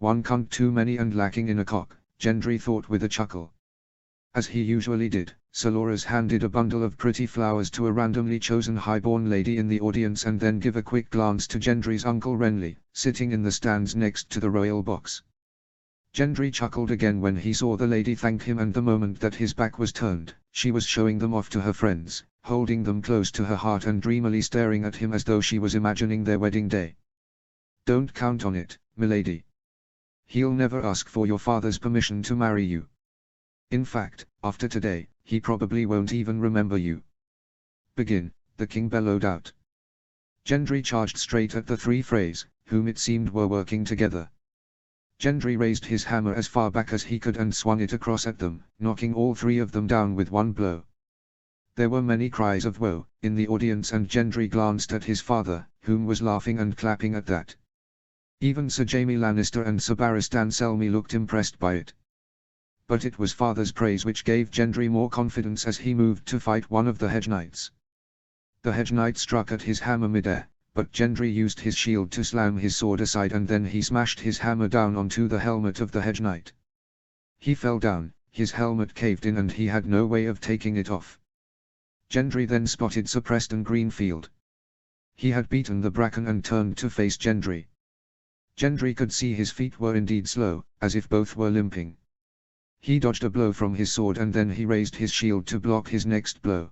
One cunt too many and lacking in a cock, Gendry thought with a chuckle. As he usually did, Sir Loras handed a bundle of pretty flowers to a randomly chosen highborn lady in the audience and then give a quick glance to Gendry's uncle Renly, sitting in the stands next to the royal box. Gendry chuckled again when he saw the lady thank him, and the moment that his back was turned, she was showing them off to her friends, holding them close to her heart and dreamily staring at him as though she was imagining their wedding day. "Don't count on it, milady. He'll never ask for your father's permission to marry you. In fact, after today, he probably won't even remember you." "Begin," the king bellowed out. Gendry charged straight at the three Freys, whom it seemed were working together. Gendry raised his hammer as far back as he could and swung it across at them, knocking all three of them down with one blow. There were many cries of woe in the audience, and Gendry glanced at his father, whom was laughing and clapping at that. Even Sir Jaime Lannister and Sir Barristan Selmy looked impressed by it. But it was father's praise which gave Gendry more confidence as he moved to fight one of the Hedge Knights. The Hedge Knight struck at his hammer mid-air, but Gendry used his shield to slam his sword aside, and then he smashed his hammer down onto the helmet of the Hedge Knight. He fell down, his helmet caved in and he had no way of taking it off. Gendry then spotted Sir Preston Greenfield. He had beaten the Bracken and turned to face Gendry. Gendry could see his feet were indeed slow, as if both were limping. He dodged a blow from his sword and then he raised his shield to block his next blow.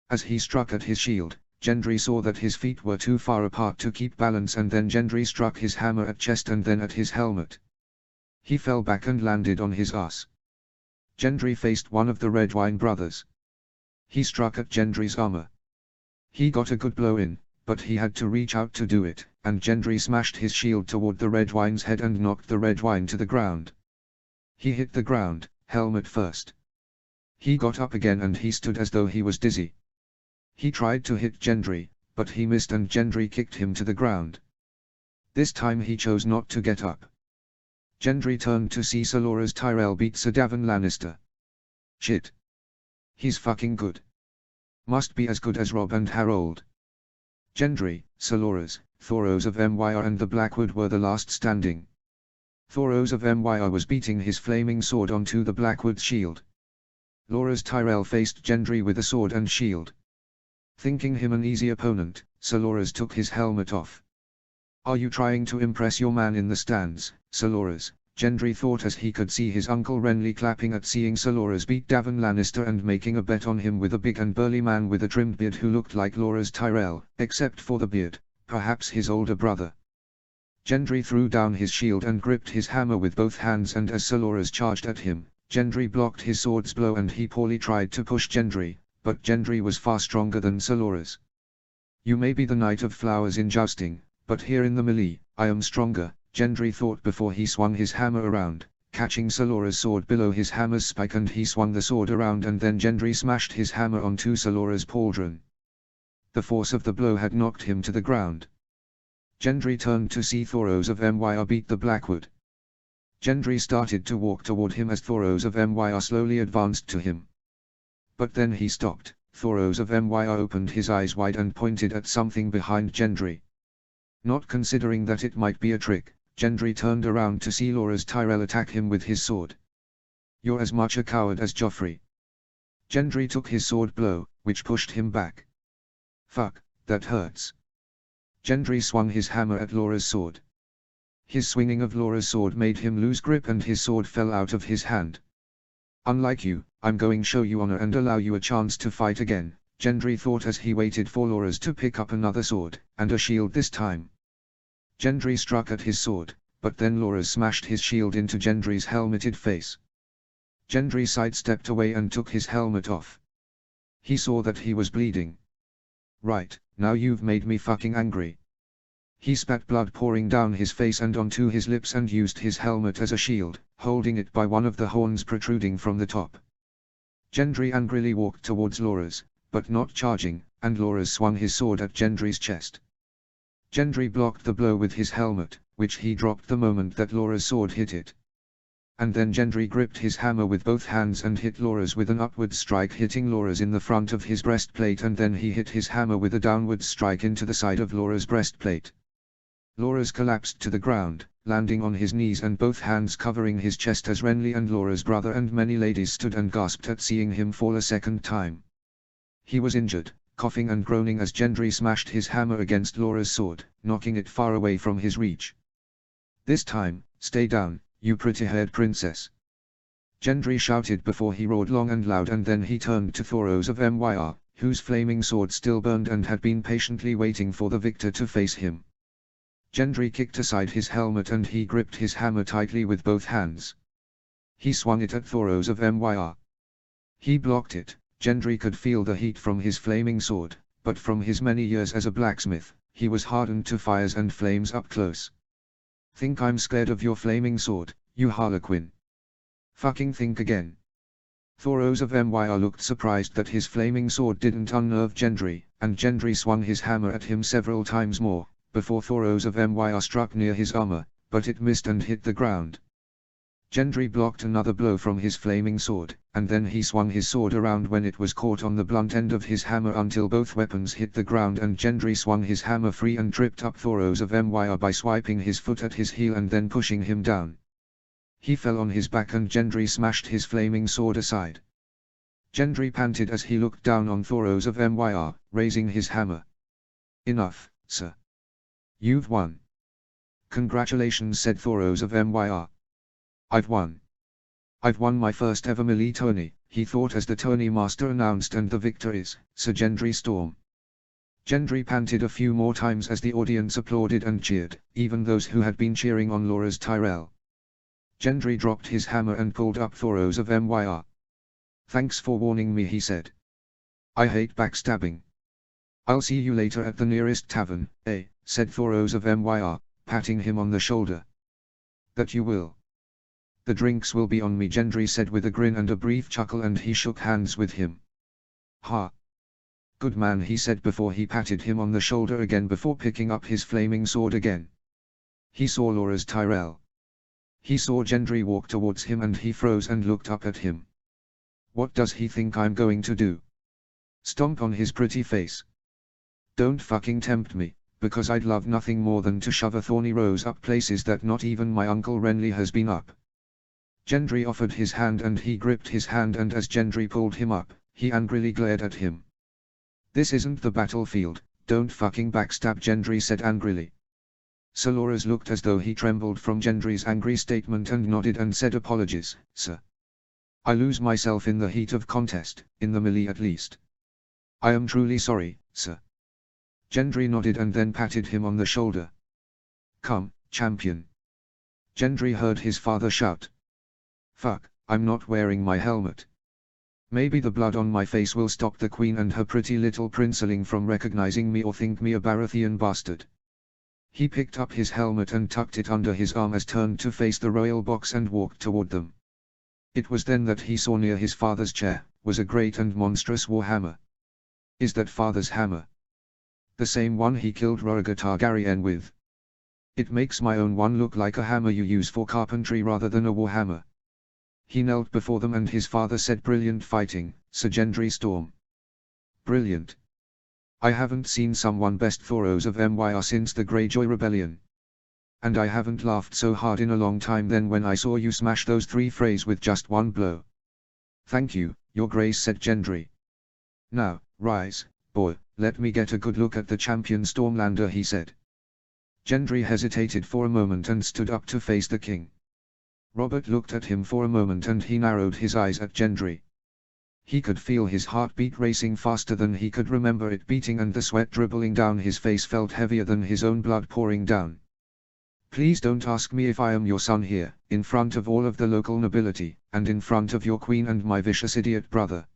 As he struck at his shield, Gendry saw that his feet were too far apart to keep balance, and then Gendry struck his hammer at chest and then at his helmet. He fell back and landed on his ass. Gendry faced one of the Redwyne brothers. He struck at Gendry's armor. He got a good blow in, but he had to reach out to do it, and Gendry smashed his shield toward the Redwyne's head and knocked the Redwyne to the ground. He hit the ground, helmet first. He got up again and he stood as though he was dizzy. He tried to hit Gendry, but he missed and Gendry kicked him to the ground. This time he chose not to get up. Gendry turned to see Sir Loras Tyrell beat Sir Davin Lannister. Shit. He's fucking good. Must be as good as Robb and Harold. Gendry, Sir Loras, Thoros of Myr and the Blackwood were the last standing. Thoros of Myr was beating his flaming sword onto the Blackwood's shield. Loras Tyrell faced Gendry with a sword and shield. Thinking him an easy opponent, Sir Loras took his helmet off. "Are you trying to impress your man in the stands, Sir Loras?" Gendry thought as he could see his uncle Renly clapping at seeing Sir Loras beat Davin Lannister and making a bet on him with a big and burly man with a trimmed beard who looked like Loras Tyrell, except for the beard, perhaps his older brother. Gendry threw down his shield and gripped his hammer with both hands, and as Sir Loras charged at him, Gendry blocked his sword's blow and he poorly tried to push Gendry, but Gendry was far stronger than Sir Loras. "You may be the Knight of Flowers in jousting, but here in the melee, I am stronger," Gendry thought before he swung his hammer around, catching Sir Loras' sword below his hammer's spike, and he swung the sword around and then Gendry smashed his hammer onto Sir Loras' pauldron. The force of the blow had knocked him to the ground. Gendry turned to see Thoros of Myr beat the Blackwood. Gendry started to walk toward him as Thoros of Myr slowly advanced to him. But then he stopped. Thoros of Myr opened his eyes wide and pointed at something behind Gendry. Not considering that it might be a trick, Gendry turned around to see Loras Tyrell attack him with his sword. "You're as much a coward as Joffrey." Gendry took his sword blow, which pushed him back. "Fuck, that hurts." Gendry swung his hammer at Loras' sword. His swinging of Loras' sword made him lose grip and his sword fell out of his hand. "Unlike you, I'm going show you honor and allow you a chance to fight again," Gendry thought as he waited for Loras to pick up another sword, and a shield this time. Gendry struck at his sword, but then Loras smashed his shield into Gendry's helmeted face. Gendry sidestepped away and took his helmet off. He saw that he was bleeding. "Right, now you've made me fucking angry." He spat blood pouring down his face and onto his lips and used his helmet as a shield, holding it by one of the horns protruding from the top. Gendry angrily walked towards Loras, but not charging, and Loras swung his sword at Gendry's chest. Gendry blocked the blow with his helmet, which he dropped the moment that Loras' sword hit it. And then Gendry gripped his hammer with both hands and hit Loras with an upward strike, hitting Loras in the front of his breastplate, and then he hit his hammer with a downward strike into the side of Loras' breastplate. Loras collapsed to the ground, landing on his knees and both hands covering his chest as Renly and Laura's brother and many ladies stood and gasped at seeing him fall a second time. He was injured, coughing and groaning as Gendry smashed his hammer against Laura's sword, knocking it far away from his reach. "This time, stay down, you pretty-haired princess," Gendry shouted before he roared long and loud, and then he turned to Thoros of Myr, whose flaming sword still burned and had been patiently waiting for the victor to face him. Gendry kicked aside his helmet and he gripped his hammer tightly with both hands. He swung it at Thoros of Myr. He blocked it. Gendry could feel the heat from his flaming sword, but from his many years as a blacksmith, he was hardened to fires and flames up close. "Think I'm scared of your flaming sword, you harlequin? Fucking think again." Thoros of Myr looked surprised that his flaming sword didn't unnerve Gendry, and Gendry swung his hammer at him several times more, before Thoros of Myr struck near his armor, but it missed and hit the ground. Gendry blocked another blow from his flaming sword, and then he swung his sword around when it was caught on the blunt end of his hammer until both weapons hit the ground, and Gendry swung his hammer free and tripped up Thoros of Myr by swiping his foot at his heel and then pushing him down. He fell on his back and Gendry smashed his flaming sword aside. Gendry panted as he looked down on Thoros of Myr, raising his hammer. "Enough, sir. You've won." "Congratulations," said Thoros of Myr. "I've won. I've won my first ever melee tourney," he thought as the tourney master announced, "and the victor is Sir Gendry Storm." Gendry panted a few more times as the audience applauded and cheered, even those who had been cheering on Loras Tyrell. Gendry dropped his hammer and pulled up Thoros of Myr. "Thanks for warning me," he said. "I hate backstabbing." "I'll see you later at the nearest tavern, said Thoros of Myr, patting him on the shoulder. "That you will. The drinks will be on me," Gendry said with a grin and a brief chuckle, and he shook hands with him. "Ha! Good man," he said before he patted him on the shoulder again before picking up his flaming sword again. He saw Loras Tyrell. He saw Gendry walk towards him and he froze and looked up at him. What does he think I'm going to do? Stomp on his pretty face? Don't fucking tempt me, because I'd love nothing more than to shove a thorny rose up places that not even my Uncle Renly has been up. Gendry offered his hand and he gripped his hand, and as Gendry pulled him up, he angrily glared at him. "This isn't the battlefield, don't fucking backstab," Gendry said angrily. Sir Loras looked as though he trembled from Gendry's angry statement and nodded and said, "Apologies, sir. I lose myself in the heat of contest, in the melee at least. I am truly sorry, sir." Gendry nodded and then patted him on the shoulder. "Come, champion." Gendry heard his father shout. "Fuck, I'm not wearing my helmet. Maybe the blood on my face will stop the queen and her pretty little princeling from recognizing me or think me a Baratheon bastard." He picked up his helmet and tucked it under his arm as turned to face the royal box and walked toward them. It was then that he saw near his father's chair, was a great and monstrous warhammer. "Is that father's hammer? The same one he killed Rhaegar Targaryen with? It makes my own one look like a hammer you use for carpentry rather than a warhammer." He knelt before them and his father said, "Brilliant fighting, Sir Gendry Storm. Brilliant. I haven't seen someone best Thoros of Myr since the Greyjoy Rebellion. And I haven't laughed so hard in a long time than when I saw you smash those 3 Freys with just one blow." "Thank you, Your Grace," said Gendry. "Now, rise, boy, let me get a good look at the champion Stormlander," he said. Gendry hesitated for a moment and stood up to face the king. Robert looked at him for a moment and he narrowed his eyes at Gendry. He could feel his heartbeat racing faster than he could remember it beating, and the sweat dribbling down his face felt heavier than his own blood pouring down. "Please don't ask me if I am your son here, in front of all of the local nobility, and in front of your queen and my vicious idiot brother.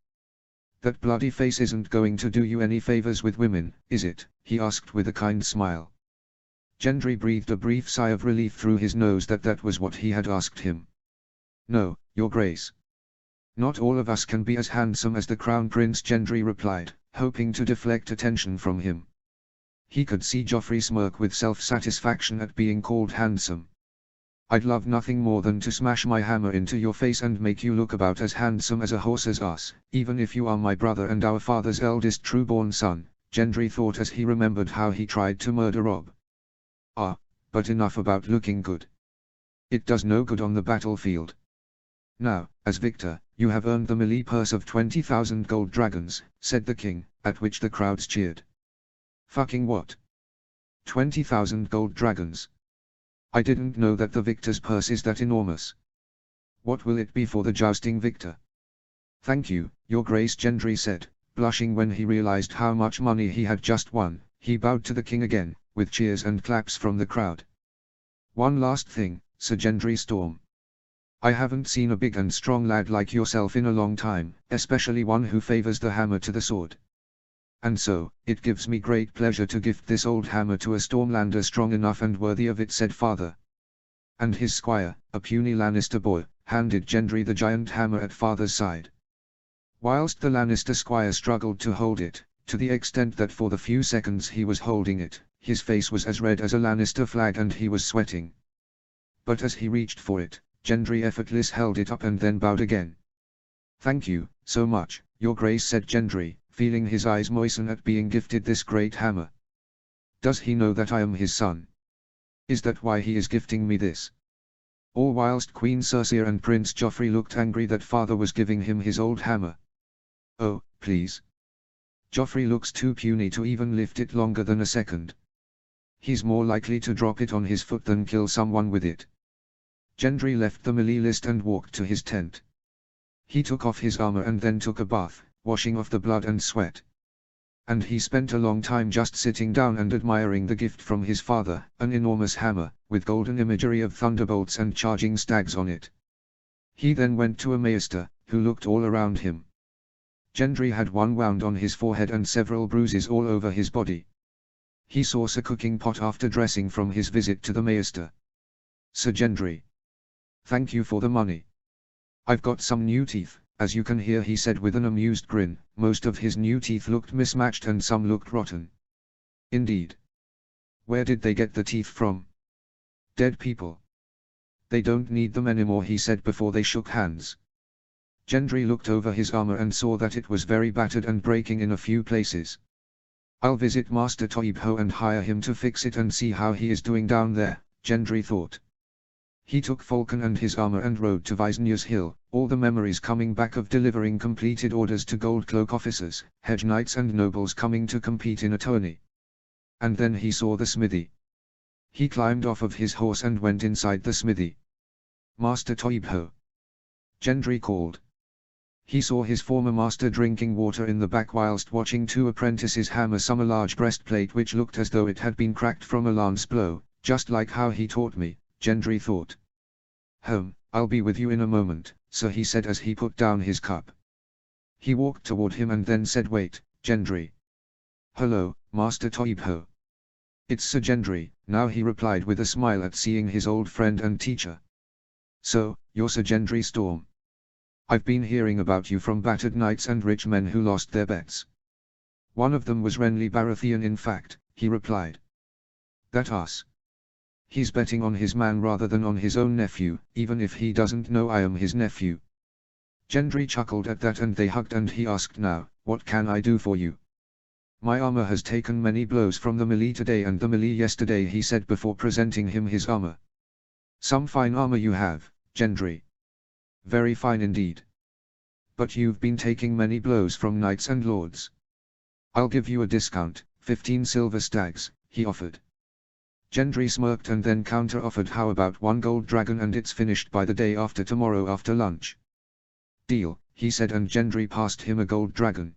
That bloody face isn't going to do you any favors with women, is it?" he asked with a kind smile. Gendry breathed a brief sigh of relief through his nose that was what he had asked him. "No, Your Grace. Not all of us can be as handsome as the Crown Prince," Gendry replied, hoping to deflect attention from him. He could see Joffrey smirk with self-satisfaction at being called handsome. "I'd love nothing more than to smash my hammer into your face and make you look about as handsome as a horse's ass, even if you are my brother and our father's eldest true-born son," Gendry thought as he remembered how he tried to murder Robb. "Ah, but enough about looking good. It does no good on the battlefield. Now, as victor, you have earned the melee purse of 20,000 gold dragons, said the king, at which the crowds cheered. Fucking what? 20,000 gold dragons. I didn't know that the victor's purse is that enormous. What will it be for the jousting victor? Thank you, your grace, Gendry said, blushing when he realized how much money he had just won. He bowed to the king again, with cheers and claps from the crowd. One last thing, Sir Gendry Storm. I haven't seen a big and strong lad like yourself in a long time, especially one who favors the hammer to the sword. And so, it gives me great pleasure to gift this old hammer to a Stormlander strong enough and worthy of it, said father. And his squire, a puny Lannister boy, handed Gendry the giant hammer at father's side. Whilst the Lannister squire struggled to hold it, to the extent that for the few seconds he was holding it, his face was as red as a Lannister flag and he was sweating. But as he reached for it, Gendry effortless held it up and then bowed again. Thank you, so much, your grace, said Gendry, feeling his eyes moisten at being gifted this great hammer. Does he know that I am his son? Is that why he is gifting me this? All whilst Queen Cersei and Prince Joffrey looked angry that father was giving him his old hammer. Oh, please. Joffrey looks too puny to even lift it longer than a second. He's more likely to drop it on his foot than kill someone with it. Gendry left the melee list and walked to his tent. He took off his armor and then took a bath, washing off the blood and sweat. And he spent a long time just sitting down and admiring the gift from his father, an enormous hammer, with golden imagery of thunderbolts and charging stags on it. He then went to a maester, who looked all around him. Gendry had one wound on his forehead and several bruises all over his body. He saw a cooking pot after dressing from his visit to the maester. Sir Gendry. Thank you for the money. I've got some new teeth, as you can hear, he said with an amused grin. Most of his new teeth looked mismatched and some looked rotten. Indeed. Where did they get the teeth from? Dead people. They don't need them anymore, he said before they shook hands. Gendry looked over his armor and saw that it was very battered and breaking in a few places. I'll visit Master Toibho and hire him to fix it and see how he is doing down there, Gendry thought. He took Falcon and his armor and rode to Visneur's Hill, all the memories coming back of delivering completed orders to Goldcloak officers, hedge knights and nobles coming to compete in a tourney. And then he saw the smithy. He climbed off of his horse and went inside the smithy. Master Toibho. Gendry called. He saw his former master drinking water in the back whilst watching two apprentices hammer some a large breastplate which looked as though it had been cracked from a lance blow, just like how he taught me, Gendry thought. I'll be with you in a moment, sir, he said as he put down his cup. He walked toward him and then said, wait, Gendry. Hello, Master Toibho. It's Sir Gendry, now, he replied with a smile at seeing his old friend and teacher. So, you're Sir Gendry Storm. I've been hearing about you from battered knights and rich men who lost their bets. One of them was Renly Baratheon, in fact, he replied. That ass. He's betting on his man rather than on his own nephew, even if he doesn't know I am his nephew. Gendry chuckled at that and they hugged and he asked, now, what can I do for you? My armor has taken many blows from the melee today and the melee yesterday, he said before presenting him his armor. Some fine armor you have, Gendry. Very fine indeed. But you've been taking many blows from knights and lords. I'll give you a discount, 15 silver stags, he offered. Gendry smirked and then counter-offered, how about 1 gold dragon and it's finished by the day after tomorrow after lunch. Deal, he said, and Gendry passed him a gold dragon.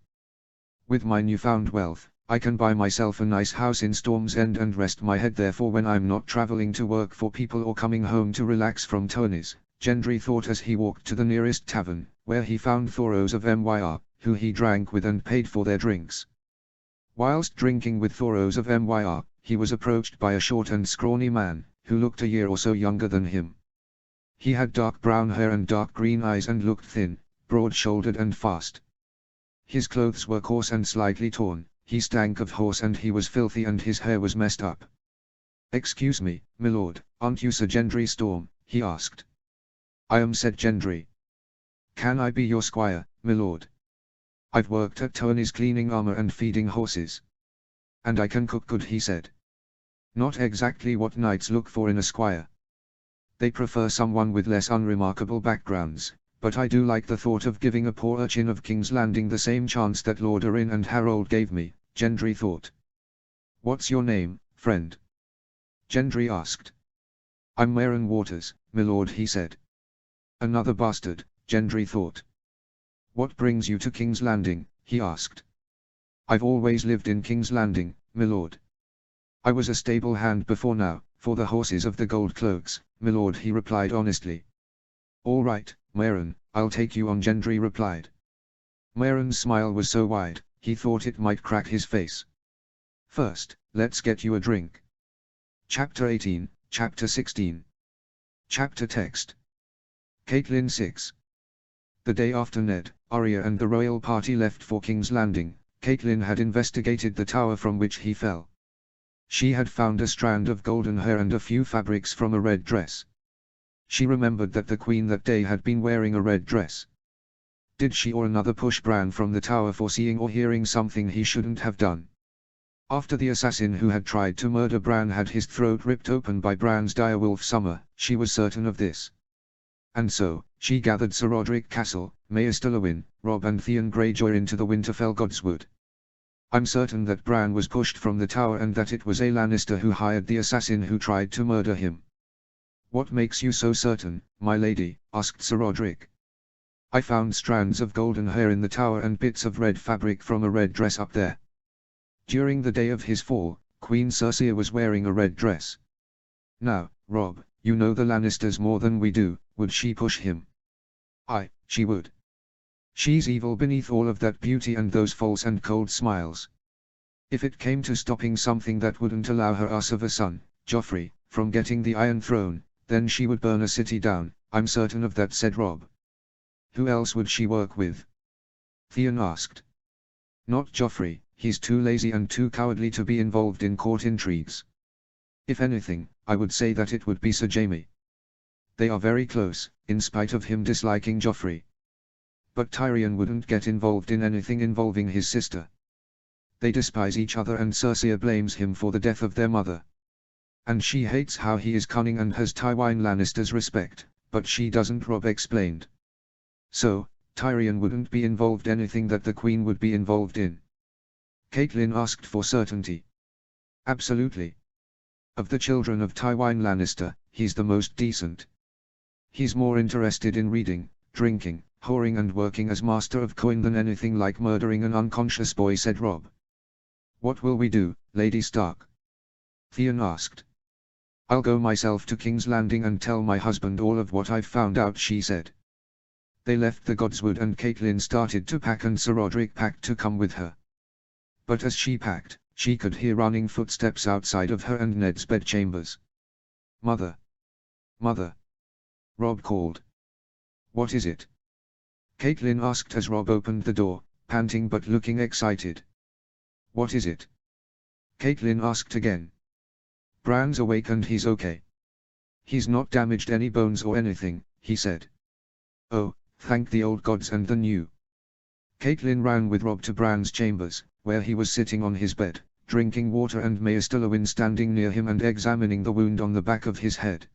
With my newfound wealth, I can buy myself a nice house in Storm's End and rest my head there for when I'm not traveling to work for people or coming home to relax from tourneys, Gendry thought as he walked to the nearest tavern, where he found Thoros of Myr, who he drank with and paid for their drinks. Whilst drinking with Thoros of Myr, he was approached by a short and scrawny man, who looked a year or so younger than him. He had dark brown hair and dark green eyes and looked thin, broad-shouldered and fast. His clothes were coarse and slightly torn, he stank of horse and he was filthy and his hair was messed up. Excuse me, milord, aren't you Sir Gendry Storm, he asked. I am, said Gendry. Can I be your squire, milord? I've worked at tourneys cleaning armor and feeding horses. And I can cook good, he said. Not exactly what knights look for in a squire. They prefer someone with less unremarkable backgrounds, but I do like the thought of giving a poor urchin of King's Landing the same chance that Lord Arryn and Harold gave me, Gendry thought. What's your name, friend? Gendry asked. I'm Meryn Waters, my lord, he said. Another bastard, Gendry thought. What brings you to King's Landing, he asked. I've always lived in King's Landing, my lord. I was a stable hand before now, for the horses of the Gold Cloaks, my lord, he replied honestly. All right, Meryn, I'll take you on, Gendry replied. Meryn's smile was so wide, he thought it might crack his face. First, let's get you a drink. Chapter 18, Chapter 16. Chapter text. Catelyn 6. The day after Ned, Arya and the royal party left for King's Landing, Catelyn had investigated the tower from which he fell. She had found a strand of golden hair and a few fabrics from a red dress. She remembered that the queen that day had been wearing a red dress. Did she or another push Bran from the tower for seeing or hearing something he shouldn't have done? After the assassin who had tried to murder Bran had his throat ripped open by Bran's direwolf Summer, she was certain of this. And so, she gathered Sir Roderick Castle, Maester Lewin, Robb and Theon Greyjoy into the Winterfell Godswood. I'm certain that Bran was pushed from the tower and that it was a Lannister who hired the assassin who tried to murder him. What makes you so certain, my lady? Asked Sir Roderick. I found strands of golden hair in the tower and bits of red fabric from a red dress up there. During the day of his fall, Queen Cersei was wearing a red dress. Now, Robb, you know the Lannisters more than we do, would she push him? Aye, she would. She's evil beneath all of that beauty and those false and cold smiles. If it came to stopping something that wouldn't allow her ass of a son, Joffrey, from getting the Iron Throne, then she would burn a city down, I'm certain of that, said Robb. Who else would she work with? Theon asked. Not Joffrey, he's too lazy and too cowardly to be involved in court intrigues. If anything, I would say that it would be Sir Jaime. They are very close, in spite of him disliking Joffrey. But Tyrion wouldn't get involved in anything involving his sister. They despise each other and Cersei blames him for the death of their mother. And she hates how he is cunning and has Tywin Lannister's respect, but she doesn't, Robb explained. So, Tyrion wouldn't be involved anything that the Queen would be involved in. Catelyn asked for certainty. Absolutely. Of the children of Tywin Lannister, he's the most decent. He's more interested in reading, drinking, whoring and working as Master of Coin than anything like murdering an unconscious boy, said Robb. What will we do, Lady Stark? Theon asked. I'll go myself to King's Landing and tell my husband all of what I've found out, she said. They left the Godswood and Catelyn started to pack and Sir Roderick packed to come with her. But as she packed, she could hear running footsteps outside of her and Ned's bedchambers. Mother! Mother! Robb called. What is it? Catelyn asked as Robb opened the door, panting but looking excited. What is it? Catelyn asked again. Bran's awake and he's okay. He's not damaged any bones or anything, he said. Oh, thank the old gods and the new. Catelyn ran with Robb to Bran's chambers, where he was sitting on his bed, drinking water and Maester Lewin standing near him and examining the wound on the back of his head.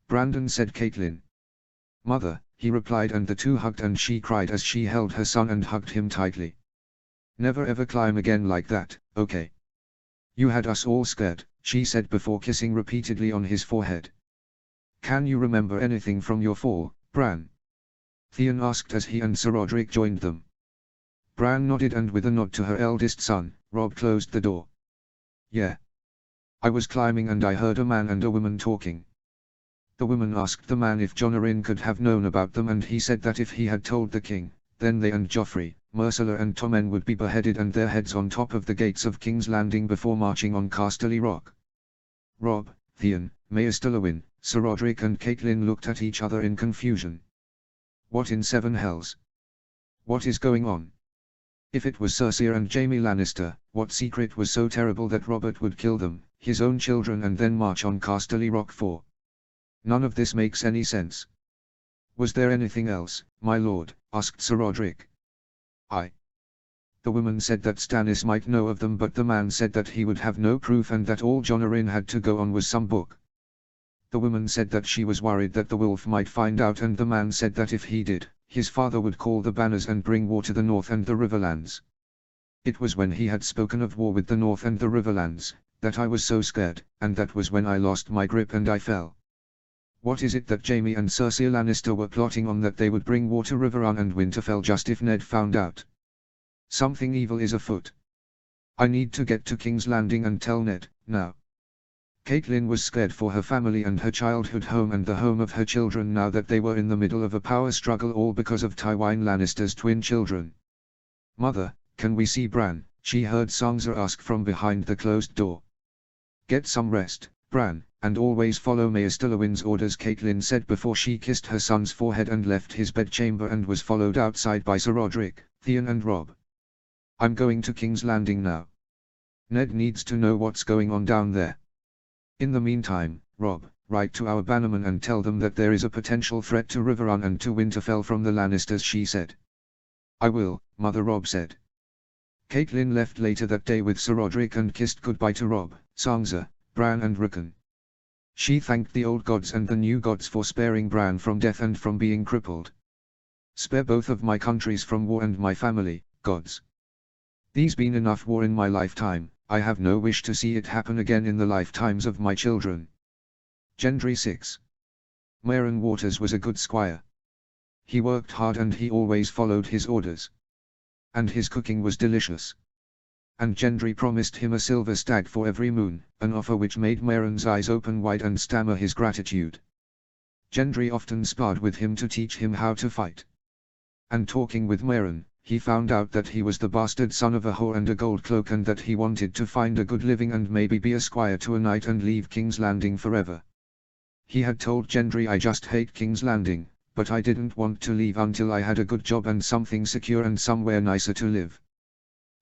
Brandon, said Catelyn. Mother, he replied, and the two hugged and she cried as she held her son and hugged him tightly. Never ever climb again like that, okay? You had us all scared, she said before kissing repeatedly on his forehead. Can you remember anything from your fall, Bran? Theon asked as he and Sir Roderick joined them. Bran nodded and with a nod to her eldest son, Robb closed the door. Yeah. I was climbing and I heard a man and a woman talking. The woman asked the man if Jon Arryn could have known about them and he said that if he had told the king, then they and Joffrey, Myrcella and Tommen would be beheaded and their heads on top of the gates of King's Landing before marching on Casterly Rock. Robb, Theon, Maester Lewin, Sir Roderick and Catelyn looked at each other in confusion. What in seven hells? What is going on? If it was Cersei and Jaime Lannister, what secret was so terrible that Robert would kill them, his own children, and then march on Casterly Rock for? None of this makes any sense. Was there anything else, my lord? Asked Sir Roderick. Aye. The woman said that Stannis might know of them, but the man said that he would have no proof and that all Jon Arryn had to go on was some book. The woman said that she was worried that the wolf might find out, and the man said that if he did, his father would call the banners and bring war to the north and the riverlands. It was when he had spoken of war with the north and the riverlands, that I was so scared, and that was when I lost my grip and I fell. What is it that Jaime and Cersei Lannister were plotting on, that they would bring war to Riverrun and Winterfell just if Ned found out? Something evil is afoot. I need to get to King's Landing and tell Ned, now. Catelyn was scared for her family and her childhood home and the home of her children now that they were in the middle of a power struggle, all because of Tywin Lannister's twin children. "Mother, can we see Bran?" she heard Sansa ask from behind the closed door. "Get some rest, Bran, and always follow Maester Lewin's orders," Catelyn said before she kissed her son's forehead and left his bedchamber and was followed outside by Sir Roderick, Theon and Robb. "I'm going to King's Landing now. Ned needs to know what's going on down there. In the meantime, Robb, write to our bannermen and tell them that there is a potential threat to Riverrun and to Winterfell from the Lannisters," she said. "I will, Mother," Robb said. Catelyn left later that day with Sir Roderick and kissed goodbye to Robb, Sansa, Bran and Rickon. She thanked the old gods and the new gods for sparing Bran from death and from being crippled. "Spare both of my countries from war and my family, gods. There's been enough war in my lifetime. I have no wish to see it happen again in the lifetimes of my children." Gendry 6. Meryn Waters was a good squire. He worked hard and he always followed his orders. And his cooking was delicious. And Gendry promised him a silver stag for every moon, an offer which made Meryn's eyes open wide and stammer his gratitude. Gendry often sparred with him to teach him how to fight. And talking with Meryn, he found out that he was the bastard son of a whore and a gold cloak, and that he wanted to find a good living and maybe be a squire to a knight and leave King's Landing forever. He had told Gendry, "I just hate King's Landing, but I didn't want to leave until I had a good job and something secure and somewhere nicer to live.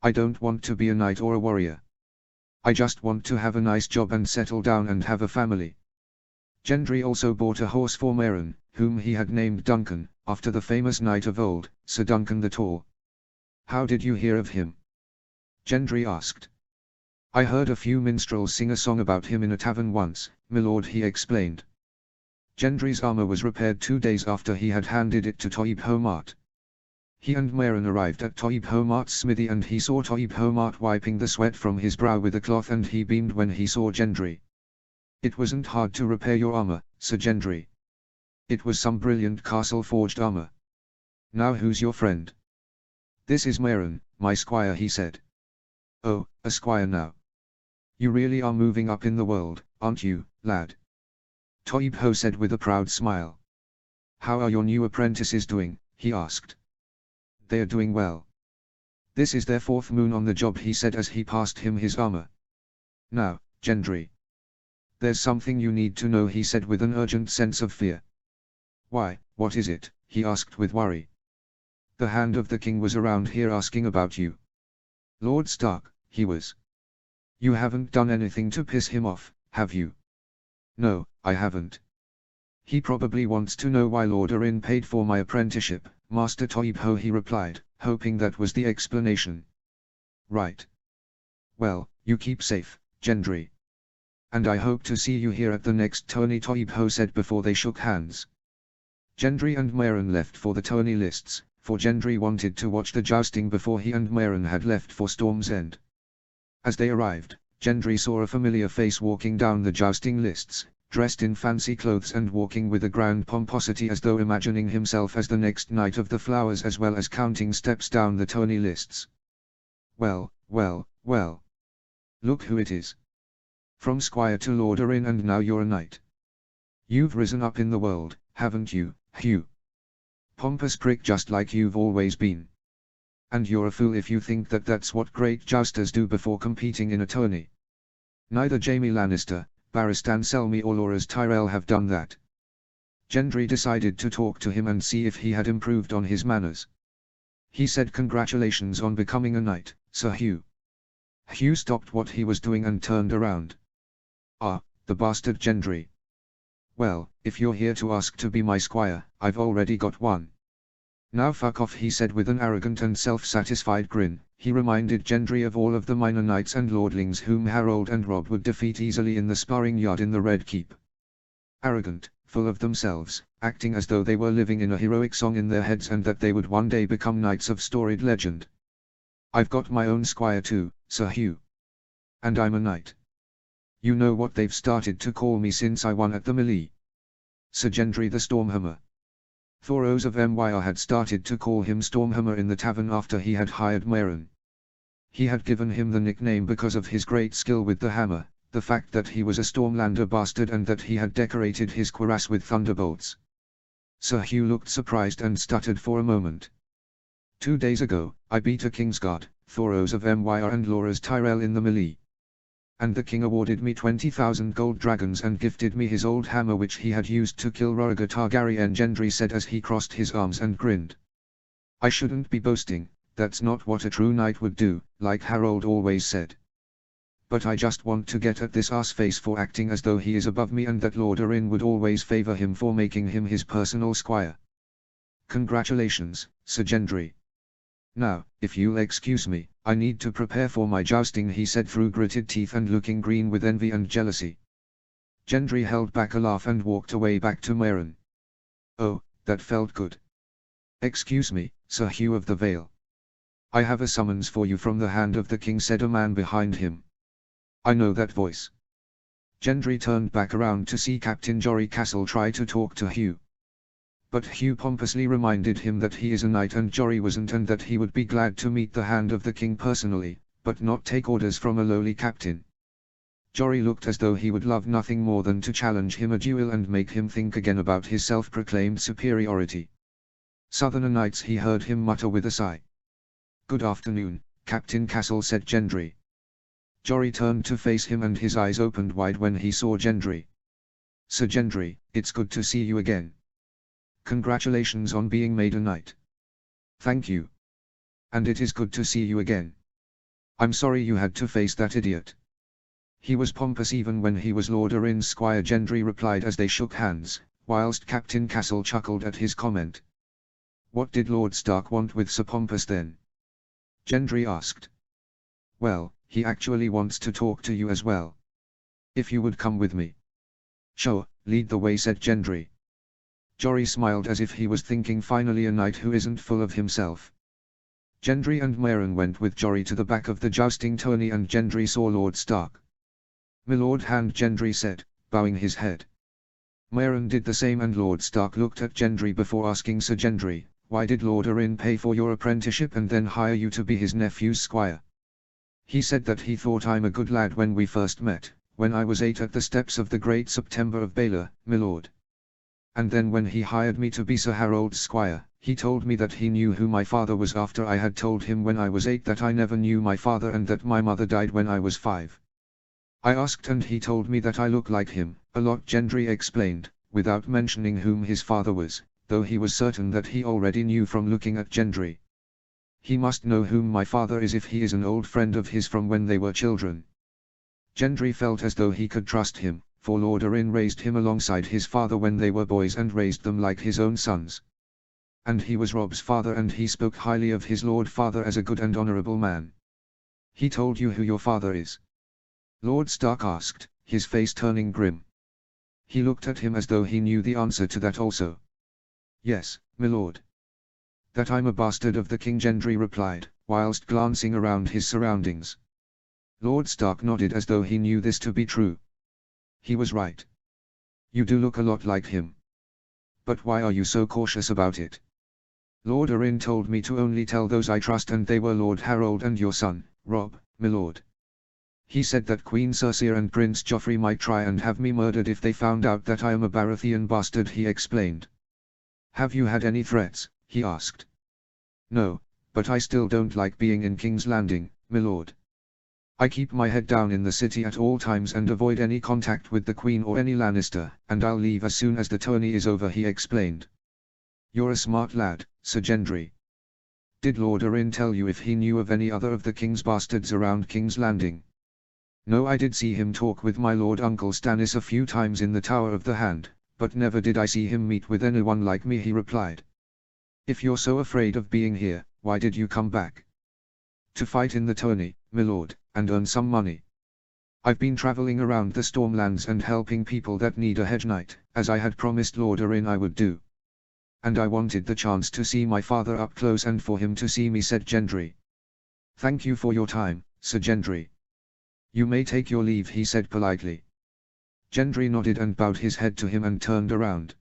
I don't want to be a knight or a warrior. I just want to have a nice job and settle down and have a family." Gendry also bought a horse for Meryn, whom he had named Duncan, after the famous knight of old, Sir Duncan the Tall. "How did you hear of him?" Gendry asked. "I heard a few minstrels sing a song about him in a tavern once, my lord," he explained. Gendry's armor was repaired 2 days after he had handed it to Toib Homart. He and Meryn arrived at Toib Homart's smithy and he saw Toib Homart wiping the sweat from his brow with a cloth, and he beamed when he saw Gendry. "It wasn't hard to repair your armor, Sir Gendry. It was some brilliant castle-forged armor. Now who's your friend?" "This is Meryn, my squire," he said. "Oh, a squire now. You really are moving up in the world, aren't you, lad?" Toib Ho said with a proud smile. "How are your new apprentices doing?" he asked. "They are doing well. This is their 4th moon on the job," he said as he passed him his armor. "Now, Gendry. There's something you need to know," he said with an urgent sense of fear. "Why, what is it?" he asked with worry. "The Hand of the King was around here asking about you. Lord Stark, he was. You haven't done anything to piss him off, have you?" "No, I haven't. He probably wants to know why Lord Arryn paid for my apprenticeship, Master Toib Ho," he replied, hoping that was the explanation. "Right. Well, you keep safe, Gendry. And I hope to see you here at the next tourney," Toib Ho said before they shook hands. Gendry and Meryn left for the tourney lists, for Gendry wanted to watch the jousting before he and Meryn had left for Storm's End. As they arrived, Gendry saw a familiar face walking down the jousting lists, dressed in fancy clothes and walking with a grand pomposity as though imagining himself as the next Knight of the Flowers as well as counting steps down the tourney lists. "Well, well, well. Look who it is. From squire to Lord Arryn, and now you're a knight. You've risen up in the world, haven't you, Hugh? Pompous prick, just like you've always been. And you're a fool if you think that that's what great jousters do before competing in a tourney. Neither Jaime Lannister, Barristan Selmy or Loras Tyrell have done that." Gendry decided to talk to him and see if he had improved on his manners. He said, "Congratulations on becoming a knight, Sir Hugh." Hugh stopped what he was doing and turned around. "Ah, the bastard Gendry. Well, if you're here to ask to be my squire, I've already got one." "Now fuck off," he said with an arrogant and self-satisfied grin. He reminded Gendry of all of the minor knights and lordlings whom Harold and Robb would defeat easily in the sparring yard in the Red Keep. Arrogant, full of themselves, acting as though they were living in a heroic song in their heads and that they would one day become knights of storied legend. I've got my own squire too, Sir Hugh. And I'm a knight. You know what they've started to call me since I won at the melee? Sir Gendry the Stormhammer. Thoros of Myr had started to call him Stormhammer in the tavern after he had hired Meryn. He had given him the nickname because of his great skill with the hammer, the fact that he was a Stormlander bastard and that he had decorated his cuirass with thunderbolts. Sir Hugh looked surprised and stuttered for a moment. 2 days ago, I beat a Kingsguard, Thoros of Myr and Loras Tyrell in the melee. And the king awarded me 20,000 gold dragons and gifted me his old hammer which he had used to kill Rhaegar Targaryen, Gendry said as he crossed his arms and grinned. I shouldn't be boasting, that's not what a true knight would do, like Harold always said. But I just want to get at this arseface for acting as though he is above me and that Lord Arryn would always favor him for making him his personal squire. Congratulations, Sir Gendry. Now, if you'll excuse me, I need to prepare for my jousting, he said through gritted teeth and looking green with envy and jealousy. Gendry held back a laugh and walked away back to Meryn. Oh, that felt good. Excuse me, Sir Hugh of the Vale. I have a summons for you from the hand of the king, said a man behind him. I know that voice. Gendry turned back around to see Captain Jory Castle try to talk to Hugh. But Hugh pompously reminded him that he is a knight and Jory wasn't, and that he would be glad to meet the hand of the king personally, but not take orders from a lowly captain. Jory looked as though he would love nothing more than to challenge him a duel and make him think again about his self-proclaimed superiority. Southerner knights, he heard him mutter with a sigh. Good afternoon, Captain Castle, said Gendry. Jory turned to face him and his eyes opened wide when he saw Gendry. Sir Gendry, it's good to see you again. Congratulations on being made a knight. Thank you. And it is good to see you again. I'm sorry you had to face that idiot. He was pompous even when he was Lord Arryn's squire, Gendry replied as they shook hands, whilst Captain Castle chuckled at his comment. What did Lord Stark want with Sir Pompous then? Gendry asked. Well, he actually wants to talk to you as well. If you would come with me. Sure, lead the way, said Gendry. Jory smiled as if he was thinking, finally a knight who isn't full of himself. Gendry and Meryn went with Jory to the back of the jousting tourney and Gendry saw Lord Stark. My lord, hand, Gendry said, bowing his head. Meryn did the same and Lord Stark looked at Gendry before asking, Sir Gendry, why did Lord Arryn pay for your apprenticeship and then hire you to be his nephew's squire? He said that he thought I'm a good lad when we first met, when I was 8 at the steps of the Great September of Baelor, my lord. And then when he hired me to be Sir Harold's squire, he told me that he knew who my father was after I had told him when I was 8 that I never knew my father and that my mother died when I was 5. I asked and he told me that I look like him, a lot, Gendry explained, without mentioning whom his father was, though he was certain that he already knew from looking at Gendry. He must know whom my father is if he is an old friend of his from when they were children. Gendry felt as though he could trust him, for Lord Arryn raised him alongside his father when they were boys and raised them like his own sons. And he was Rob's father and he spoke highly of his lord father as a good and honourable man. He told you who your father is? Lord Stark asked, his face turning grim. He looked at him as though he knew the answer to that also. Yes, my lord. That I'm a bastard of the king, Gendry replied, whilst glancing around his surroundings. Lord Stark nodded as though he knew this to be true. He was right. You do look a lot like him. But why are you so cautious about it? Lord Arryn told me to only tell those I trust and they were Lord Harold and your son, Rob, my lord. He said that Queen Cersei and Prince Joffrey might try and have me murdered if they found out that I am a Baratheon bastard, he explained. Have you had any threats? He asked. No, but I still don't like being in King's Landing, my lord. I keep my head down in the city at all times and avoid any contact with the Queen or any Lannister, and I'll leave as soon as the tourney is over, he explained. You're a smart lad, Sir Gendry. Did Lord Arryn tell you if he knew of any other of the King's bastards around King's Landing? No, I did see him talk with my Lord Uncle Stannis a few times in the Tower of the Hand, but never did I see him meet with anyone like me, he replied. If you're so afraid of being here, why did you come back? To fight in the tourney, my lord, and earn some money. I've been traveling around the Stormlands and helping people that need a hedge knight, as I had promised Lord Arryn I would do. And I wanted the chance to see my father up close and for him to see me, said Gendry. Thank you for your time, Sir Gendry. You may take your leave, he said politely. Gendry nodded and bowed his head to him and turned around.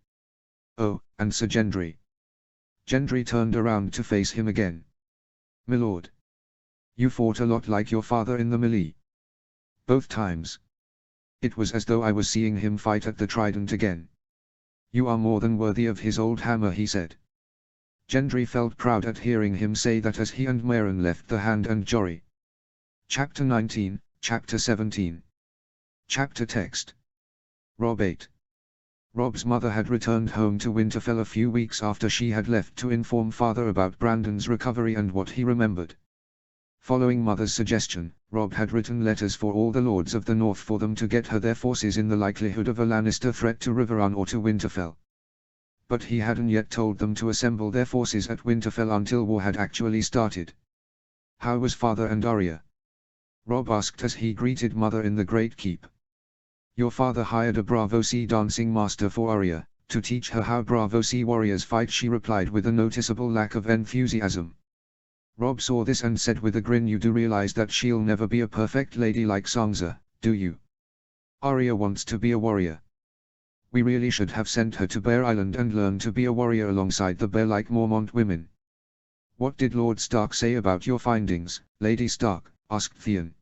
Oh, and Sir Gendry. Gendry turned around to face him again. My lord. You fought a lot like your father in the melee. Both times. It was as though I was seeing him fight at the trident again. You are more than worthy of his old hammer, he said. Gendry felt proud at hearing him say that as he and Meryn left the Hand and Jory. Chapter 19, Chapter 17. Chapter text. Robb 8. Robb's mother had returned home to Winterfell a few weeks after she had left to inform father about Brandon's recovery and what he remembered. Following mother's suggestion, Robb had written letters for all the lords of the north for them to get her their forces in the likelihood of a Lannister threat to Riverrun or to Winterfell. But he hadn't yet told them to assemble their forces at Winterfell until war had actually started. How was father and Arya? Robb asked as he greeted mother in the Great Keep. Your father hired a Bravo Sea dancing master for Arya, to teach her how Bravo Sea warriors fight, she replied with a noticeable lack of enthusiasm. Robb saw this and said with a grin, you do realize that she'll never be a perfect lady like Sansa, do you? Arya wants to be a warrior. We really should have sent her to Bear Island and learn to be a warrior alongside the bear-like Mormont women. What did Lord Stark say about your findings, Lady Stark? Asked Theon.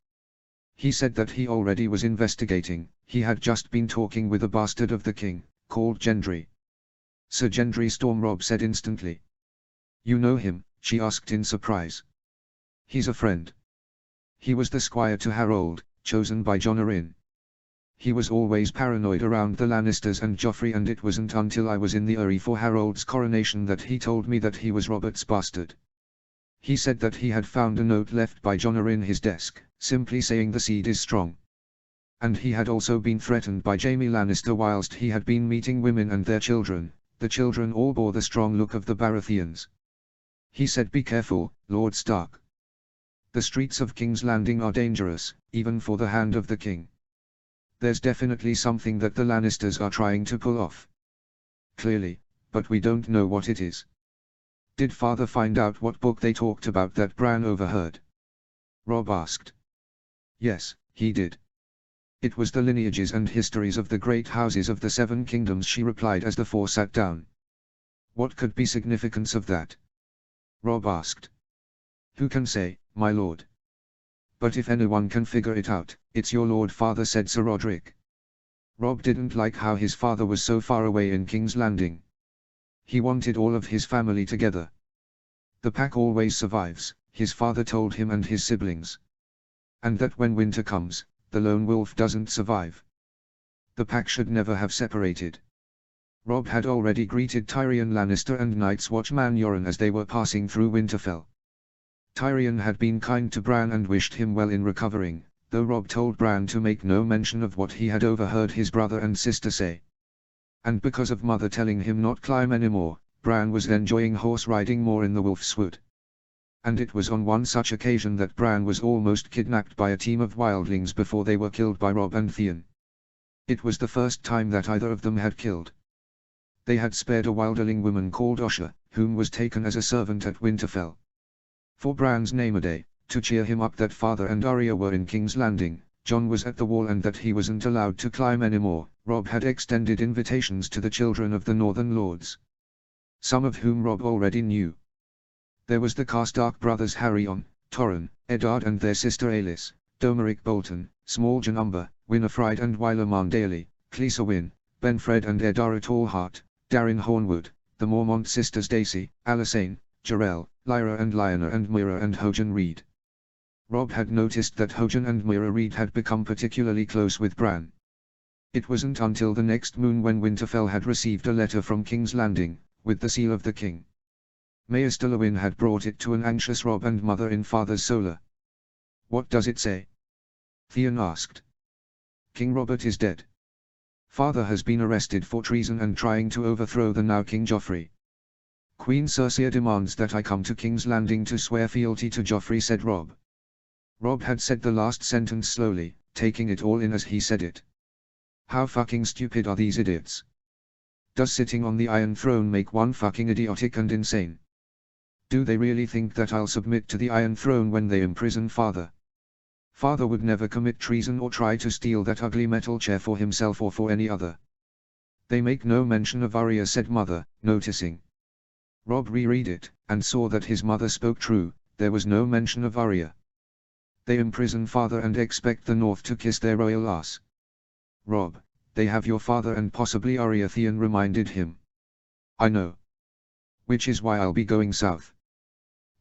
He said that he already was investigating. He had just been talking with a bastard of the king, called Gendry. Sir Gendry Storm, Robb said instantly. You know him? She asked in surprise. He's a friend. He was the squire to Harold, chosen by Jon Arryn. He was always paranoid around the Lannisters and Joffrey, and it wasn't until I was in the Eyrie for Harold's coronation that he told me that he was Robert's bastard. He said that he had found a note left by Jon Arryn in his desk, simply saying the seed is strong. And he had also been threatened by Jaime Lannister whilst he had been meeting women and their children. The children all bore the strong look of the Baratheons. He said, be careful, Lord Stark. The streets of King's Landing are dangerous, even for the Hand of the King. There's definitely something that the Lannisters are trying to pull off. Clearly, but we don't know what it is. Did father find out what book they talked about that Bran overheard? Robb asked. Yes, he did. It was the lineages and histories of the great houses of the Seven Kingdoms, she replied as the four sat down. What could be significance of that? Robb asked. Who can say, my lord? But if anyone can figure it out, it's your lord father, said Sir Roderick. Robb didn't like how his father was so far away in King's Landing. He wanted all of his family together. The pack always survives, his father told him and his siblings. And that when winter comes, the lone wolf doesn't survive. The pack should never have separated. Robb had already greeted Tyrion Lannister and Night's Watchman Yoren as they were passing through Winterfell. Tyrion had been kind to Bran and wished him well in recovering, though Robb told Bran to make no mention of what he had overheard his brother and sister say. And because of mother telling him not climb anymore, Bran was enjoying horse riding more in the Wolf's Wood. And it was on one such occasion that Bran was almost kidnapped by a team of wildlings before they were killed by Robb and Theon. It was the first time that either of them had killed. They had spared a wildling woman called Osha, whom was taken as a servant at Winterfell. For Bran's name-a-day, to cheer him up that father and Arya were in King's Landing, Jon was at the wall and that he wasn't allowed to climb anymore, Robb had extended invitations to the children of the Northern Lords. Some of whom Robb already knew. There was the Karstark brothers Haryon, Torren, Eddard and their sister Aelys, Domeric Bolton, Smalljan Umber, Winifred and Wyler Marndale, Cleesa Wyn, Benfred and Eddara Tallheart, Darin Hornwood, the Mormont sisters Daisy, Alysanne, Jarell, Lyra and Lyanna and Meera and Hojan Reed. Robb had noticed that Hojan and Meera Reed had become particularly close with Bran. It wasn't until the next moon when Winterfell had received a letter from King's Landing, with the seal of the king. Maester Lewin had brought it to an anxious Robb and mother in father's solar. What does it say? Theon asked. King Robert is dead. Father has been arrested for treason and trying to overthrow the now King Joffrey. Queen Cersei demands that I come to King's Landing to swear fealty to Joffrey, said Robb. Robb had said the last sentence slowly, taking it all in as he said it. How fucking stupid are these idiots? Does sitting on the Iron Throne make one fucking idiotic and insane? Do they really think that I'll submit to the Iron Throne when they imprison father? Father would never commit treason or try to steal that ugly metal chair for himself or for any other. They make no mention of Arya, said mother, noticing. Robb reread it, and saw that his mother spoke true. There was no mention of Arya. They imprison father and expect the North to kiss their royal ass. Robb, they have your father and possibly Arya, Theon reminded him. I know. Which is why I'll be going south.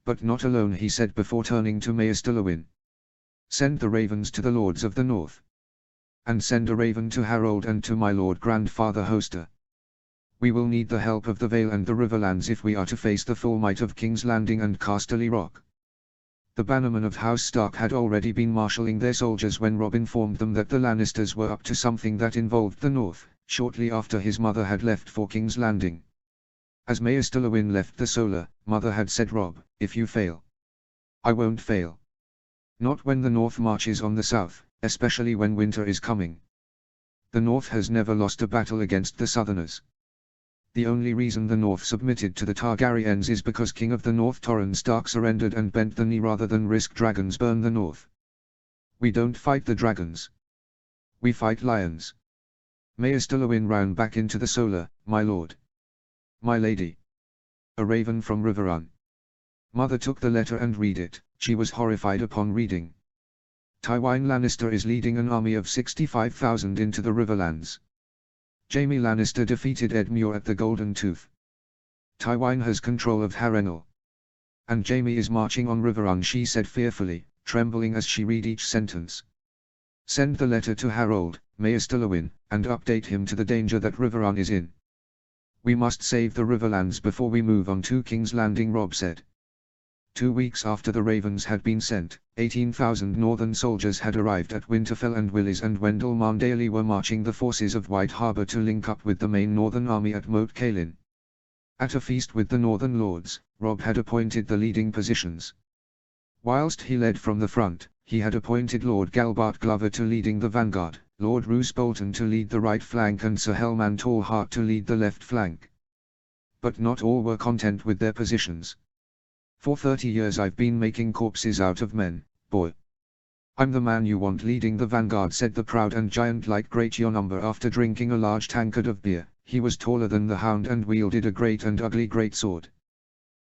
But not alone, he said before turning to Maester Luwin. Send the ravens to the lords of the north. And send a raven to Harold and to my lord grandfather Hoster. We will need the help of the Vale and the Riverlands if we are to face the full might of King's Landing and Casterly Rock. The bannermen of House Stark had already been marshalling their soldiers when Robb informed them that the Lannisters were up to something that involved the north, shortly after his mother had left for King's Landing. As Maester Luwin left the Solar, mother had said, Robb, if you fail, I won't fail. Not when the North marches on the south, especially when winter is coming. The North has never lost a battle against the Southerners. The only reason the North submitted to the Targaryens is because King of the North Torrhen Stark surrendered and bent the knee rather than risk dragons burn the North. We don't fight the dragons. We fight lions. Maester Luwin ran back into the Solar, my lord. My lady. A raven from Riverrun. Mother took the letter and read it. She was horrified upon reading. Tywin Lannister is leading an army of 65,000 into the Riverlands. Jaime Lannister defeated Ed Muir at the Golden Tooth. Tywin has control of Harrenhal. And Jaime is marching on Riverrun, she said fearfully, trembling as she read each sentence. Send the letter to Harold, Maester Luwin, and update him to the danger that Riverrun is in. We must save the Riverlands before we move on to King's Landing, Robb said. 2 weeks after the ravens had been sent, 18,000 northern soldiers had arrived at Winterfell, and Willis and Wendell Marndaly were marching the forces of White Harbor to link up with the main northern army at Moat Cailin. At a feast with the northern lords, Robb had appointed the leading positions. Whilst he led from the front, he had appointed Lord Galbart Glover to leading the vanguard, Lord Roose Bolton to lead the right flank and Sir Helman Tallheart to lead the left flank. But not all were content with their positions. For 30 years I've been making corpses out of men, boy. I'm the man you want leading the vanguard, said the proud and giant-like Great Jon Umber after drinking a large tankard of beer. He was taller than the Hound and wielded a great and ugly greatsword.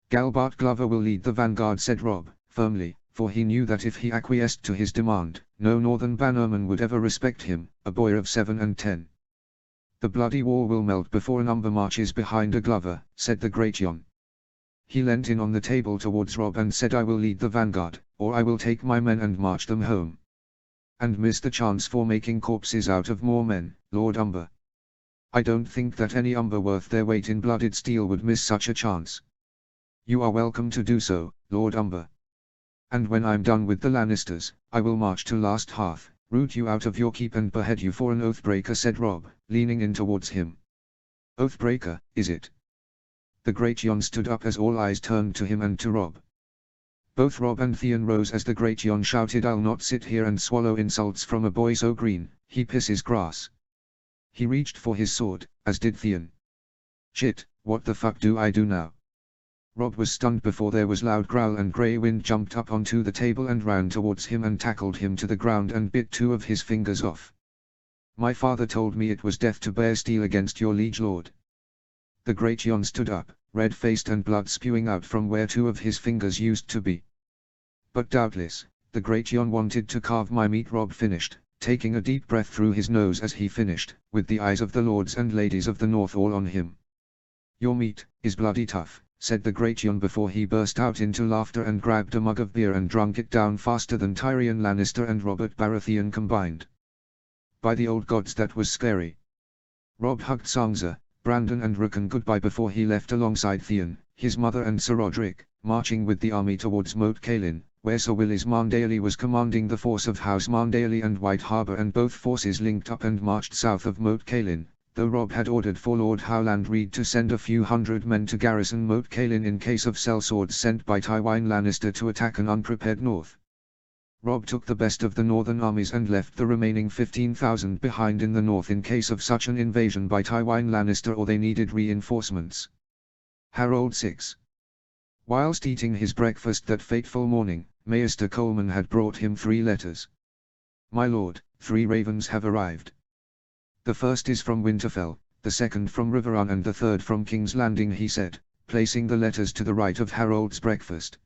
Galbart Glover will lead the vanguard, said Robb, firmly, for he knew that if he acquiesced to his demand, no northern bannerman would ever respect him, a boy of 7 and 10. The bloody wall will melt before an Umber marches behind a Glover, said the Great Jon. He leant in on the table towards Robb and said, I will lead the vanguard, or I will take my men and march them home. And miss the chance for making corpses out of more men, Lord Umber. I don't think that any Umber worth their weight in blooded steel would miss such a chance. You are welcome to do so, Lord Umber. And when I'm done with the Lannisters, I will march to Last Hearth, root you out of your keep and behead you for an oathbreaker, said Robb, leaning in towards him. Oathbreaker, is it? The Great Jon stood up as all eyes turned to him and to Robb. Both Robb and Theon rose as the Great Jon shouted, I'll not sit here and swallow insults from a boy so green, he pisses grass. He reached for his sword, as did Theon. Shit, what the fuck do I do now? Robb was stunned before there was loud growl, and Grey Wind jumped up onto the table and ran towards him and tackled him to the ground and bit 2 of his fingers off. My father told me it was death to bear steel against your liege lord. The Great Jon stood up, red-faced and blood spewing out from where 2 of his fingers used to be. But doubtless, the Great Jon wanted to carve my meat, Robb finished, taking a deep breath through his nose as he finished, with the eyes of the lords and ladies of the north all on him. Your meat is bloody tough, said the Great Jon before he burst out into laughter and grabbed a mug of beer and drunk it down faster than Tyrion Lannister and Robert Baratheon combined. By the old gods, that was scary. Robb hugged Sansa, Brandon and Rickon goodbye before he left alongside Theon, his mother and Sir Roderick, marching with the army towards Moat Cailin, where Sir Willis Marndaly was commanding the force of House Marndaly and White Harbor, and both forces linked up and marched south of Moat Cailin, though Robb had ordered for Lord Howland Reed to send a few hundred men to garrison Moat Cailin in case of sellswords sent by Tywin Lannister to attack an unprepared north. Robb took the best of the northern armies and left the remaining 15,000 behind in the north in case of such an invasion by Tywin Lannister or they needed reinforcements. Harold 6. Whilst eating his breakfast that fateful morning, Maester Coleman had brought him 3 letters. "My lord, 3 ravens have arrived. The first is from Winterfell, the second from Riverrun and the third from King's Landing," he said, placing the letters to the right of Harold's breakfast.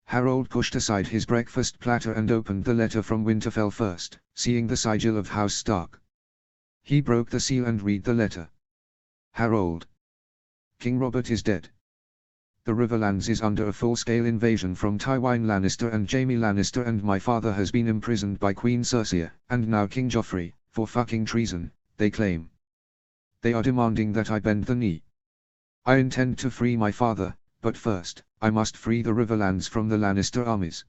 Harold pushed aside his breakfast platter and opened the letter from Winterfell first, seeing the sigil of House Stark. He broke the seal and read the letter. "Harold. King Robert is dead. The Riverlands is under a full-scale invasion from Tywin Lannister and Jaime Lannister, and my father has been imprisoned by Queen Cersei, and now King Joffrey, for fucking treason, they claim. They are demanding that I bend the knee. I intend to free my father, but first, I must free the Riverlands from the Lannister armies.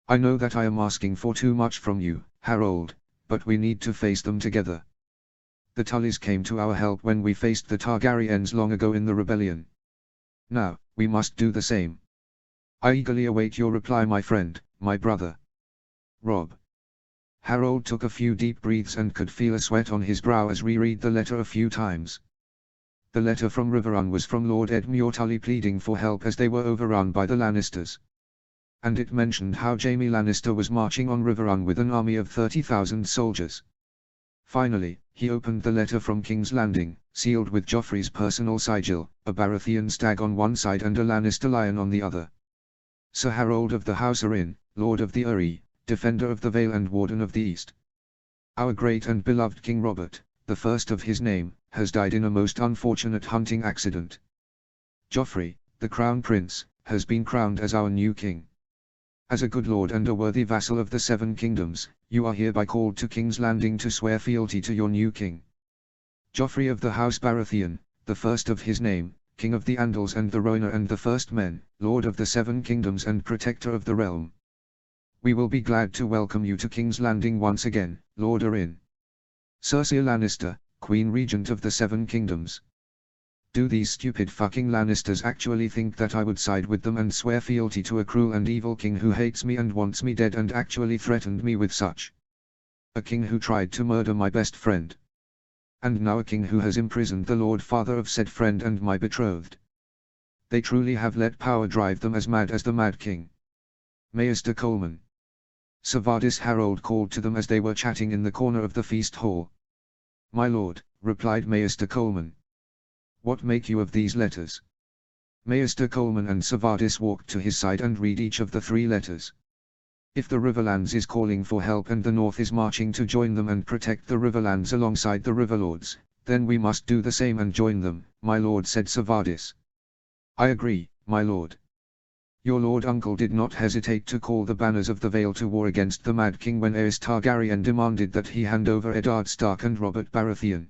I know that I am asking for too much from you, Harold, but we need to face them together. The Tullys came to our help when we faced the Targaryens long ago in the rebellion. Now, we must do the same. I eagerly await your reply, my friend, my brother. Robb." Harold took a few deep breaths and could feel a sweat on his brow as reread the letter a few times. The letter from Riverrun was from Lord Edmure Tully pleading for help as they were overrun by the Lannisters. And it mentioned how Jaime Lannister was marching on Riverrun with an army of 30,000 soldiers. Finally, he opened the letter from King's Landing, sealed with Joffrey's personal sigil, a Baratheon stag on one side and a Lannister lion on the other. "Sir Harold of the House Arryn, Lord of the Eyrie, Defender of the Vale and Warden of the East. Our great and beloved King Robert, the first of his name, has died in a most unfortunate hunting accident. Joffrey, the Crown Prince, has been crowned as our new king. As a good lord and a worthy vassal of the Seven Kingdoms, you are hereby called to King's Landing to swear fealty to your new king. Joffrey of the House Baratheon, the first of his name, King of the Andals and the Rhoynar and the First Men, Lord of the Seven Kingdoms and Protector of the Realm. We will be glad to welcome you to King's Landing once again, Lord Arryn. Cersei Lannister, Queen Regent of the Seven Kingdoms. Do these stupid fucking Lannisters actually think that I would side with them and swear fealty to a cruel and evil king who hates me and wants me dead and actually threatened me with such? A king who tried to murder my best friend. And now a king who has imprisoned the Lord Father of said friend and my betrothed. They truly have let power drive them as mad as the Mad King. Maester Coleman." Savardis Harold called to them as they were chatting in the corner of the feast hall. "My lord," replied Maester Coleman. "What make you of these letters?" Maester Coleman and Savardis walked to his side and read each of the 3 letters. "If the Riverlands is calling for help and the North is marching to join them and protect the Riverlands alongside the Riverlords, then we must do the same and join them, my lord," said Savardis. "I agree, my lord. Your lord uncle did not hesitate to call the banners of the Vale to war against the Mad King when Aerys Targaryen demanded that he hand over Eddard Stark and Robert Baratheon.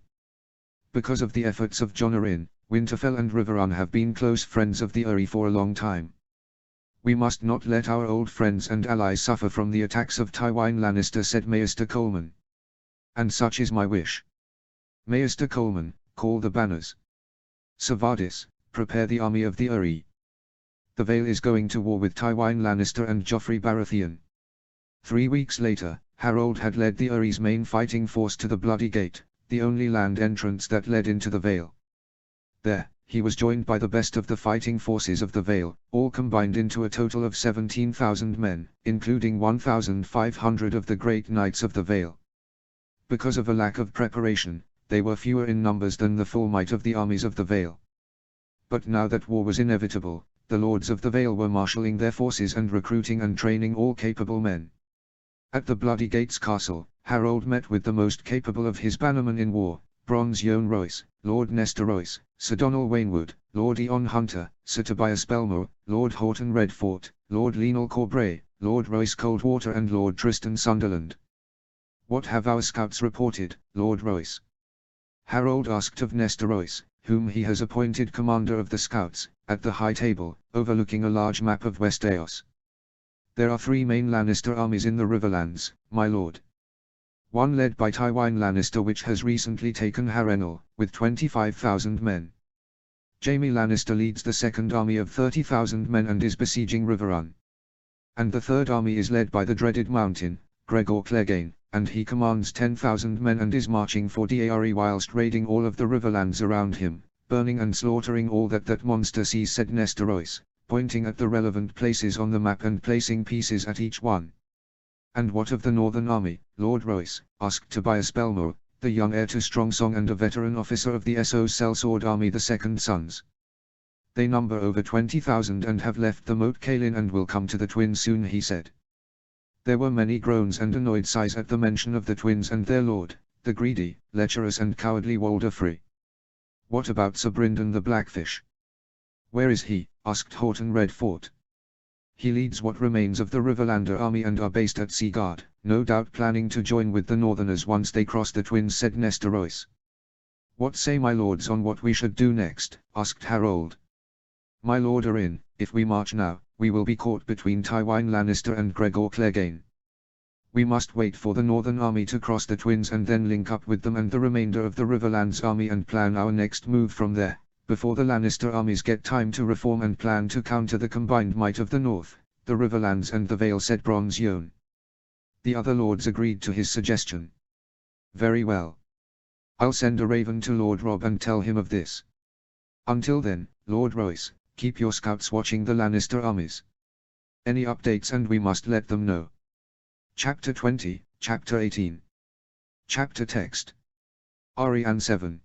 Because of the efforts of Jon Arryn, Winterfell and Riverrun have been close friends of the Eyrie for a long time. We must not let our old friends and allies suffer from the attacks of Tywin Lannister," said Maester Coleman. "And such is my wish. Maester Coleman, call the banners. Savardis, prepare the army of the Eyrie. The Vale is going to war with Tywin Lannister and Joffrey Baratheon." 3 weeks later, Harold had led the Eyrie's main fighting force to the Bloody Gate, the only land entrance that led into the Vale. There, he was joined by the best of the fighting forces of the Vale, all combined into a total of 17,000 men, including 1,500 of the great knights of the Vale. Because of a lack of preparation, they were fewer in numbers than the full might of the armies of the Vale. But now that war was inevitable, the Lords of the Vale were marshalling their forces and recruiting and training all capable men. At the Bloody Gates Castle, Harold met with the most capable of his bannermen in war, Bronze Yohn Royce, Lord Nestor Royce, Sir Donal Waynwood, Lord Eon Hunter, Sir Tobias Belmore, Lord Horton Redfort, Lord Lionel Corbray, Lord Royce Coldwater and Lord Tristan Sunderland. "What have our scouts reported, Lord Royce?" Harold asked of Nestor Royce, whom he has appointed commander of the scouts, at the high table, overlooking a large map of West Eos. "There are 3 main Lannister armies in the Riverlands, my lord. One led by Tywin Lannister which has recently taken Harrenhal, with 25,000 men. Jaime Lannister leads the second army of 30,000 men and is besieging Riverrun. And the third army is led by the dreaded mountain, Gregor Clegane, and he commands 10,000 men and is marching for Dare whilst raiding all of the riverlands around him, burning and slaughtering all that monster sees, said Nestorois, pointing at the relevant places on the map and placing pieces at each one. And what of the northern army, Lord Royce? Asked Tobias Belmore, the young heir to Strongsong and a veteran officer of the SO Sellsword Army, the Second Sons. They number over 20,000 and have left the Moat Cailin and will come to the twins soon, he said. There were many groans and annoyed sighs at the mention of the twins and their lord, the greedy, lecherous and cowardly Walder Frey. What about Sir Brynden the Blackfish? Where is he? Asked Horton Redfort. He leads what remains of the Riverlander army and are based at Seaguard, no doubt planning to join with the Northerners once they cross the twins, said Nestorois. What say my lords on what we should do next? Asked Harold. My lord Arryn, if we march now, we will be caught between Tywin Lannister and Gregor Clegane. We must wait for the northern army to cross the twins and then link up with them and the remainder of the Riverlands army and plan our next move from there, before the Lannister armies get time to reform and plan to counter the combined might of the north, the Riverlands and the Vale, said Bronze Yohn. The other lords agreed to his suggestion. Very well. I'll send a raven to Lord Robb and tell him of this. Until then, Lord Royce, keep your scouts watching the Lannister armies. Any updates and we must let them know. Chapter 20, Chapter 18. Chapter Text. Arianne 7.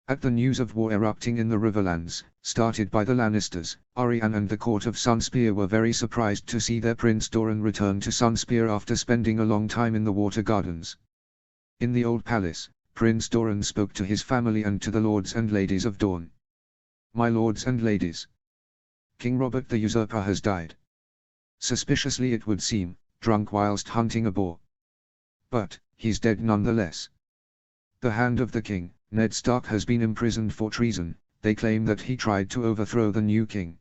At the news of war erupting in the Riverlands, started by the Lannisters, Arianne and the court of Sunspear were very surprised to see their Prince Doran return to Sunspear after spending a long time in the Water Gardens. In the old palace, Prince Doran spoke to his family and to the lords and ladies of Dorne. My lords and ladies, King Robert the Usurper has died. Suspiciously it would seem, drunk whilst hunting a boar. But, he's dead nonetheless. The hand of the king, Ned Stark, has been imprisoned for treason. They claim that he tried to overthrow the new king.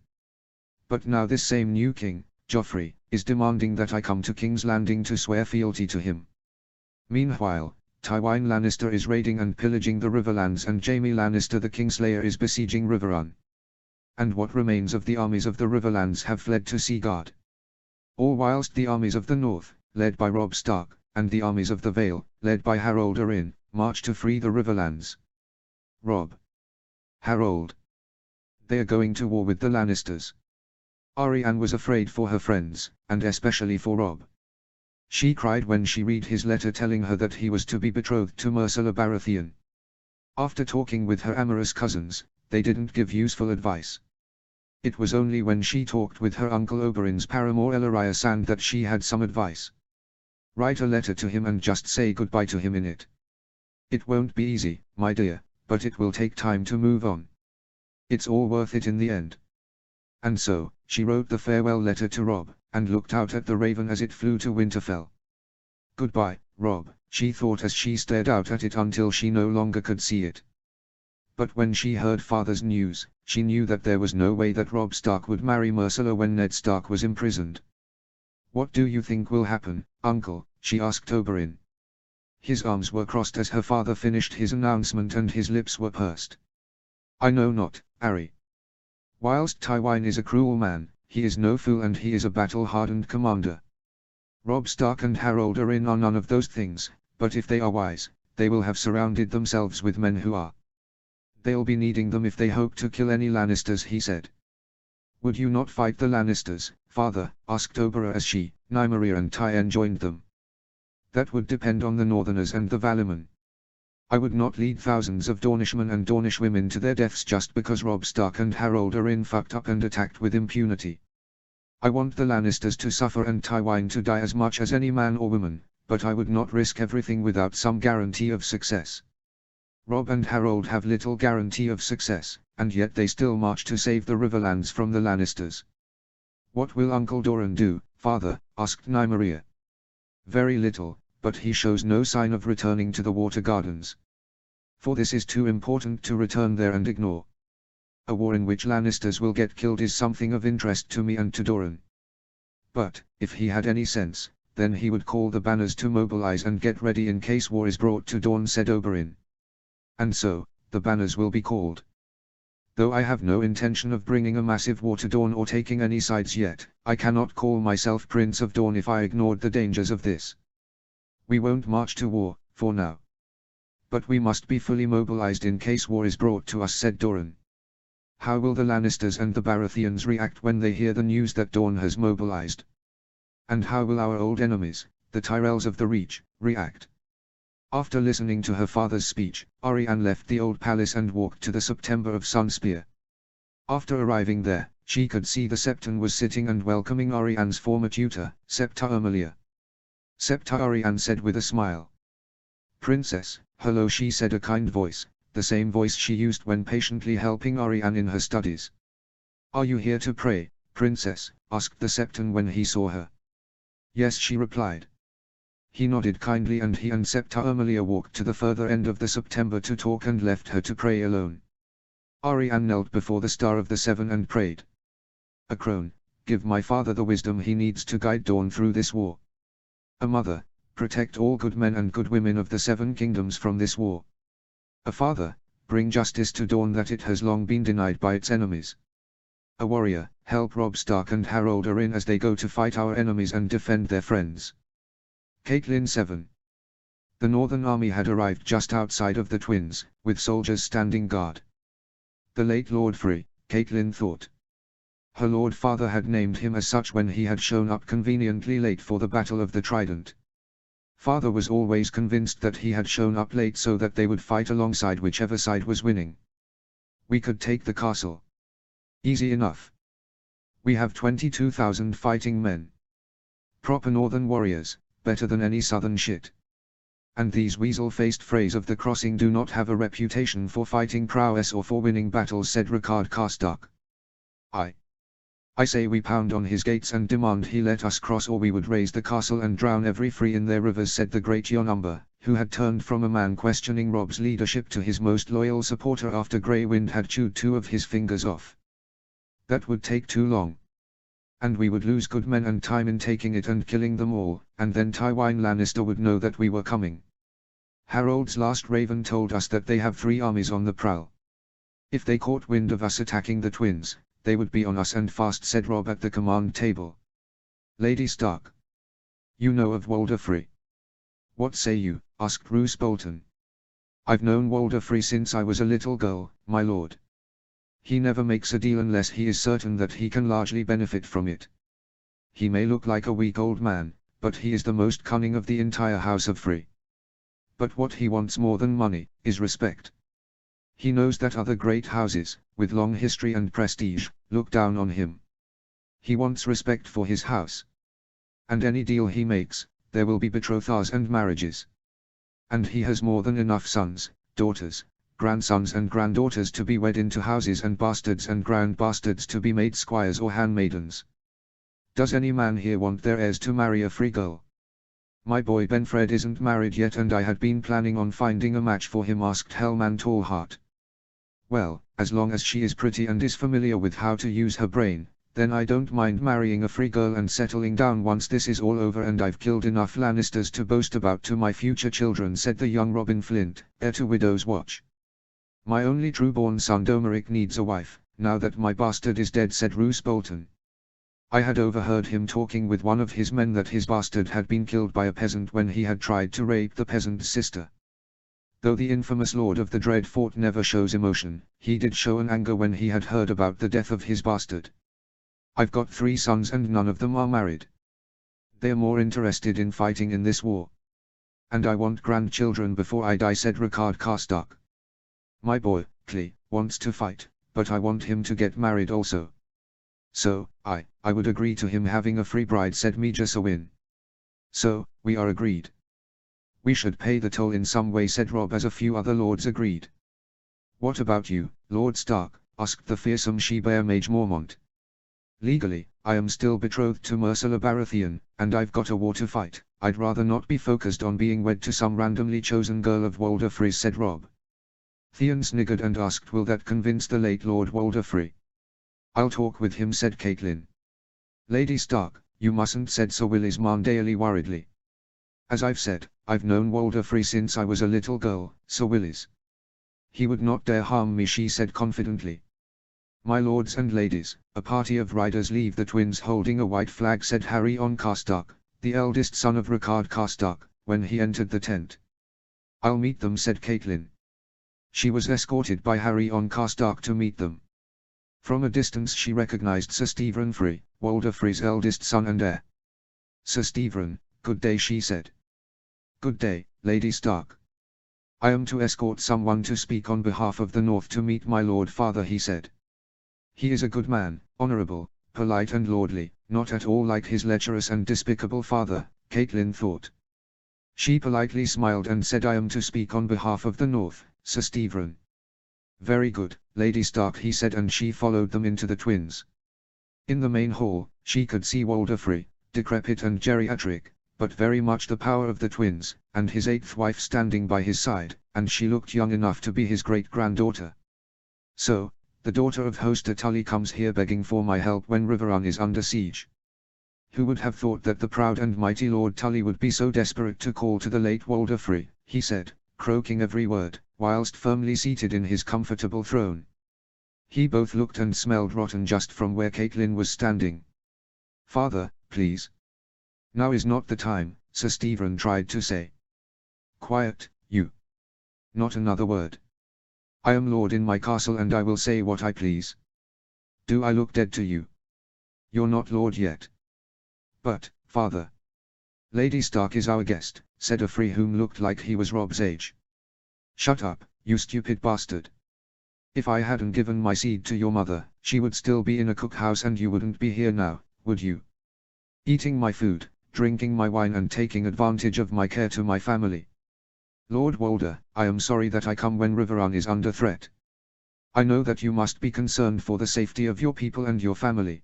But now this same new king, Joffrey, is demanding that I come to King's Landing to swear fealty to him. Meanwhile, Tywin Lannister is raiding and pillaging the Riverlands and Jaime Lannister the Kingslayer is besieging Riverrun. And what remains of the armies of the Riverlands have fled to Seaguard. All whilst the armies of the north, led by Robb Stark, and the armies of the Vale, led by Harold Arryn, march to free the Riverlands. Robb. Harold. They are going to war with the Lannisters. Arianne was afraid for her friends, and especially for Robb. She cried when she read his letter telling her that he was to be betrothed to Myrcella Baratheon. After talking with her amorous cousins, they didn't give useful advice. It was only when she talked with her uncle Oberyn's paramour Ellaria Sand that she had some advice. Write a letter to him and just say goodbye to him in it. It won't be easy, my dear, but it will take time to move on. It's all worth it in the end. And so, she wrote the farewell letter to Robb, and looked out at the raven as it flew to Winterfell. Goodbye, Robb, she thought as she stared out at it until she no longer could see it. But when she heard father's news, she knew that there was no way that Robb Stark would marry Myrcella when Ned Stark was imprisoned. What do you think will happen, uncle? She asked Oberyn. His arms were crossed as her father finished his announcement and his lips were pursed. I know not, Arry. Whilst Tywin is a cruel man, he is no fool and he is a battle-hardened commander. Robb Stark and Harold Arryn are none of those things, but if they are wise, they will have surrounded themselves with men who are. They'll be needing them if they hope to kill any Lannisters, he said. Would you not fight the Lannisters, father? Asked Oberyn as she, Nymeria and Tyen joined them. That would depend on the Northerners and the Valyman. I would not lead thousands of Dornishmen and Dornish women to their deaths just because Robb Stark and Harold Arryn fucked up and attacked with impunity. I want the Lannisters to suffer and Tywin to die as much as any man or woman, but I would not risk everything without some guarantee of success. Robb and Harold have little guarantee of success, and yet they still march to save the Riverlands from the Lannisters. What will Uncle Doran do, father? Asked Nymeria. Very little, but he shows no sign of returning to the Water Gardens. For this is too important to return there and ignore. A war in which Lannisters will get killed is something of interest to me and to Doran. But, if he had any sense, then he would call the banners to mobilize and get ready in case war is brought to Dorne, said Oberyn. And so, the banners will be called. Though I have no intention of bringing a massive war to Dawn or taking any sides yet, I cannot call myself Prince of Dawn if I ignored the dangers of this. We won't march to war, for now. But we must be fully mobilized in case war is brought to us, said Doran. How will the Lannisters and the Baratheons react when they hear the news that Dawn has mobilized? And how will our old enemies, the Tyrells of the Reach, react? After listening to her father's speech, Arianne left the old palace and walked to the September of Sunspear. After arriving there, she could see the Septon was sitting and welcoming Arianne's former tutor, Septa Ermelia. Septa, Arianne said with a smile. Princess, hello, she said, a kind voice, the same voice she used when patiently helping Arianne in her studies. Are you here to pray, Princess? Asked the Septon when he saw her. Yes, she replied. He nodded kindly and he and Septa Ermelia walked to the further end of the September to talk and left her to pray alone. Arianne knelt before the Star of the Seven and prayed. A crone, give my father the wisdom he needs to guide Dawn through this war. A mother, protect all good men and good women of the Seven Kingdoms from this war. A father, bring justice to Dawn that it has long been denied by its enemies. A warrior, help Robb Stark and Harold Arryn as they go to fight our enemies and defend their friends. Catelyn 7. The Northern Army had arrived just outside of the Twins, with soldiers standing guard. The late Lord Frey, Catelyn thought. Her Lord Father had named him as such when he had shown up conveniently late for the Battle of the Trident. Father was always convinced that he had shown up late so that they would fight alongside whichever side was winning. We could take the castle. Easy enough. We have 22,000 fighting men. Proper Northern warriors, better than any Southern shit. And these weasel-faced Freys of the Crossing do not have a reputation for fighting prowess or for winning battles, said Ricard Karstark. I say we pound on his gates and demand he let us cross, or we would raise the castle and drown every Free in their rivers, said the great Jon Umber, who had turned from a man questioning Robb's leadership to his most loyal supporter after Grey Wind had chewed 2 of his fingers off. That would take too long. And we would lose good men and time in taking it and killing them all, and then Tywin Lannister would know that we were coming. Harold's last raven told us that they have 3 armies on the prowl. If they caught wind of us attacking the Twins, they would be on us and fast, said Robb at the command table. Lady Stark. You know of Walder Frey. What say you? Asked Roose Bolton. I've known Walder Frey since I was a little girl, my lord. He never makes a deal unless he is certain that he can largely benefit from it. He may look like a weak old man, but he is the most cunning of the entire House of Frey. But what he wants more than money, is respect. He knows that other great houses, with long history and prestige, look down on him. He wants respect for his house. And any deal he makes, there will be betrothals and marriages. And he has more than enough sons, daughters, grandsons and granddaughters to be wed into houses, and bastards and grand-bastards to be made squires or handmaidens. Does any man here want their heirs to marry a Free girl? My boy Benfred isn't married yet, and I had been planning on finding a match for him, asked Hellman Tallheart. Well, as long as she is pretty and is familiar with how to use her brain, then I don't mind marrying a Free girl and settling down once this is all over and I've killed enough Lannisters to boast about to my future children, said the young Robin Flint, heir to Widow's Watch. My only true-born son Domeric needs a wife, now that my bastard is dead, said Roose Bolton. I had overheard him talking with one of his men that his bastard had been killed by a peasant when he had tried to rape the peasant's sister. Though the infamous Lord of the Dreadfort never shows emotion, he did show an anger when he had heard about the death of his bastard. I've got 3 sons and none of them are married. They're more interested in fighting in this war. And I want grandchildren before I die, said Ricard Karstark. My boy, Clee, wants to fight, but I want him to get married also. So, I would agree to him having a free bride, said Meja Sawin. So, we are agreed. We should pay the toll in some way, said Robb, as a few other lords agreed. What about you, Lord Stark? Asked the fearsome she-bear Mage Mormont. Legally, I am still betrothed to Myrcella Baratheon, and I've got a war to fight. I'd rather not be focused on being wed to some randomly chosen girl of Walder Frey, said Robb. Theon sniggered and asked, will that convince the late Lord Walder Frey? I'll talk with him, said Catelyn. Lady Stark, you mustn't, said Sir Willis Marndale worriedly. As I've said, I've known Walder Frey since I was a little girl, Sir Willis. He would not dare harm me, she said confidently. My lords and ladies, a party of riders leave the twins holding a white flag, said Harry on Karstark, the eldest son of Rickard Karstark, when he entered the tent. I'll meet them, said Catelyn. She was escorted by Harry on Karstark to meet them. From a distance she recognized Sir Stephen Frey, Walder Frey's eldest son and heir. Sir Stephen, good day, she said. Good day, Lady Stark. I am to escort someone to speak on behalf of the North to meet my Lord Father, he said. He is a good man, honorable, polite and lordly, not at all like his lecherous and despicable father, Catelyn thought. She politely smiled and said, I am to speak on behalf of the North, Sir Stephen. Very good, Lady Stark, he said, and she followed them into the twins. In the main hall, she could see Walder Frey, decrepit and geriatric, but very much the power of the twins, and his eighth wife standing by his side, and she looked young enough to be his great-granddaughter. So, the daughter of Hoster Tully comes here begging for my help when Riverrun is under siege. Who would have thought that the proud and mighty Lord Tully would be so desperate to call to the late Walder Frey, he said, croaking every word, whilst firmly seated in his comfortable throne. He both looked and smelled rotten just from where Catelyn was standing. Father, please. Now is not the time, Sir Stephen tried to say. Quiet, you. Not another word. I am lord in my castle and I will say what I please. Do I look dead to you? You're not lord yet. But, father. Lady Stark is our guest, said a Frey whom looked like he was Rob's age. Shut up, you stupid bastard. If I hadn't given my seed to your mother, she would still be in a cookhouse and you wouldn't be here now, would you? Eating my food, drinking my wine and taking advantage of my care to my family. Lord Walder, I am sorry that I come when Riverrun is under threat. I know that you must be concerned for the safety of your people and your family.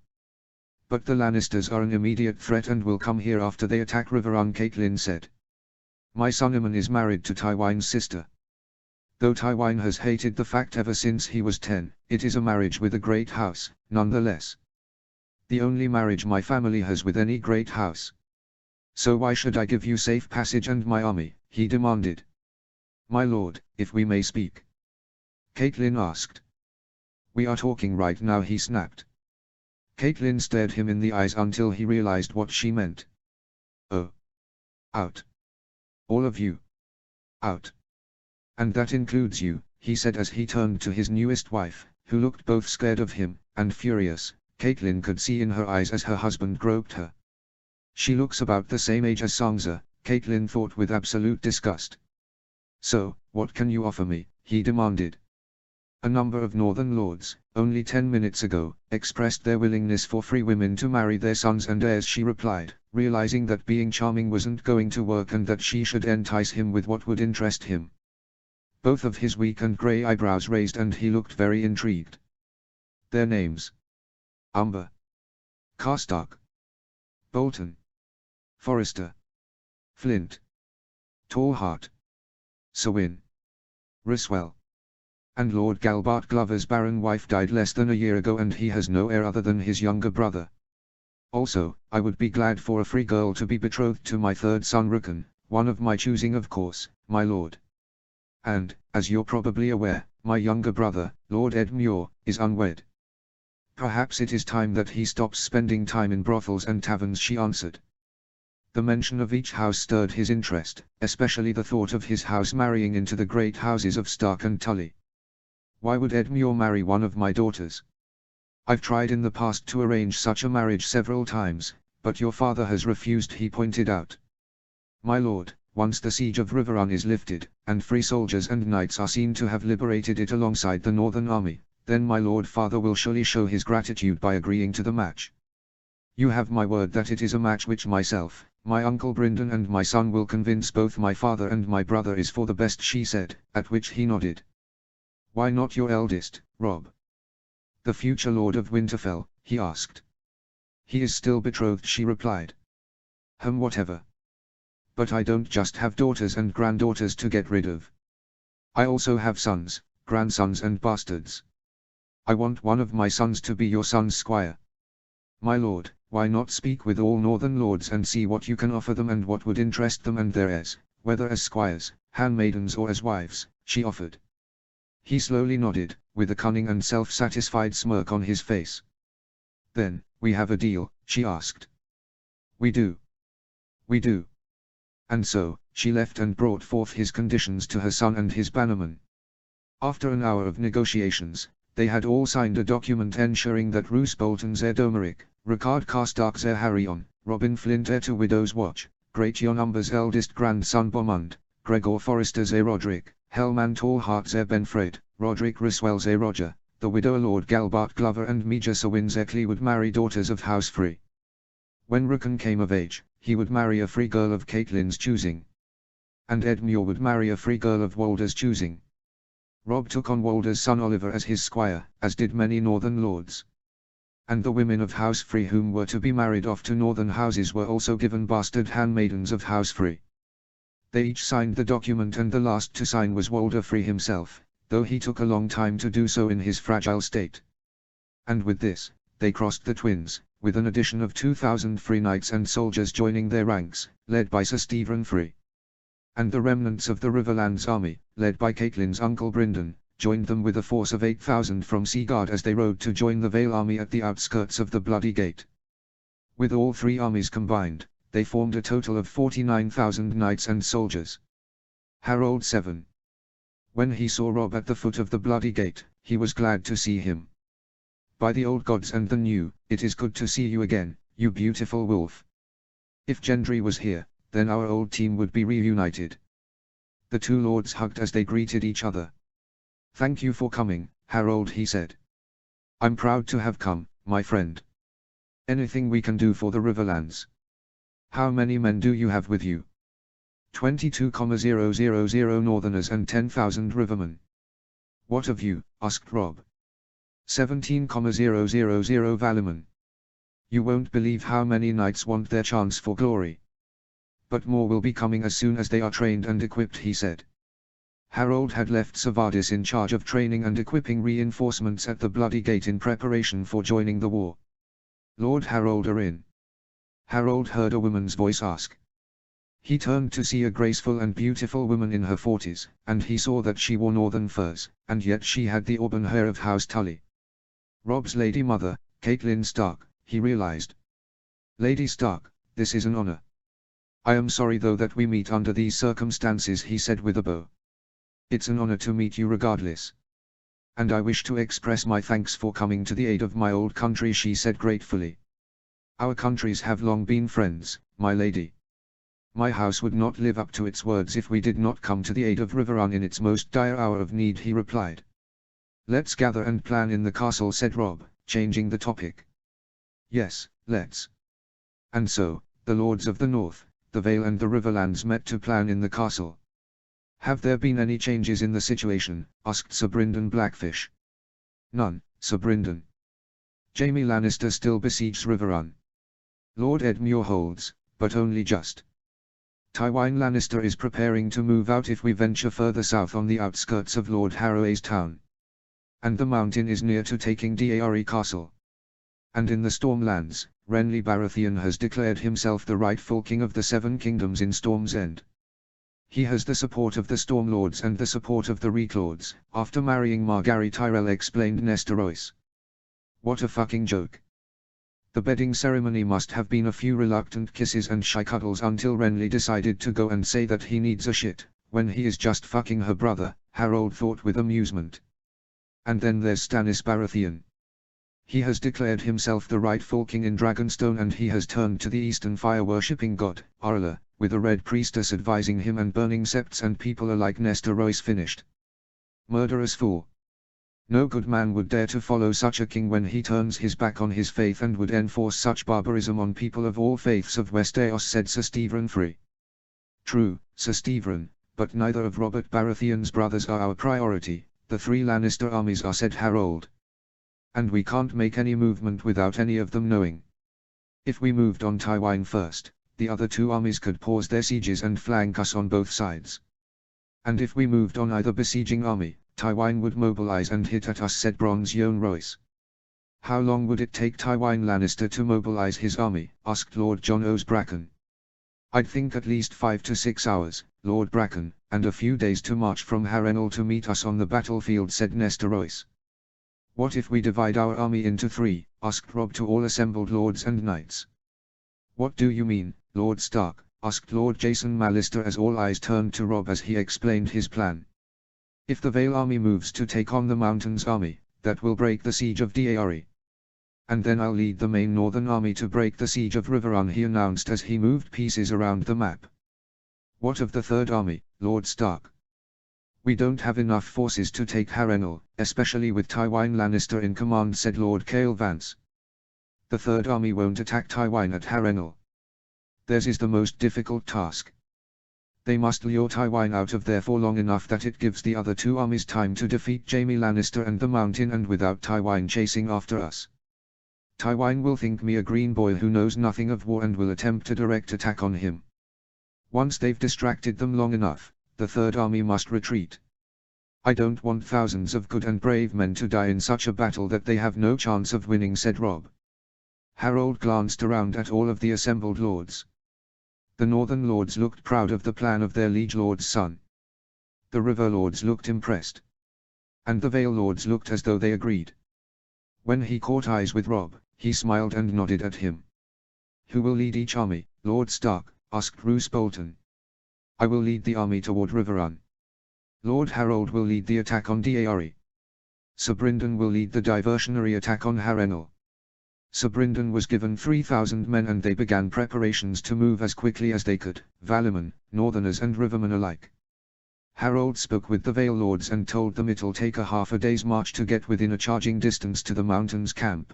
But the Lannisters are an immediate threat and will come here after they attack Riverrun, Catelyn said. My son Aemon is married to Tywin's sister. Though Tywin has hated the fact ever since he was 10, it is a marriage with a great house, nonetheless. The only marriage my family has with any great house. So why should I give you safe passage and my army, he demanded. My lord, if we may speak. Catelyn asked. We are talking right now, he snapped. Catelyn stared him in the eyes until he realized what she meant. Oh. Out. All of you. Out. And that includes you, he said as he turned to his newest wife, who looked both scared of him, and furious. Catelyn could see in her eyes as her husband groped her. She looks about the same age as Sansa, Catelyn thought with absolute disgust. So, what can you offer me, he demanded. A number of northern lords, only 10 minutes ago, expressed their willingness for free women to marry their sons and heirs, she replied, realizing that being charming wasn't going to work and that she should entice him with what would interest him. Both of his weak and grey eyebrows raised and he looked very intrigued. Their names. Umber. Karstark. Bolton. Forrester. Flint. Tallheart. Sewin. Ryswell. And Lord Galbart Glover's barren wife died less than a year ago and he has no heir other than his younger brother. Also, I would be glad for a free girl to be betrothed to my third son Rickon, one of my choosing of course, my lord. And, as you're probably aware, my younger brother, Lord Ed Muir, is unwed. Perhaps it is time that he stops spending time in brothels and taverns, she answered. The mention of each house stirred his interest, especially the thought of his house marrying into the great houses of Stark and Tully. Why would Ed Muir marry one of my daughters? I've tried in the past to arrange such a marriage several times, but your father has refused, he pointed out. My lord, once the siege of Riverrun is lifted, and free soldiers and knights are seen to have liberated it alongside the northern army, then my lord father will surely show his gratitude by agreeing to the match. You have my word that it is a match which myself, my uncle Brynden and my son will convince both my father and my brother is for the best, she said, at which he nodded. Why not your eldest, Robb? The future Lord of Winterfell, he asked. He is still betrothed, she replied. Whatever. But I don't just have daughters and granddaughters to get rid of. I also have sons, grandsons and bastards. I want one of my sons to be your son's squire. My lord, why not speak with all northern lords and see what you can offer them and what would interest them and their heirs, whether as squires, handmaidens or as wives, she offered. He slowly nodded, with a cunning and self-satisfied smirk on his face. "Then, we have a deal?" she asked. "We do. We do." And so, she left and brought forth his conditions to her son and his bannermen. After an hour of negotiations, they had all signed a document ensuring that Roose Bolton heir Domeric, Ricard Carstark heir Harryon, Robin Flint heir to Widow's Watch, Great Jon Umber's eldest grandson Bomund, Gregor Forrester's heir Roderick, Helman Tallheart's heir Benfred, Roderick Ryswell's heir Roger, the widower Lord Galbart Glover and Meja Sawin's heir Clee would marry daughters of House Free. When Rickon came of age, he would marry a free girl of Caitlyn's choosing. And Edmure would marry a free girl of Walder's choosing. Rob took on Walder's son Oliver as his squire, as did many northern lords. And the women of House Free whom were to be married off to northern houses were also given bastard handmaidens of House Free. They each signed the document, and the last to sign was Walder Free himself, though he took a long time to do so in his fragile state. And with this, they crossed the Twins, with an addition of 2,000 free knights and soldiers joining their ranks, led by Sir Stephen Free. And the remnants of the Riverlands army, led by Caitlyn's uncle Bryndon, joined them with a force of 8,000 from Seaguard as they rode to join the Vale army at the outskirts of the Bloody Gate. With all three armies combined, they formed a total of 49,000 knights and soldiers. Harold 7. When he saw Rob at the foot of the Bloody Gate, he was glad to see him. "By the old gods and the new, it is good to see you again, you beautiful wolf. If Gendry was here, then our old team would be reunited." The two lords hugged as they greeted each other. "Thank you for coming, Harold," he said. "I'm proud to have come, my friend. Anything we can do for the Riverlands? How many men do you have with you?" 22,000 Northerners and 10,000 Rivermen. "What of you?" asked Rob. 17,000 Valiman. "You won't believe how many knights want their chance for glory. But more will be coming as soon as they are trained and equipped," he said. Harold had left Savardis in charge of training and equipping reinforcements at the Bloody Gate in preparation for joining the war. "Lord Harold are in?" Harold heard a woman's voice ask. He turned to see a graceful and beautiful woman in her 40s, and he saw that she wore northern furs, and yet she had the auburn hair of House Tully. Rob's lady mother, Caitlyn Stark, he realized. "Lady Stark, this is an honor. I am sorry though that we meet under these circumstances," he said with a bow. "It's an honor to meet you regardless. And I wish to express my thanks for coming to the aid of my old country," she said gratefully. "Our countries have long been friends, my lady. My house would not live up to its words if we did not come to the aid of Riverrun in its most dire hour of need," he replied. "Let's gather and plan in the castle," said Rob, changing the topic. "Yes, let's." And so, the Lords of the North, the Vale and the Riverlands met to plan in the castle. "Have there been any changes in the situation?" asked Sir Bryndon Blackfish. "None, Sir Bryndon. Jaime Lannister still besieges Riverrun. Lord Edmure holds, but only just. Tywin Lannister is preparing to move out if we venture further south on the outskirts of Lord Harroway's town. And the mountain is near to taking Dare Castle. And in the Stormlands, Renly Baratheon has declared himself the rightful king of the Seven Kingdoms in Storm's End. He has the support of the Stormlords and the support of the Reeklords, after marrying Margaery Tyrell," explained Nestor Royce. "What a fucking joke. The bedding ceremony must have been a few reluctant kisses and shy cuddles until Renly decided to go and say that he needs a shit, when he is just fucking her brother," Harold thought with amusement. "And then there's Stannis Baratheon. He has declared himself the rightful king in Dragonstone, and he has turned to the Eastern fire-worshipping god, Arla, with a red priestess advising him and burning septs and people alike," Nestor Royce finished. "Murderous fool. No good man would dare to follow such a king when he turns his back on his faith and would enforce such barbarism on people of all faiths of Westeros," said Sir Stephen Free. "True, Sir Stephen, but neither of Robert Baratheon's brothers are our priority, the three Lannister armies are," said Harold. "And we can't make any movement without any of them knowing. If we moved on Tywin first, the other two armies could pause their sieges and flank us on both sides. And if we moved on either besieging army, Tywin would mobilize and hit at us," said Bronze Yohn Royce. "How long would it take Tywin Lannister to mobilize his army?" asked Lord Jon Bracken. "I'd think at least 5 to 6 hours, Lord Bracken, and a few days to march from Harrenhal to meet us on the battlefield," said Nestor Royce. What if we divide our army into 3, asked Robb to all assembled lords and knights. What do you mean, Lord Stark, asked Lord Jason Mallister as all eyes turned to Robb as he explained his plan. If the Vale army moves to take on the Mountains army, that will break the siege of Daeari. And then I'll lead the main northern army to break the siege of Riverrun, he announced as he moved pieces around the map. What of the Third Army, Lord Stark? We don't have enough forces to take Harrenhal, especially with Tywin Lannister in command, said Lord Cale Vance. The Third Army won't attack Tywin at Harrenhal. Theirs is the most difficult task. They must lure Tywin out of there for long enough that it gives the other 2 armies time to defeat Jaime Lannister and the Mountain, and without Tywin chasing after us. Tywin will think me a green boy who knows nothing of war and will attempt a direct attack on him. Once they've distracted them long enough, the Third Army must retreat. I don't want thousands of good and brave men to die in such a battle that they have no chance of winning, said Robb. Harold glanced around at all of the assembled lords. The Northern lords looked proud of the plan of their liege lord's son. The River lords looked impressed. And the Vale lords looked as though they agreed. When he caught eyes with Robb, he smiled and nodded at him. Who will lead each army, Lord Stark? Asked Roose Bolton. I will lead the army toward Riverrun. Lord Harold will lead the attack on Daeari. Sir Brynden will lead the diversionary attack on Harrenhal. Sir Brynden was given 3,000 men and they began preparations to move as quickly as they could, Valymen, Northerners and Rivermen alike. Harold spoke with the Vale lords and told them it'll take a half a day's march to get within a charging distance to the Mountains camp.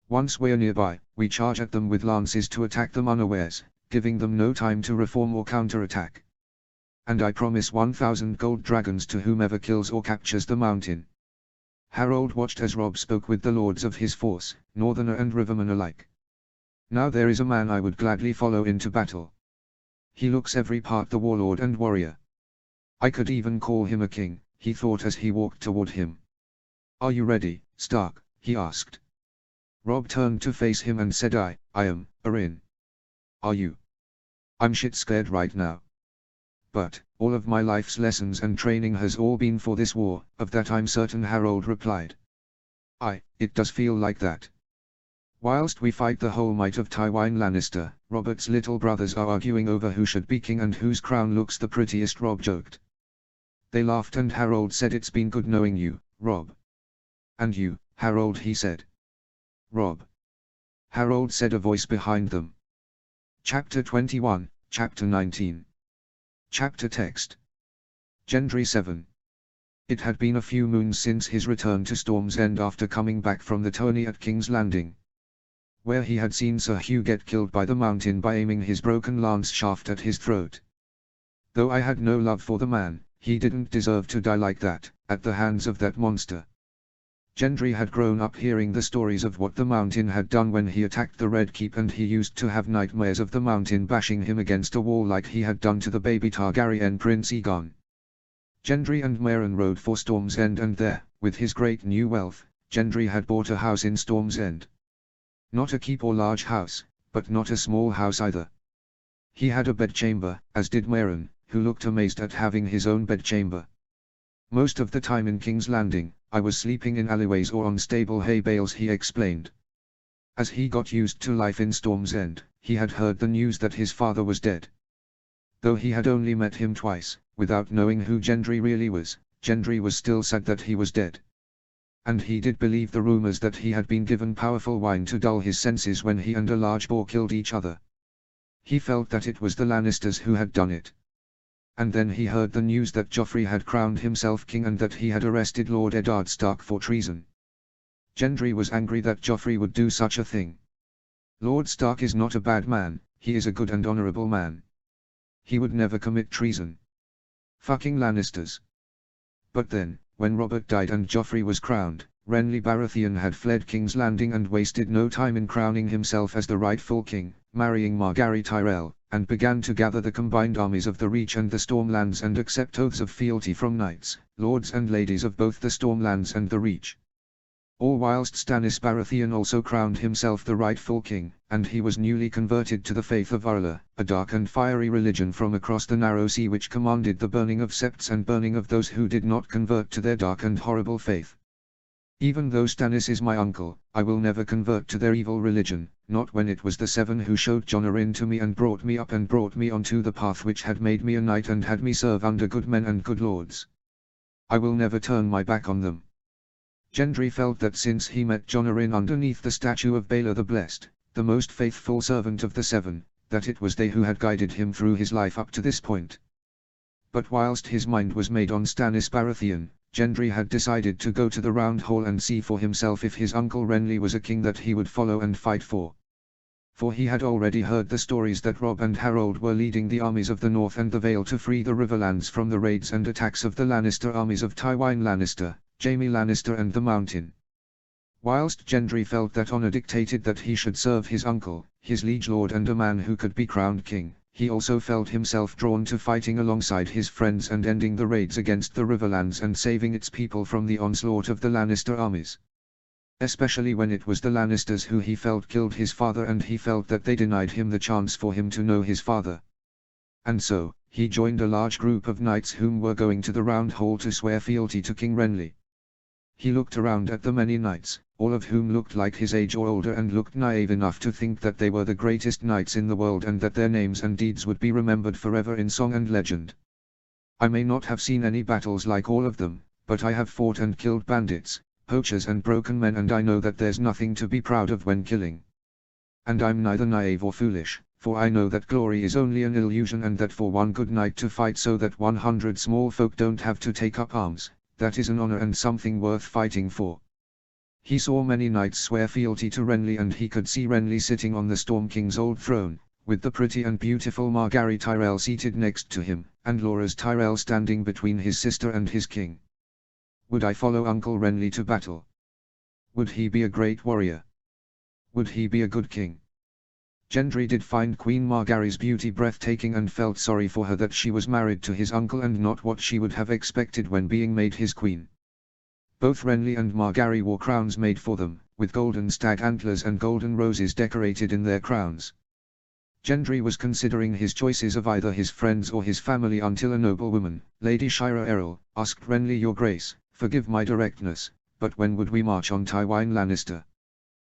Once we're nearby, we charge at them with lances to attack them unawares, giving them no time to reform or counter-attack. And I promise 1,000 gold dragons to whomever kills or captures the Mountain. Harold watched as Robb spoke with the lords of his force, Northerner and Riverman alike. Now there is a man I would gladly follow into battle. He looks every part the warlord and warrior. I could even call him a king, he thought as he walked toward him. Are you ready, Stark? He asked. Robb turned to face him and said, I am, Arryn. Are you? I'm shit scared right now. But, all of my life's lessons and training has all been for this war, of that I'm certain, Harold replied. It does feel like that. Whilst we fight the whole might of Tywin Lannister, Robert's little brothers are arguing over who should be king and whose crown looks the prettiest, Robb joked. They laughed and Harold said, it's been good knowing you, Robb. And you, Harold, he said. Robb. Harold said, a voice behind them. Chapter 21, Chapter 19. Chapter text. Gendry 7. It had been a few moons since his return to Storm's End after coming back from the tourney at King's Landing, where he had seen Sir Hugh get killed by the Mountain by aiming his broken lance shaft at his throat. Though I had no love for the man, he didn't deserve to die like that, at the hands of that monster. Gendry had grown up hearing the stories of what the Mountain had done when he attacked the Red Keep, and he used to have nightmares of the Mountain bashing him against a wall like he had done to the baby Targaryen Prince Aegon. Gendry and Meryn rode for Storm's End, and there, with his great new wealth, Gendry had bought a house in Storm's End. Not a keep or large house, but not a small house either. He had a bedchamber, as did Meryn, who looked amazed at having his own bedchamber. Most of the time in King's Landing, I was sleeping in alleyways or on stable hay bales, he explained. As he got used to life in Storm's End, he had heard the news that his father was dead. Though he had only met him twice, without knowing who Gendry really was, Gendry was still sad that he was dead. And he did believe the rumors that he had been given powerful wine to dull his senses when he and a large boar killed each other. He felt that it was the Lannisters who had done it. And then he heard the news that Joffrey had crowned himself king and that he had arrested Lord Eddard Stark for treason. Gendry was angry that Joffrey would do such a thing. Lord Stark is not a bad man, he is a good and honorable man. He would never commit treason. Fucking Lannisters. But then, when Robert died and Joffrey was crowned, Renly Baratheon had fled King's Landing and wasted no time in crowning himself as the rightful king, marrying Margaery Tyrell, and began to gather the combined armies of the Reach and the Stormlands and accept oaths of fealty from knights, lords and ladies of both the Stormlands and the Reach. All whilst Stannis Baratheon also crowned himself the rightful king, and he was newly converted to the faith of Arla, a dark and fiery religion from across the narrow sea which commanded the burning of septs and burning of those who did not convert to their dark and horrible faith. Even though Stannis is my uncle, I will never convert to their evil religion, not when it was the seven who showed Jon Arryn to me and brought me up and brought me onto the path which had made me a knight and had me serve under good men and good lords. I will never turn my back on them. Gendry felt that since he met Jon Arryn underneath the statue of Baelor the Blessed, the most faithful servant of the seven, that it was they who had guided him through his life up to this point. But whilst his mind was made on Stannis Baratheon, Gendry had decided to go to the Round Hall and see for himself if his uncle Renly was a king that he would follow and fight for. For he had already heard the stories that Robb and Harold were leading the armies of the North and the Vale to free the Riverlands from the raids and attacks of the Lannister armies of Tywin Lannister, Jaime Lannister and the Mountain. Whilst Gendry felt that honour dictated that he should serve his uncle, his liege lord and a man who could be crowned king, he also felt himself drawn to fighting alongside his friends and ending the raids against the Riverlands and saving its people from the onslaught of the Lannister armies. Especially when it was the Lannisters who he felt killed his father, and he felt that they denied him the chance for him to know his father. And so, he joined a large group of knights whom were going to the Round Hall to swear fealty to King Renly. He looked around at the many knights, all of whom looked like his age or older and looked naive enough to think that they were the greatest knights in the world and that their names and deeds would be remembered forever in song and legend. I may not have seen any battles like all of them, but I have fought and killed bandits, poachers and broken men, and I know that there's nothing to be proud of when killing. And I'm neither naive or foolish, for I know that glory is only an illusion and that for one good knight to fight so that 100 small folk don't have to take up arms, that is an honor and something worth fighting for. He saw many knights swear fealty to Renly, and he could see Renly sitting on the Storm King's old throne, with the pretty and beautiful Margaery Tyrell seated next to him, and Loras Tyrell standing between his sister and his king. Would I follow Uncle Renly to battle? Would he be a great warrior? Would he be a good king? Gendry did find Queen Margaery's beauty breathtaking and felt sorry for her that she was married to his uncle and not what she would have expected when being made his queen. Both Renly and Margaery wore crowns made for them, with golden stag antlers and golden roses decorated in their crowns. Gendry was considering his choices of either his friends or his family until a noblewoman, Lady Shira Errol, asked Renly, "Your Grace, forgive my directness, but when would we march on Tywin Lannister?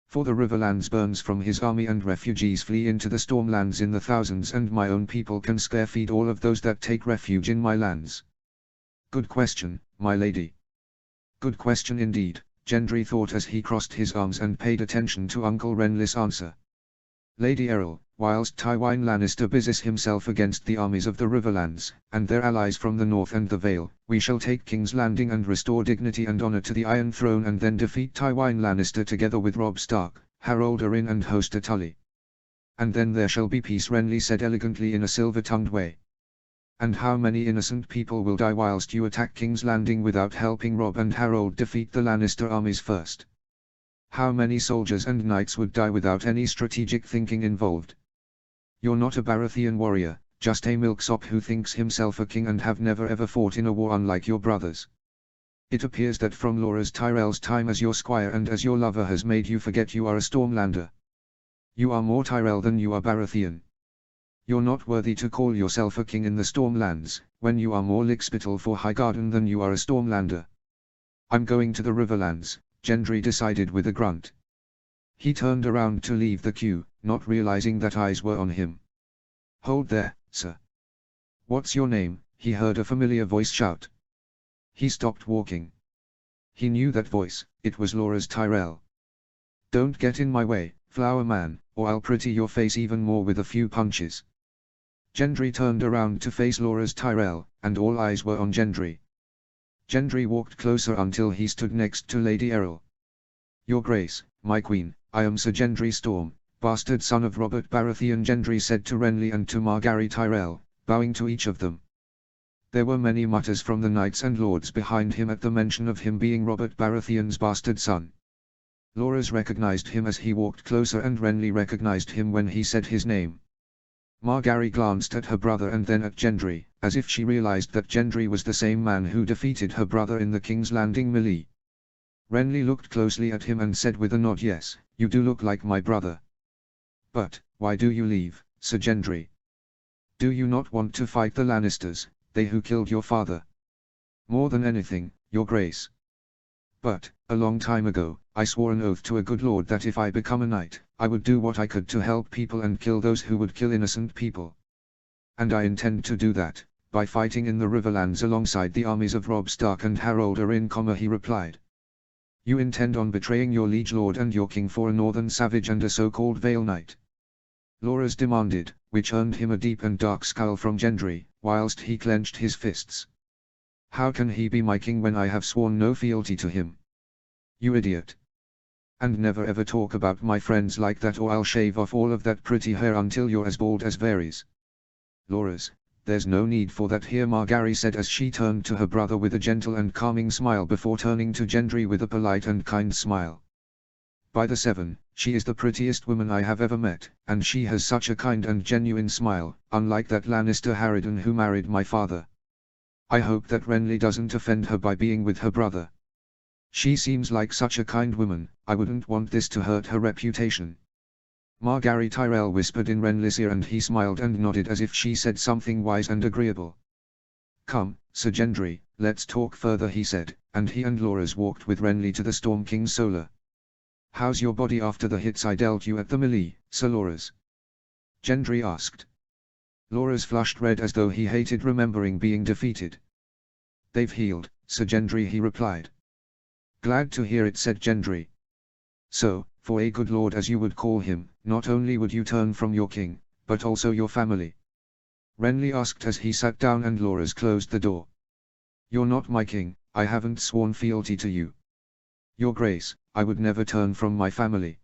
For the Riverlands burns from his army and refugees flee into the Stormlands in the thousands, and my own people can scare feed all of those that take refuge in my lands." "Good question, my lady. Good question indeed," Gendry thought as he crossed his arms and paid attention to Uncle Renly's answer. "Lady Errol, whilst Tywin Lannister busies himself against the armies of the Riverlands, and their allies from the north and the Vale, we shall take King's Landing and restore dignity and honor to the Iron Throne and then defeat Tywin Lannister together with Robb Stark, Harold Arryn and Hoster Tully. And then there shall be peace," Renly said elegantly in a silver-tongued way. "And how many innocent people will die whilst you attack King's Landing without helping Robb and Harold defeat the Lannister armies first? How many soldiers and knights would die without any strategic thinking involved? You're not a Baratheon warrior, just a milksop who thinks himself a king and have never ever fought in a war unlike your brothers. It appears that from Loras Tyrell's time as your squire and as your lover has made you forget you are a Stormlander. You are more Tyrell than you are Baratheon. You're not worthy to call yourself a king in the Stormlands, when you are more Lickspittle for Highgarden than you are a Stormlander." "I'm going to the Riverlands," Gendry decided with a grunt. He turned around to leave the queue, not realizing that eyes were on him. "Hold there, sir." "What's your name?" he heard a familiar voice shout. He stopped walking. He knew that voice, it was Loras Tyrell. "Don't get in my way, flower man, or I'll pretty your face even more with a few punches." Gendry turned around to face Loras Tyrell, and all eyes were on Gendry. Gendry walked closer until he stood next to Lady Errol. "Your Grace, my queen, I am Sir Gendry Storm, bastard son of Robert Baratheon," Gendry said to Renly and to Margaery Tyrell, bowing to each of them. There were many mutters from the knights and lords behind him at the mention of him being Robert Baratheon's bastard son. Loras recognized him as he walked closer, and Renly recognized him when he said his name. Margaery glanced at her brother and then at Gendry, as if she realized that Gendry was the same man who defeated her brother in the King's Landing melee. Renly looked closely at him and said with a nod, "Yes, you do look like my brother. But, why do you leave, Sir Gendry? Do you not want to fight the Lannisters, they who killed your father?" "More than anything, your Grace. But, a long time ago, I swore an oath to a good lord that if I become a knight, I would do what I could to help people and kill those who would kill innocent people. And I intend to do that, by fighting in the Riverlands alongside the armies of Robb Stark and Harold Arryn, he replied. You intend on betraying your liege lord and your king for a northern savage and a so-called Vale Knight? Loras demanded, which earned him a deep and dark scowl from Gendry, whilst he clenched his fists. How can he be my king when I have sworn no fealty to him? You idiot. And never ever talk about my friends like that, or I'll shave off all of that pretty hair until you're as bald as Varys. Loras, there's no need for that here, Margaery said as she turned to her brother with a gentle and calming smile before turning to Gendry with a polite and kind smile. By the Seven, she is the prettiest woman I have ever met, and she has such a kind and genuine smile, unlike that Lannister Harridan who married my father. I hope that Renly doesn't offend her by being with her brother. She seems like such a kind woman, I wouldn't want this to hurt her reputation. Margaery Tyrell whispered in Renly's ear, and he smiled and nodded as if she said something wise and agreeable. Come, Sir Gendry, let's talk further, he said, and he and Loras walked with Renly to the Storm King's Solar. How's your body after the hits I dealt you at the melee, Sir Loras? Gendry asked. Loras flushed red as though he hated remembering being defeated. They've healed, Sir Gendry, he replied. Glad to hear it, said Gendry. So, for a good lord as you would call him, not only would you turn from your king, but also your family? Renly asked as he sat down and Loras closed the door. You're not my king, I haven't sworn fealty to you. Your Grace, I would never turn from my family.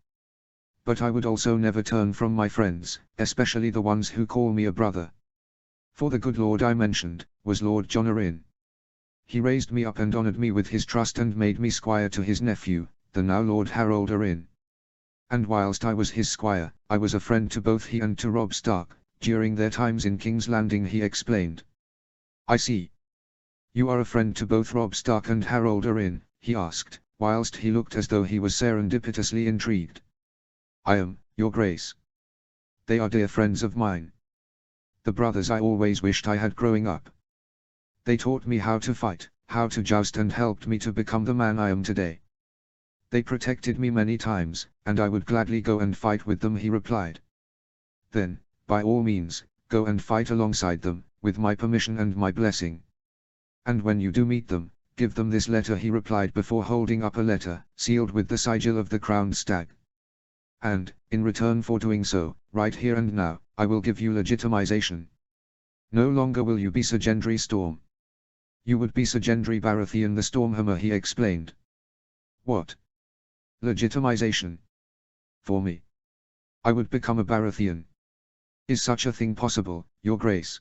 But I would also never turn from my friends, especially the ones who call me a brother. For the good lord I mentioned, was Lord Jon Arryn. He raised me up and honoured me with his trust and made me squire to his nephew, the now Lord Harold Arryn. And whilst I was his squire, I was a friend to both he and to Robb Stark, during their times in King's Landing, he explained. I see. You are a friend to both Robb Stark and Harold Arryn, he asked, whilst he looked as though he was serendipitously intrigued. I am, Your Grace. They are dear friends of mine. The brothers I always wished I had growing up. They taught me how to fight, how to joust, and helped me to become the man I am today. They protected me many times, and I would gladly go and fight with them, he replied. Then, by all means, go and fight alongside them, with my permission and my blessing. And when you do meet them, give them this letter, he replied before holding up a letter, sealed with the sigil of the crowned stag. And, in return for doing so, right here and now, I will give you legitimization. No longer will you be Sir Gendry Storm. You would be Sir Gendry Baratheon the Stormhammer, he explained. What? Legitimization? For me? I would become a Baratheon. Is such a thing possible, Your Grace?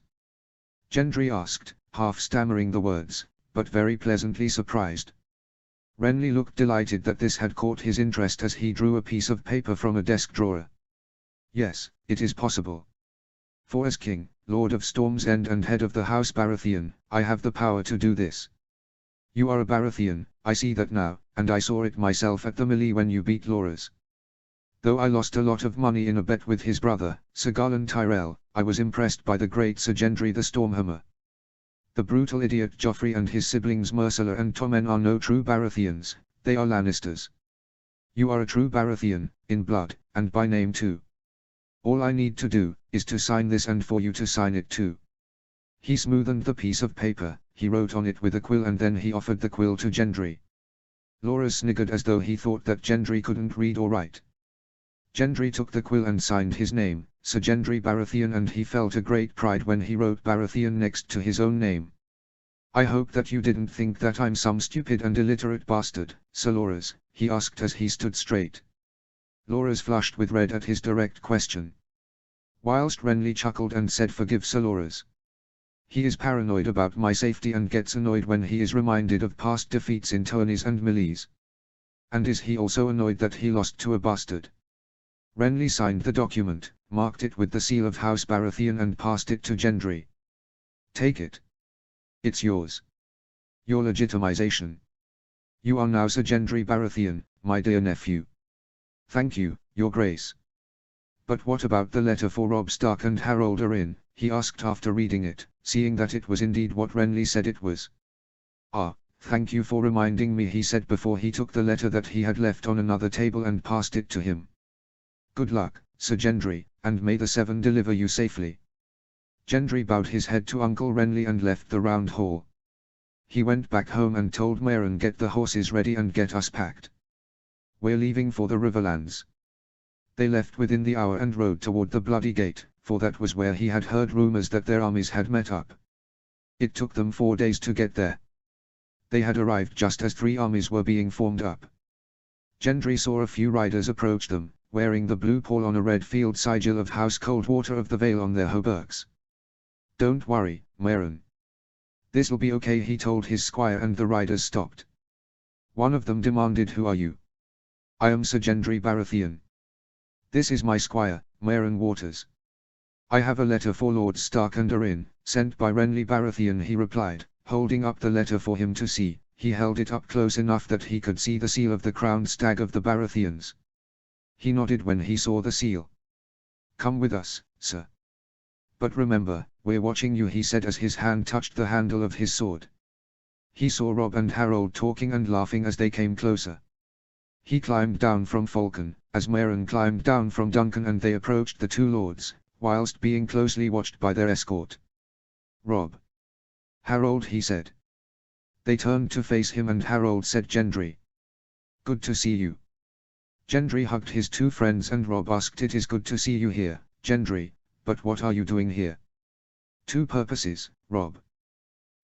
Gendry asked, half stammering the words, but very pleasantly surprised. Renly looked delighted that this had caught his interest as he drew a piece of paper from a desk drawer. Yes, it is possible. For as King, Lord of Storm's End and head of the House Baratheon, I have the power to do this. You are a Baratheon, I see that now, and I saw it myself at the melee when you beat Loras. Though I lost a lot of money in a bet with his brother, Sir Garland Tyrell, I was impressed by the great Sir Gendry the Stormhammer. The brutal idiot Joffrey and his siblings Myrcella and Tommen are no true Baratheons, they are Lannisters. You are a true Baratheon, in blood, and by name too. All I need to do, is to sign this and for you to sign it too. He smoothened the piece of paper, he wrote on it with a quill, and then he offered the quill to Gendry. Loras sniggered as though he thought that Gendry couldn't read or write. Gendry took the quill and signed his name, Sir Gendry Baratheon, and he felt a great pride when he wrote Baratheon next to his own name. I hope that you didn't think that I'm some stupid and illiterate bastard, Sir Loras, he asked as he stood straight. Loras flushed with red at his direct question. Whilst Renly chuckled and said, forgive Sir Loras. He is paranoid about my safety and gets annoyed when he is reminded of past defeats in tourneys and melees. And is he also annoyed that he lost to a bastard? Renly signed the document, marked it with the seal of House Baratheon and passed it to Gendry. Take it. It's yours. Your legitimization. You are now Sir Gendry Baratheon, my dear nephew. Thank you, Your Grace. But what about the letter for Robb Stark and Harold Arryn, he asked after reading it, seeing that it was indeed what Renly said it was. Ah, "Thank you for reminding me," he said before he took the letter that he had left on another table and passed it to him. "Good luck, Sir Gendry, and may the Seven deliver you safely." Gendry bowed his head to Uncle Renly and left the round hall. He went back home and told Meryn, "Get the horses ready and get us packed. We're leaving for the Riverlands." They left within the hour and rode toward the Bloody Gate, for that was where he had heard rumors that their armies had met up. It took them 4 days to get there. They had arrived just as 3 armies were being formed up. Gendry saw a few riders approach them, wearing the blue pall on a red field sigil of House Coldwater of the Vale on their hauberks. "Don't worry, Meryn. This'll be okay," he told his squire, and the riders stopped. One of them demanded, "Who are you?" "I am Sir Gendry Baratheon." "This is my squire, Meryn Waters." "I have a letter for Lords Stark and Arryn, sent by Renly Baratheon," he replied, holding up the letter for him to see. He held it up close enough that he could see the seal of the crowned stag of the Baratheons. He nodded when he saw the seal. "Come with us, sir. But remember, we're watching you," he said as his hand touched the handle of his sword. He saw Robb and Harold talking and laughing as they came closer. He climbed down from Falcon, as Meryn climbed down from Duncan, and they approached the 2 lords, whilst being closely watched by their escort. "Robb. Harold," he said. They turned to face him and Harold said, "Gendry. Good to see you." Gendry hugged his 2 friends and Robb asked, "It is good to see you here, Gendry, but what are you doing here?" "2 purposes, Robb.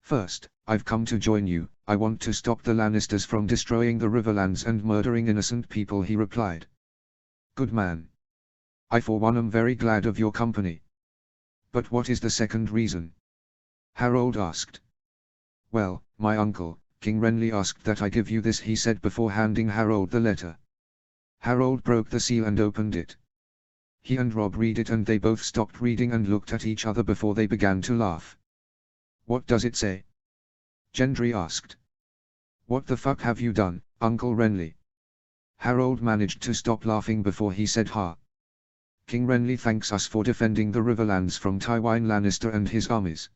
First, I've come to join you. I want to stop the Lannisters from destroying the Riverlands and murdering innocent people," he replied. "Good man. I for one am very glad of your company." "But what is the second reason?" Harold asked. "Well, my uncle, King Renly, asked that I give you this," he said before handing Harold the letter. Harold broke the seal and opened it. He and Robb read it and they both stopped reading and looked at each other before they began to laugh. "What does it say?" Gendry asked. "What the fuck have you done, Uncle Renly?" Harold managed to stop laughing before he said, "Ha. King Renly thanks us for defending the Riverlands from Tywin Lannister and his armies.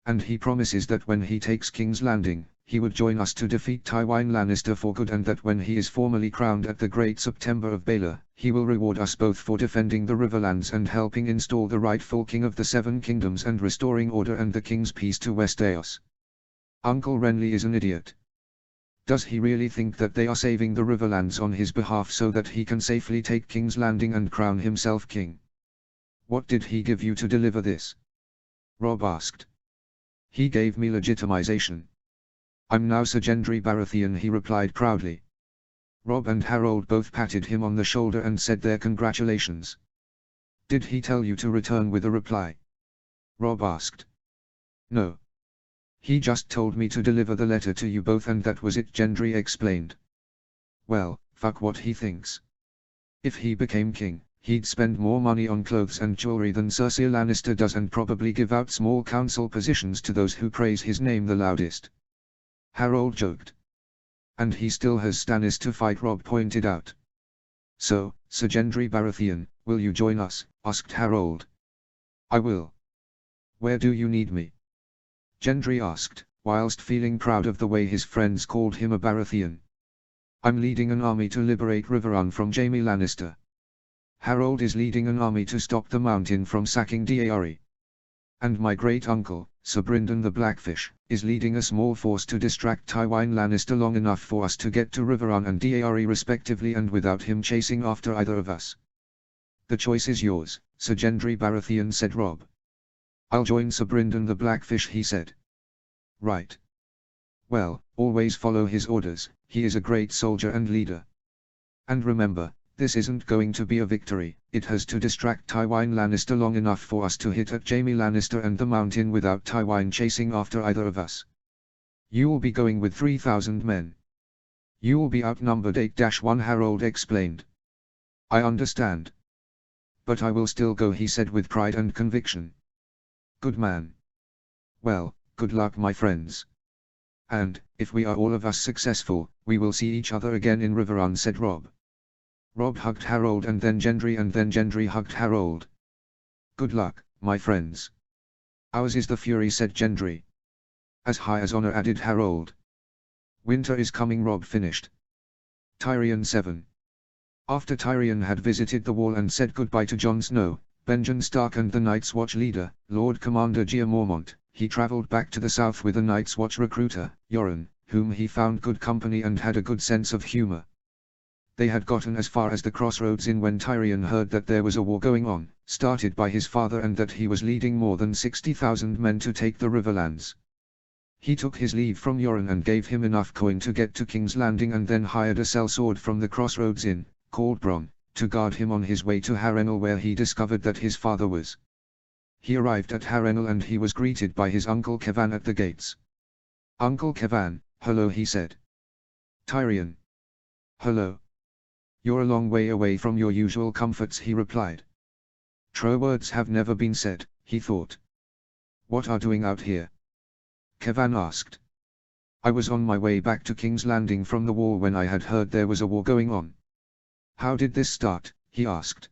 And he promises that when he takes King's Landing, he would join us to defeat Tywin Lannister for good, and that when he is formally crowned at the Great September of Baelor, he will reward us both for defending the Riverlands and helping install the rightful king of the 7 kingdoms and restoring order and the king's peace to Westeros. Uncle Renly is an idiot. Does he really think that they are saving the Riverlands on his behalf so that he can safely take King's Landing and crown himself king? What did he give you to deliver this?" Robb asked. "He gave me legitimization. I'm now Sir Gendry Baratheon," he replied proudly. Robb and Harold both patted him on the shoulder and said their congratulations. "Did he tell you to return with a reply?" Robb asked. "No. He just told me to deliver the letter to you both, and that was it," Gendry explained. "Well, fuck what he thinks. If he became king, he'd spend more money on clothes and jewelry than Cersei Lannister does, and probably give out small council positions to those who praise his name the loudest." Harold joked. "And he still has Stannis to fight," Robb pointed out. "So, Sir Gendry Baratheon, will you join us?" asked Harold. "I will. Where do you need me?" Gendry asked, whilst feeling proud of the way his friends called him a Baratheon. "I'm leading an army to liberate Riverrun from Jaime Lannister. Harold is leading an army to stop the Mountain from sacking Daenerys. And my great-uncle, Sir Brynden the Blackfish, is leading a small force to distract Tywin Lannister long enough for us to get to Riverrun and Daenerys respectively, and without him chasing after either of us." "The choice is yours, Sir Gendry Baratheon," said Robb. "I'll join Sir Brynden the Blackfish," he said. "Right. Well, always follow his orders, he is a great soldier and leader. And remember, this isn't going to be a victory, it has to distract Tywin Lannister long enough for us to hit at Jaime Lannister and the Mountain without Tywin chasing after either of us. You will be going with 3,000 men. You will be outnumbered 8-1, Harold explained. "I understand. But I will still go," he said with pride and conviction. "Good man. Well, good luck, my friends. And, if we are all of us successful, we will see each other again in Riverrun," said Robb. Robb hugged Harold and then Gendry hugged Harold. "Good luck, my friends." "Ours is the fury," said Gendry. "As high as honor," added Harold. Winter is coming, Robb finished. Tyrion 7. After Tyrion had visited the wall and said goodbye to Jon Snow, Benjen Stark and the Night's Watch leader, Lord Commander Jeor Mormont, he travelled back to the south with a Night's Watch recruiter, Yoren, whom he found good company and had a good sense of humour. They had gotten as far as the crossroads in when Tyrion heard that there was a war going on, started by his father, and that he was leading more than 60,000 men to take the Riverlands. He took his leave from Yoren and gave him enough coin to get to King's Landing, and then hired a sellsword from the Crossroads Inn, called Bronn, to guard him on his way to Harrenhal, where he discovered that his father was. He arrived at Harrenhal and he was greeted by his uncle Kevan at the gates. "Uncle Kevan, hello," he said. "Tyrion." "Hello. You're a long way away from your usual comforts," he replied. "True words have never been said," he thought. "What are doing out here?" Kevan asked. "I was on my way back to King's Landing from the wall when I had heard there was a war going on." "How did this start?" he asked.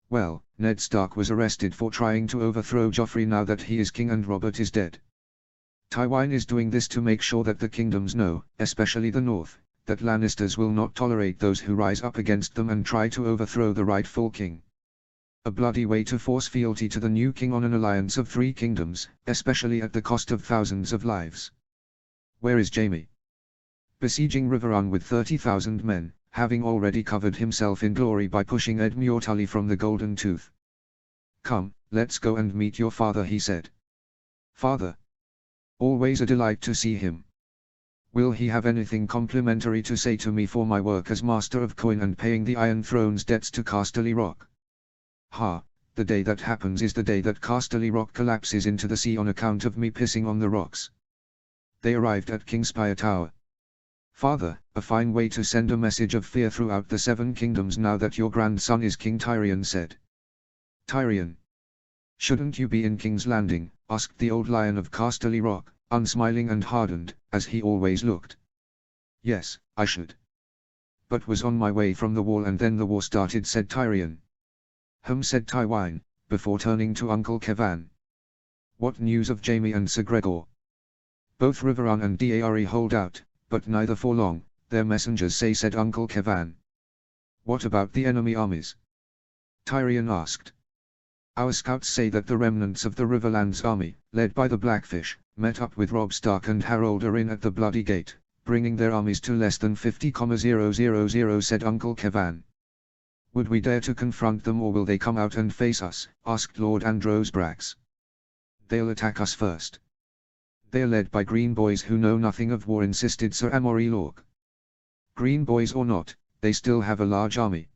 "Well, Ned Stark was arrested for trying to overthrow Joffrey now that he is king and Robert is dead. Tywin is doing this to make sure that the kingdoms know, especially the north, that Lannisters will not tolerate those who rise up against them and try to overthrow the rightful king. A bloody way to force fealty to the new king on an alliance of 3 kingdoms, especially at the cost of thousands of lives. Where is Jaime?" "Besieging Riverrun with 30,000 men, having already covered himself in glory by pushing Edmure Tully from the Golden Tooth." "Come, let's go and meet your father," he said. "Father? Always a delight to see him. Will he have anything complimentary to say to me for my work as Master of Coin and paying the Iron Throne's debts to Casterly Rock?" "Ha, the day that happens is the day that Casterly Rock collapses into the sea on account of me pissing on the rocks." They arrived at Kingspire Tower. "Father, a fine way to send a message of fear throughout the 7 kingdoms now that your grandson is king," Tyrion said. "Tyrion, shouldn't you be in King's Landing?" asked the old lion of Casterly Rock, unsmiling and hardened, as he always looked. "Yes, I should. But was on my way from the wall and then the war started," said Tyrion. Said Tywin, before turning to Uncle Kevan. "What news of Jaime and Sir Gregor?" "Both Riverrun and Daery hold out, but neither for long, their messengers say," said Uncle Kevan. "What about the enemy armies?" Tyrion asked. "Our scouts say that the remnants of the Riverlands army, led by the Blackfish, met up with Robb Stark and Harrold Arryn at the Bloody Gate, bringing their armies to less than 50,000, said Uncle Kevan. "Would we dare to confront them, or will they come out and face us?" asked Lord Andros Brax. "They'll attack us first. They're led by green boys who know nothing of war," insisted Sir Amory Lorque. "Green boys or not, they still have a large army.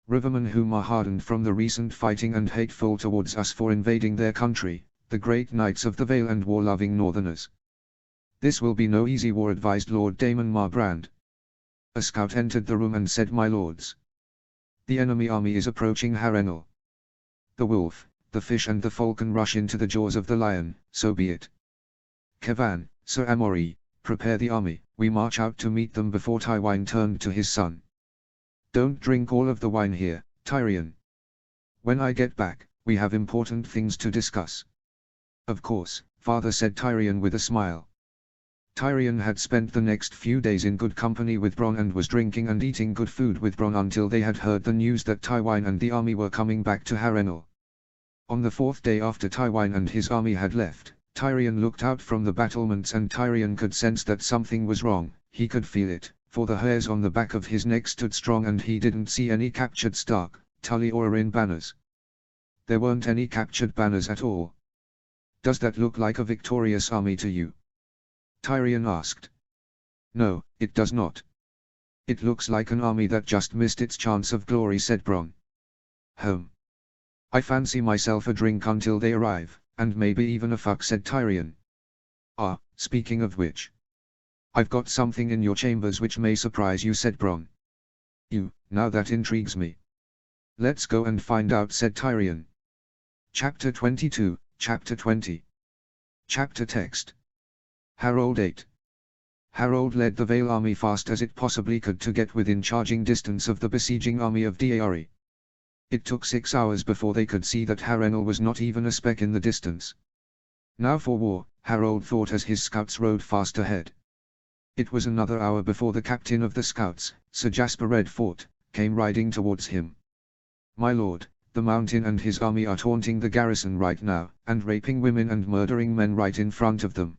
Rivermen whom are hardened from the recent fighting and hateful towards us for invading their country, the great knights of the Vale and war-loving northerners. This will be no easy war," advised Lord Daemon Marbrand. A scout entered the room and said, "My lords, the enemy army is approaching Harrenhal. The wolf, the fish and the falcon rush into the jaws of the lion, so be it. Kevan, Sir Amory, prepare the army, we march out to meet them." Before Tywin turned to his son. "Don't drink all of the wine here, Tyrion. When I get back, we have important things to discuss." "Of course, father," said Tyrion with a smile. Tyrion had spent the next few days in good company with Bronn and was drinking and eating good food with Bronn until they had heard the news that Tywin and the army were coming back to Harrenhal. On the 4th day after Tywin and his army had left, Tyrion looked out from the battlements and Tyrion could sense that something was wrong. He could feel it, for the hairs on the back of his neck stood strong and he didn't see any captured Stark, Tully or Arryn banners. There weren't any captured banners at all. "Does that look like a victorious army to you?" Tyrion asked. "No, it does not. It looks like an army that just missed its chance of glory," said Bronn. "I fancy myself a drink until they arrive, and maybe even a fuck," said Tyrion. "Ah, speaking of which, I've got something in your chambers which may surprise you," said Bronn. Now that intrigues me. "Let's go and find out," said Tyrion. Chapter 22, Chapter 20. Chapter Text. Harrold 8. Harrold led the Vale army fast as it possibly could to get within charging distance of the besieging army of Daery. It took 6 hours before they could see that Harrenhal was not even a speck in the distance. Now for war, Harrold thought as his scouts rode fast ahead. It was another hour before the captain of the scouts, Sir Jasper Redfort, came riding towards him. "My lord, the Mountain and his army are taunting the garrison right now, and raping women and murdering men right in front of them.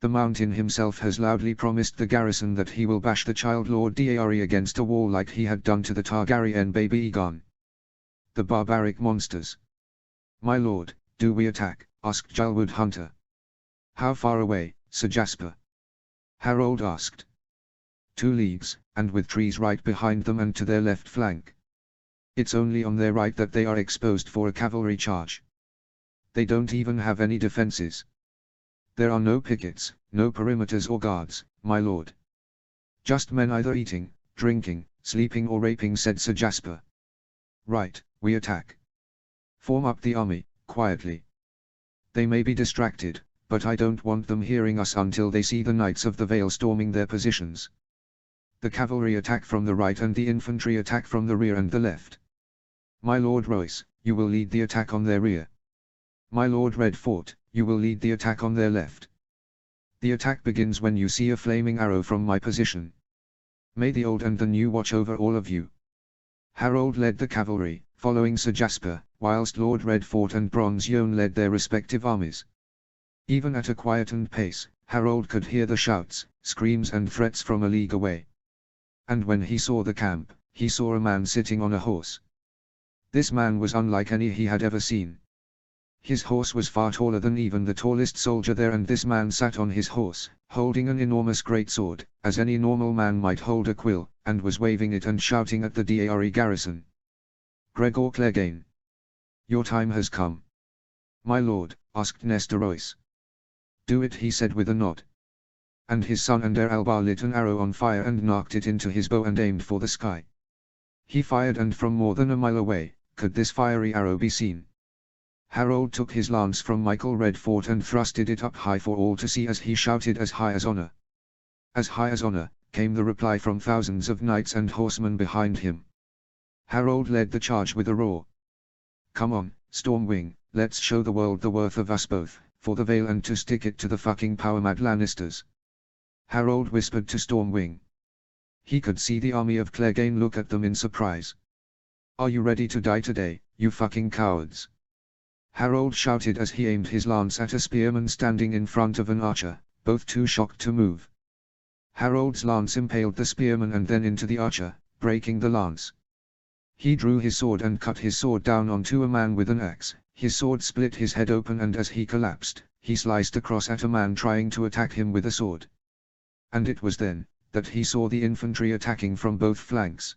The Mountain himself has loudly promised the garrison that he will bash the child Lord Daery against a wall like he had done to the Targaryen baby Aegon. The barbaric monsters." "My lord, do we attack?" asked Gilewood Hunter. "How far away, Sir Jasper?" Harold asked. 2 leagues, and with trees right behind them and to their left flank. It's only on their right that they are exposed for a cavalry charge. They don't even have any defenses. There are no pickets, no perimeters or guards, my lord. Just men either eating, drinking, sleeping or raping, said Sir Jasper. Right, we attack. Form up the army, quietly. They may be distracted, but I don't want them hearing us until they see the Knights of the Vale storming their positions. The cavalry attack from the right and the infantry attack from the rear and the left. My Lord Royce, you will lead the attack on their rear. My Lord Redfort, you will lead the attack on their left. The attack begins when you see a flaming arrow from my position. May the old and the new watch over all of you. Harold led the cavalry, following Sir Jasper, whilst Lord Redfort and Bronze Yohn led their respective armies. Even at a quietened pace, Harold could hear the shouts, screams and threats from a league away. And when he saw the camp, he saw a man sitting on a horse. This man was unlike any he had ever seen. His horse was far taller than even the tallest soldier there, and this man sat on his horse, holding an enormous greatsword, as any normal man might hold a quill, and was waving it and shouting at the Daery garrison. Gregor Clegane. Your time has come. My lord, asked Nestor Royce. Do it, he said with a nod. And his son Ander Albar lit an arrow on fire and knocked it into his bow and aimed for the sky. He fired, and from more than a mile away, could this fiery arrow be seen. Harold took his lance from Michael Redfort and thrusted it up high for all to see as he shouted, "As high as honor! As high as honor!" came the reply from thousands of knights and horsemen behind him. Harold led the charge with a roar. Come on, Stormwing, let's show the world the worth of us both, for the Vale and to stick it to the fucking power-mad Lannisters. Harold whispered to Stormwing. He could see the army of Clegane look at them in surprise. Are you ready to die today, you fucking cowards? Harold shouted as he aimed his lance at a spearman standing in front of an archer, both too shocked to move. Harold's lance impaled the spearman and then into the archer, breaking the lance. He drew his sword and cut his sword down onto a man with an axe. His sword split his head open, and as he collapsed, he sliced across at a man trying to attack him with a sword. And it was then that he saw the infantry attacking from both flanks.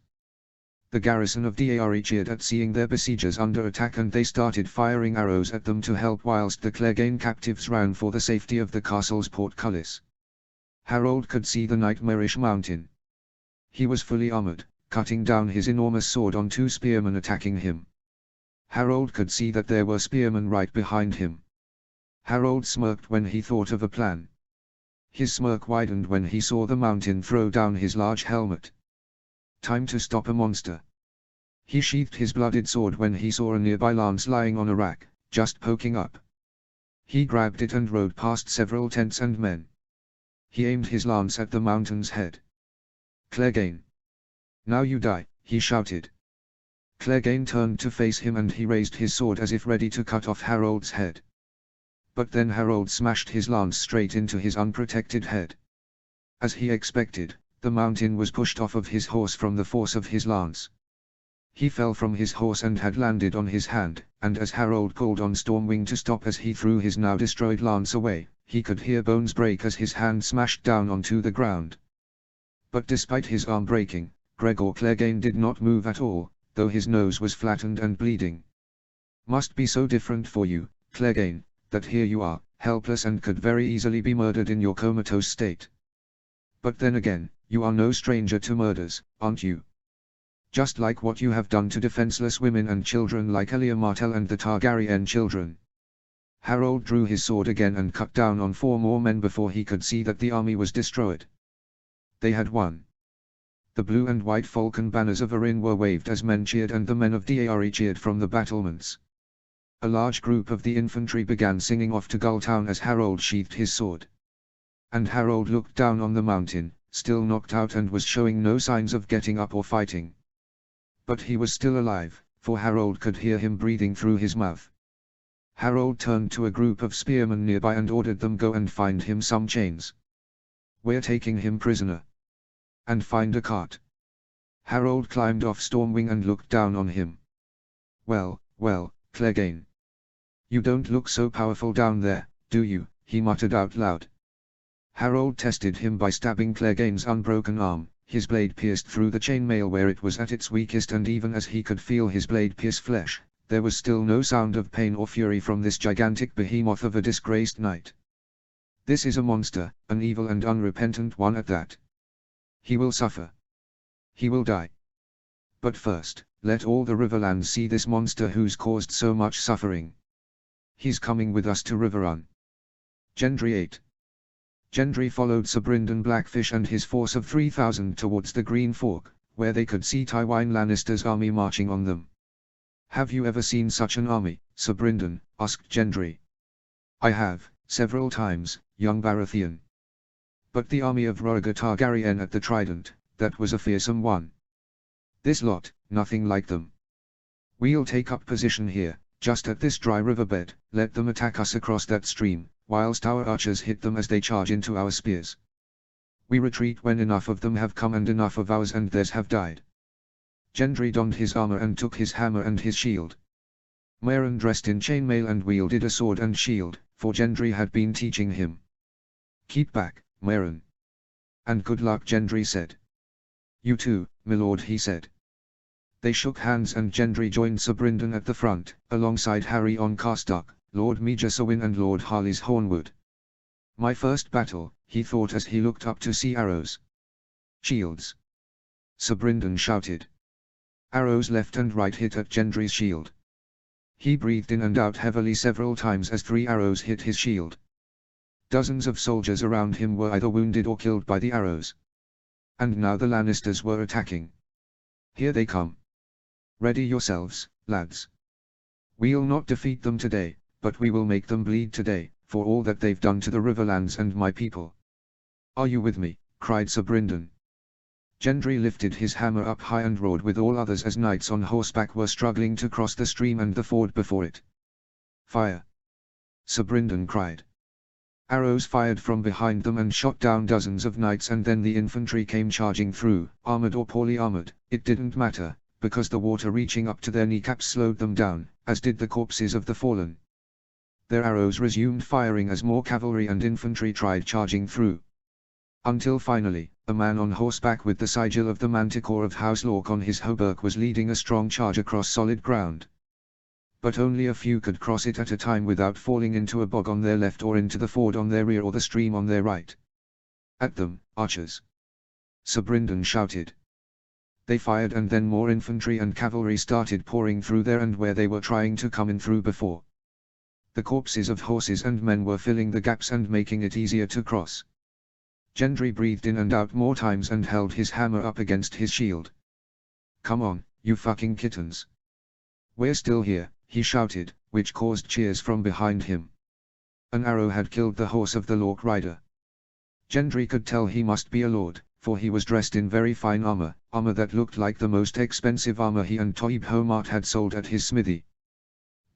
The garrison of Daery cheered at seeing their besiegers under attack, and they started firing arrows at them to help, whilst the Clegane captives ran for the safety of the castle's portcullis. Harold could see the nightmarish Mountain. He was fully armoured, cutting down his enormous sword on 2 spearmen attacking him. Harold could see that there were spearmen right behind him. Harold smirked when he thought of a plan. His smirk widened when he saw the Mountain throw down his large helmet. Time to stop a monster. He sheathed his blooded sword when he saw a nearby lance lying on a rack, just poking up. He grabbed it and rode past several tents and men. He aimed his lance at the Mountain's head. Clegane. Now you die, he shouted. Clegane turned to face him and he raised his sword as if ready to cut off Harold's head. But then Harold smashed his lance straight into his unprotected head. As he expected, the Mountain was pushed off of his horse from the force of his lance. He fell from his horse and had landed on his hand, and as Harold called on Stormwing to stop as he threw his now destroyed lance away, he could hear bones break as his hand smashed down onto the ground. But despite his arm breaking, Gregor Clegane did not move at all, though his nose was flattened and bleeding. Must be so different for you, Clegane, that here you are, helpless and could very easily be murdered in your comatose state. But then again, you are no stranger to murders, aren't you? Just like what you have done to defenseless women and children like Elia Martell and the Targaryen children. Harold drew his sword again and cut down on 4 more men before he could see that the army was destroyed. They had won. The blue and white falcon banners of Arryn were waved as men cheered, and the men of Daery cheered from the battlements. A large group of the infantry began singing off to Gulltown as Harold sheathed his sword. And Harold looked down on the mountain, still knocked out and was showing no signs of getting up or fighting. But he was still alive, for Harold could hear him breathing through his mouth. Harold turned to a group of spearmen nearby and ordered them go and find him some chains. "We're taking him prisoner. And find a cart." Harold climbed off Stormwing and looked down on him. Well, Clegane. You don't look so powerful down there, do you?" he muttered out loud. Harold tested him by stabbing Clegane's unbroken arm. His blade pierced through the chainmail where it was at its weakest, and even as he could feel his blade pierce flesh, there was still no sound of pain or fury from this gigantic behemoth of a disgraced knight. This is a monster, an evil and unrepentant one at that. He will suffer. He will die. But first, let all the Riverlands see this monster who's caused so much suffering. He's coming with us to Riverrun. Gendry 8. Gendry followed Sir Brynden Blackfish and his force of 3,000 towards the Green Fork, where they could see Tywin Lannister's army marching on them. "Have you ever seen such an army, Sir Brynden?" asked Gendry. "I have, several times, young Baratheon. But the army of Rhaegar Targaryen at the Trident, that was a fearsome one. This lot, nothing like them. We'll take up position here, just at this dry riverbed, let them attack us across that stream, whilst our archers hit them as they charge into our spears. We retreat when enough of them have come and enough of ours and theirs have died." Gendry donned his armor and took his hammer and his shield. Meryn dressed in chainmail and wielded a sword and shield, for Gendry had been teaching him. "Keep back, Meryn. And good luck," Gendry said. "You too, my lord," he said. They shook hands and Gendry joined Sir Brynden at the front, alongside Harry on Carstark, Lord Meager Sewin and Lord Harley's Hornwood. "My first battle," he thought as he looked up to see arrows. "Shields!" Sir Brynden shouted. Arrows left and right hit at Gendry's shield. He breathed in and out heavily several times as 3 arrows hit his shield. Dozens of soldiers around him were either wounded or killed by the arrows. And now the Lannisters were attacking. "Here they come. Ready yourselves, lads. We'll not defeat them today, but we will make them bleed today, for all that they've done to the Riverlands and my people. Are you with me?" cried Sir Brynden. Gendry lifted his hammer up high and roared with all others as knights on horseback were struggling to cross the stream and the ford before it. "Fire!" Sir Brynden cried. Arrows fired from behind them and shot down dozens of knights, and then the infantry came charging through, armored or poorly armored, it didn't matter, because the water reaching up to their kneecaps slowed them down, as did the corpses of the fallen. Their arrows resumed firing as more cavalry and infantry tried charging through. Until finally, a man on horseback with the sigil of the Manticore of House Lork on his hauberk was leading a strong charge across solid ground. But only a few could cross it at a time without falling into a bog on their left or into the ford on their rear or the stream on their right. "At them, archers!" Sir Brynden shouted. They fired, and then more infantry and cavalry started pouring through there and where they were trying to come in through before. The corpses of horses and men were filling the gaps and making it easier to cross. Gendry breathed in and out more times and held his hammer up against his shield. "Come on, you fucking kittens. We're still here," he shouted, which caused cheers from behind him. An arrow had killed the horse of the Lork rider. Gendry could tell he must be a lord, for he was dressed in very fine armor that looked like the most expensive armor he and Toib Homart had sold at his smithy.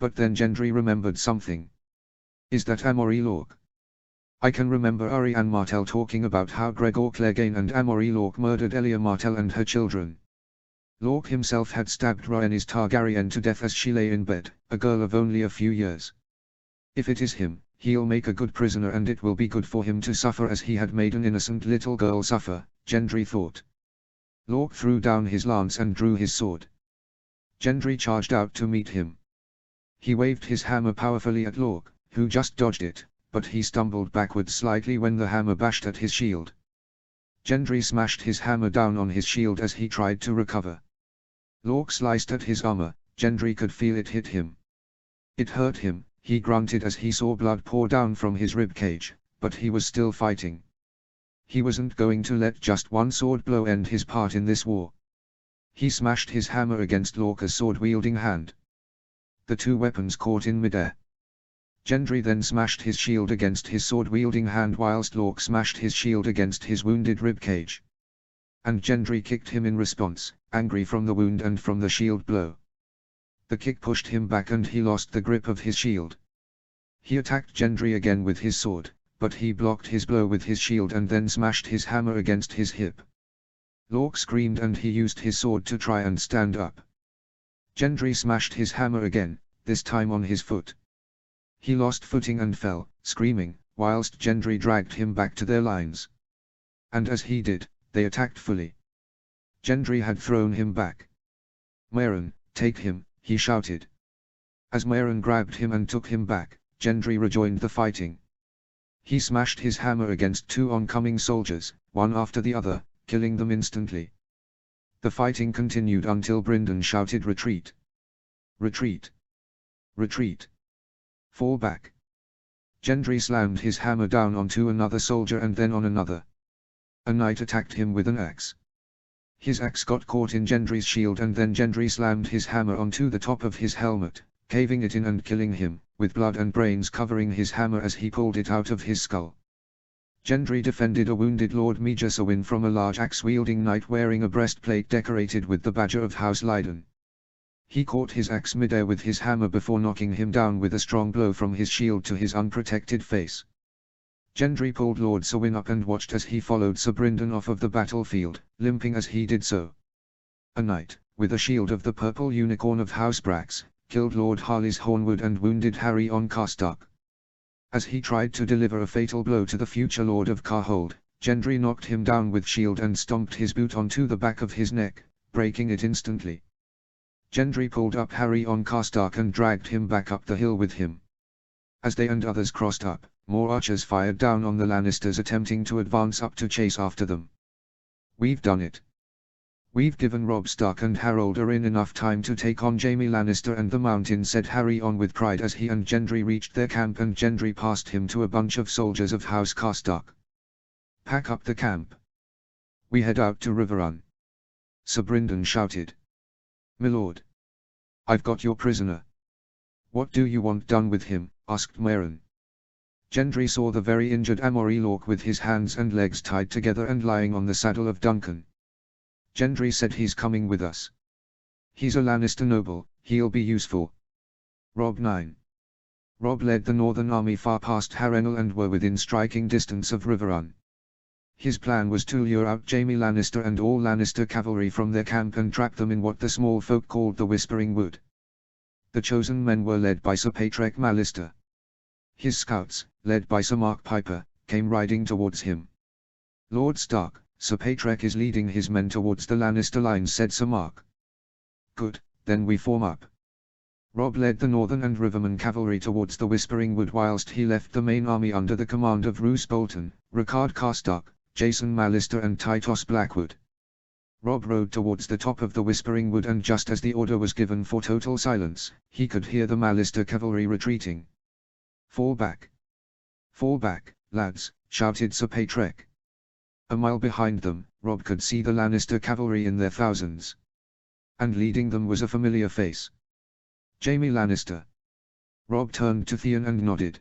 But then Gendry remembered something. "Is that Amory Lork? I can remember Arianne Martell talking about how Gregor Clegane and Amory Lork murdered Elia Martell and her children. Lork himself had stabbed Rhaenys Targaryen to death as she lay in bed, a girl of only a few years. If it is him, he'll make a good prisoner, and it will be good for him to suffer as he had made an innocent little girl suffer," Gendry thought. Lork threw down his lance and drew his sword. Gendry charged out to meet him. He waved his hammer powerfully at Lork, who just dodged it, but he stumbled backwards slightly when the hammer bashed at his shield. Gendry smashed his hammer down on his shield as he tried to recover. Lork sliced at his armor. Gendry could feel it hit him. It hurt him, he grunted as he saw blood pour down from his ribcage, but he was still fighting. He wasn't going to let just one sword blow end his part in this war. He smashed his hammer against Lork's sword-wielding hand. The two weapons caught in midair. Gendry then smashed his shield against his sword-wielding hand whilst Lork smashed his shield against his wounded ribcage. And Gendry kicked him in response, angry from the wound and from the shield blow. The kick pushed him back and he lost the grip of his shield. He attacked Gendry again with his sword, but he blocked his blow with his shield and then smashed his hammer against his hip. Lork screamed and he used his sword to try and stand up. Gendry smashed his hammer again, this time on his foot. He lost footing and fell, screaming, whilst Gendry dragged him back to their lines. And as he did, they attacked fully. Gendry had thrown him back. "Meryn, take him," he shouted. As Meryn grabbed him and took him back, Gendry rejoined the fighting. He smashed his hammer against two oncoming soldiers, one after the other, killing them instantly. The fighting continued until Brynden shouted, "Retreat! Retreat! Retreat! Fall back!" Gendry slammed his hammer down onto another soldier and then on another. A knight attacked him with an axe. His axe got caught in Gendry's shield and then Gendry slammed his hammer onto the top of his helmet, caving it in and killing him, with blood and brains covering his hammer as he pulled it out of his skull. Gendry defended a wounded Lord Maegis Owyn from a large axe-wielding knight wearing a breastplate decorated with the badger of House Lydon. He caught his axe midair with his hammer before knocking him down with a strong blow from his shield to his unprotected face. Gendry pulled Lord Sawyn up and watched as he followed Sir Brynden off of the battlefield, limping as he did so. A knight, with a shield of the purple unicorn of House Brax, killed Lord Harlys Hornwood and wounded Harry on Karstark. As he tried to deliver a fatal blow to the future Lord of Carhold, Gendry knocked him down with shield and stomped his boot onto the back of his neck, breaking it instantly. Gendry pulled up Harry on Karstark and dragged him back up the hill with him. As they and others crossed up, more archers fired down on the Lannisters attempting to advance up to chase after them. "We've done it. We've given Robb Stark and Harold Arryn enough time to take on Jaime Lannister and the Mountain," said Harry on with pride as he and Gendry reached their camp and Gendry passed him to a bunch of soldiers of House Karstark. "Pack up the camp. We head out to Riverrun," Sir Brynden shouted. "My lord. I've got your prisoner." "What do you want done with him?" asked Meryn. Gendry saw the very injured Amory Lork with his hands and legs tied together and lying on the saddle of Duncan. Gendry said, "He's coming with us. He's a Lannister noble, he'll be useful." Robb 9. Robb led the northern army far past Harrenhal and were within striking distance of Riverrun. His plan was to lure out Jaime Lannister and all Lannister cavalry from their camp and trap them in what the small folk called the Whispering Wood. The chosen men were led by Sir Patrek Mallister. His scouts, led by Sir Mark Piper, came riding towards him. "Lord Stark, Sir Patrek is leading his men towards the Lannister lines," said Sir Mark. "Good, then we form up." Robb led the northern and Riverman cavalry towards the Whispering Wood whilst he left the main army under the command of Roose Bolton, Rickard Karstark, Jason Mallister and Tytos Blackwood. Robb rode towards the top of the Whispering Wood and just as the order was given for total silence, he could hear the Mallister cavalry retreating. "Fall back! Fall back, lads," shouted Sir Patrek. A mile behind them, Robb could see the Lannister cavalry in their thousands. And leading them was a familiar face. Jaime Lannister. Robb turned to Theon and nodded.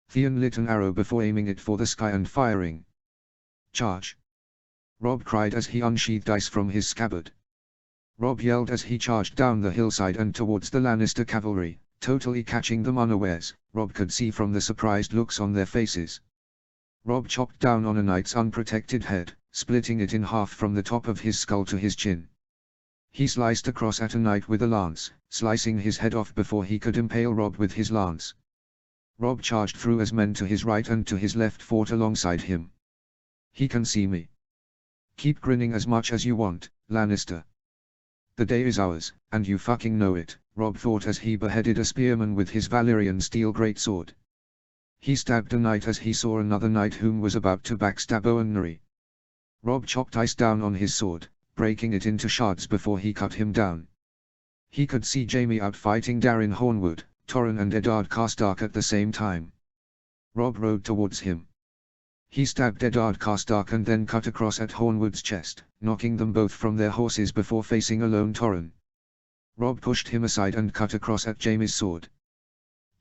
Theon lit an arrow before aiming it for the sky and firing. "Charge!" Robb cried as he unsheathed ice from his scabbard. Robb yelled as he charged down the hillside and towards the Lannister cavalry, totally catching them unawares. Robb could see from the surprised looks on their faces. Robb chopped down on a knight's unprotected head, splitting it in half from the top of his skull to his chin. He sliced across at a knight with a lance, slicing his head off before he could impale Robb with his lance. Robb charged through as men to his right and to his left fought alongside him. "He can see me. Keep grinning as much as you want, Lannister. The day is ours, and you fucking know it," Robb thought as he beheaded a spearman with his Valyrian steel greatsword. He stabbed a knight as he saw another knight whom was about to backstab Owen Nuri. Robb chopped ice down on his sword, breaking it into shards before he cut him down. He could see Jaime out fighting Darin Hornwood, Torren and Eddard Karstark at the same time. Robb rode towards him. He stabbed Eddard Karstark and then cut across at Hornwood's chest, knocking them both from their horses before facing a lone Torren. Robb pushed him aside and cut across at Jaime's sword.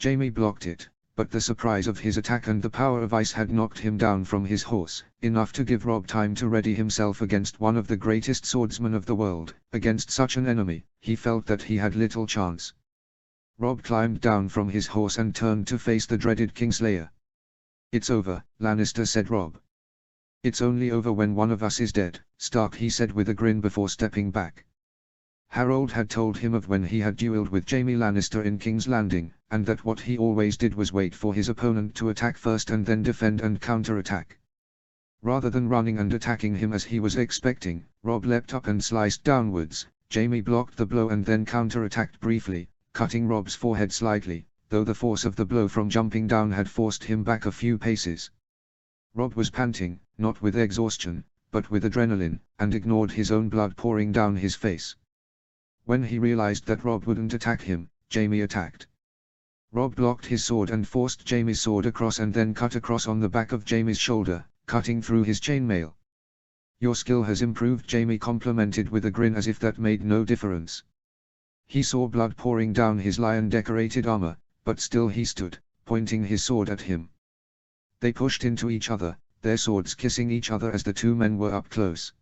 Jaime blocked it, but the surprise of his attack and the power of ice had knocked him down from his horse, enough to give Rob time to ready himself against one of the greatest swordsmen of the world. Against such an enemy, he felt that he had little chance. Rob climbed down from his horse and turned to face the dreaded Kingslayer. "It's over, Lannister," said Rob. "It's only over when one of us is dead, Stark," he said with a grin before stepping back. Harold had told him of when he had duelled with Jaime Lannister in King's Landing, and that what he always did was wait for his opponent to attack first and then defend and counter-attack. Rather than running and attacking him as he was expecting, Rob leapt up and sliced downwards. Jaime blocked the blow and then counter-attacked briefly, cutting Rob's forehead slightly, though the force of the blow from jumping down had forced him back a few paces. Rob was panting, not with exhaustion, but with adrenaline, and ignored his own blood pouring down his face. When he realized that Rob wouldn't attack him, Jaime attacked. Rob blocked his sword and forced Jaime's sword across and then cut across on the back of Jaime's shoulder, cutting through his chainmail. "Your skill has improved," Jaime complimented with a grin as if that made no difference. He saw blood pouring down his lion-decorated armor, but still he stood, pointing his sword at him. They pushed into each other, their swords kissing each other as the two men were up close.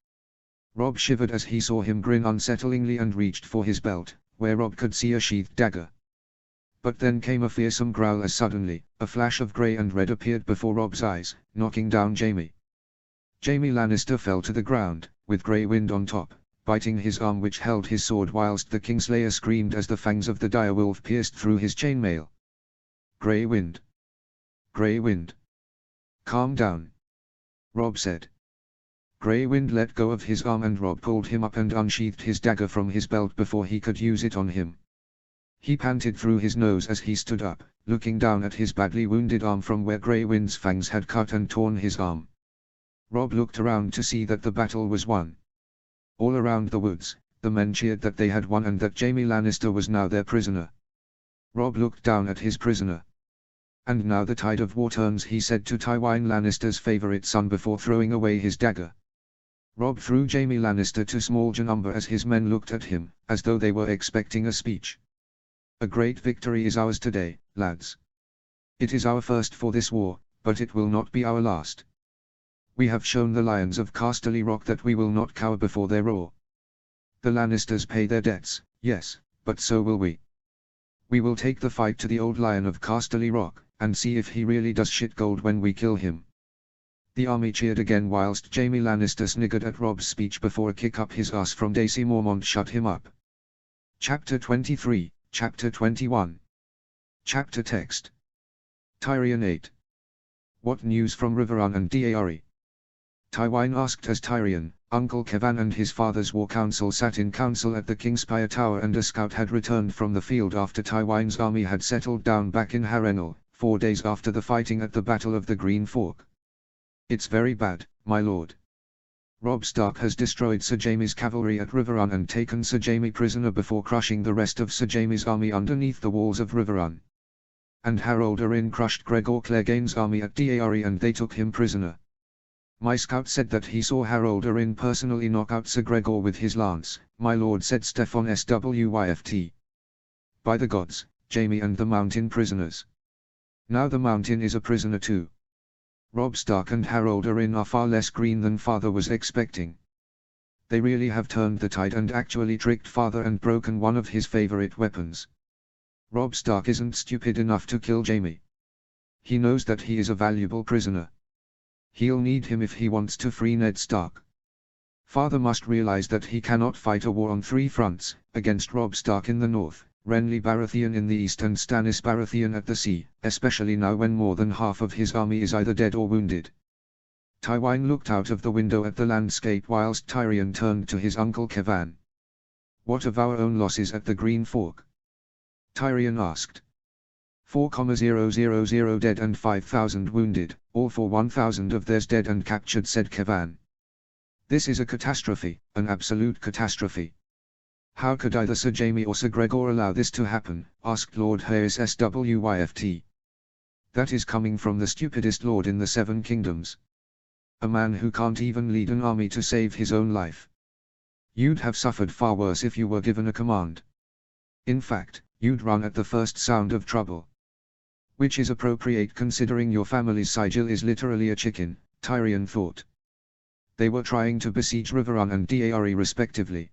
Rob shivered as he saw him grin unsettlingly and reached for his belt, where Rob could see a sheathed dagger. But then came a fearsome growl as suddenly, a flash of grey and red appeared before Rob's eyes, knocking down Jaime. Jaime Lannister fell to the ground, with Grey Wind on top, biting his arm which held his sword whilst the Kingslayer screamed as the fangs of the direwolf pierced through his chainmail. "Grey Wind! Grey Wind! Calm down," Rob said. Grey Wind let go of his arm and Rob pulled him up and unsheathed his dagger from his belt before he could use it on him. He panted through his nose as he stood up, looking down at his badly wounded arm from where Grey Wind's fangs had cut and torn his arm. Rob looked around to see that the battle was won. All around the woods, the men cheered that they had won and that Jaime Lannister was now their prisoner. Rob looked down at his prisoner. "And now the tide of war turns," he said to Tywin Lannister's favorite son before throwing away his dagger. Rob threw Jaime Lannister to small Janumber as his men looked at him, as though they were expecting a speech. "A great victory is ours today, lads. It is our first for this war, but it will not be our last. We have shown the lions of Casterly Rock that we will not cower before their roar. The Lannisters pay their debts, yes, but so will we. We will take the fight to the old lion of Casterly Rock, and see if he really does shit gold when we kill him." The army cheered again whilst Jaime Lannister sniggered at Rob's speech before a kick up his ass from Daisy Mormont shut him up. Chapter 23, Chapter 21. Chapter Text. Tyrion 8. What news from Riverrun and Daearey? Tywin asked as Tyrion, Uncle Kevan and his father's war council sat in council at the Kingspire Tower and a scout had returned from the field after Tywin's army had settled down back in Harrenhal, 4 days after the fighting at the Battle of the Green Fork. "It's very bad, my lord. Robb Stark has destroyed Sir Jaime's cavalry at Riverrun and taken Sir Jaime prisoner before crushing the rest of Sir Jaime's army underneath the walls of Riverrun. And Harold Arryn crushed Gregor Clegane's army at Daearey and they took him prisoner. My scout said that he saw Harold Arryn personally knock out Sir Gregor with his lance," my lord said Stefan Swyft. "By the gods, Jaime and the Mountain prisoners. Now the Mountain is a prisoner too. Robb Stark and Harold Arryn are far less green than father was expecting. They really have turned the tide and actually tricked father and broken one of his favorite weapons. Robb Stark isn't stupid enough to kill Jaime. He knows that he is a valuable prisoner. He'll need him if he wants to free Ned Stark. Father must realize that he cannot fight a war on 3 fronts, against Robb Stark in the north, Renly Baratheon in the east and Stannis Baratheon at the sea, especially now when more than half of his army is either dead or wounded." Tywin looked out of the window at the landscape whilst Tyrion turned to his uncle Kevan. "What of our own losses at the Green Fork?" Tyrion asked. 4,000 dead and 5,000 wounded, all for 1,000 of theirs dead and captured, said Kevan. "This is a catastrophe, an absolute catastrophe. How could either Sir Jaime or Sir Gregor allow this to happen?" asked Lord Hayes Swyft. "That is coming from the stupidest lord in the 7 kingdoms. A man who can't even lead an army to save his own life. You'd have suffered far worse if you were given a command. In fact, you'd run at the first sound of trouble. Which is appropriate considering your family's sigil is literally a chicken, Tyrion thought. They were trying to besiege Riverrun and Dare respectively.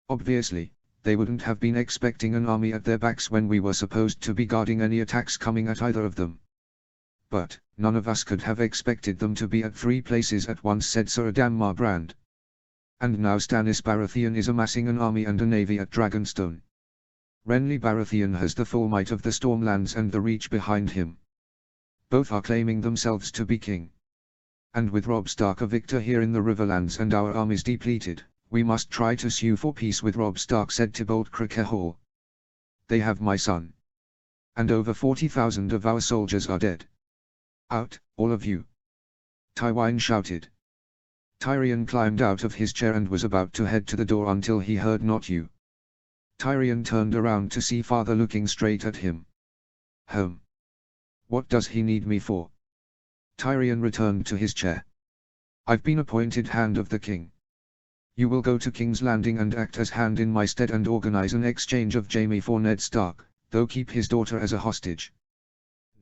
Obviously, they wouldn't have been expecting an army at their backs when we were supposed to be guarding any attacks coming at either of them. But, none of us could have expected them to be at 3 places at once, said Sir Adam Marbrand. And now Stannis Baratheon is amassing an army and a navy at Dragonstone. Renly Baratheon has the full might of the Stormlands and the Reach behind him. Both are claiming themselves to be king. And with Robb Stark a victor here in the Riverlands and our armies depleted, we must try to sue for peace with Robb Stark, said Tybalt Crickehall. They have my son. And over 40,000 of our soldiers are dead. Out, all of you! Tywine shouted. Tyrion climbed out of his chair and was about to head to the door until he heard "Not you." Tyrion turned around to see father looking straight at him. Home. What does he need me for? Tyrion returned to his chair. I've been appointed Hand of the King. You will go to King's Landing and act as hand in my stead and organize an exchange of Jaime for Ned Stark, though keep his daughter as a hostage.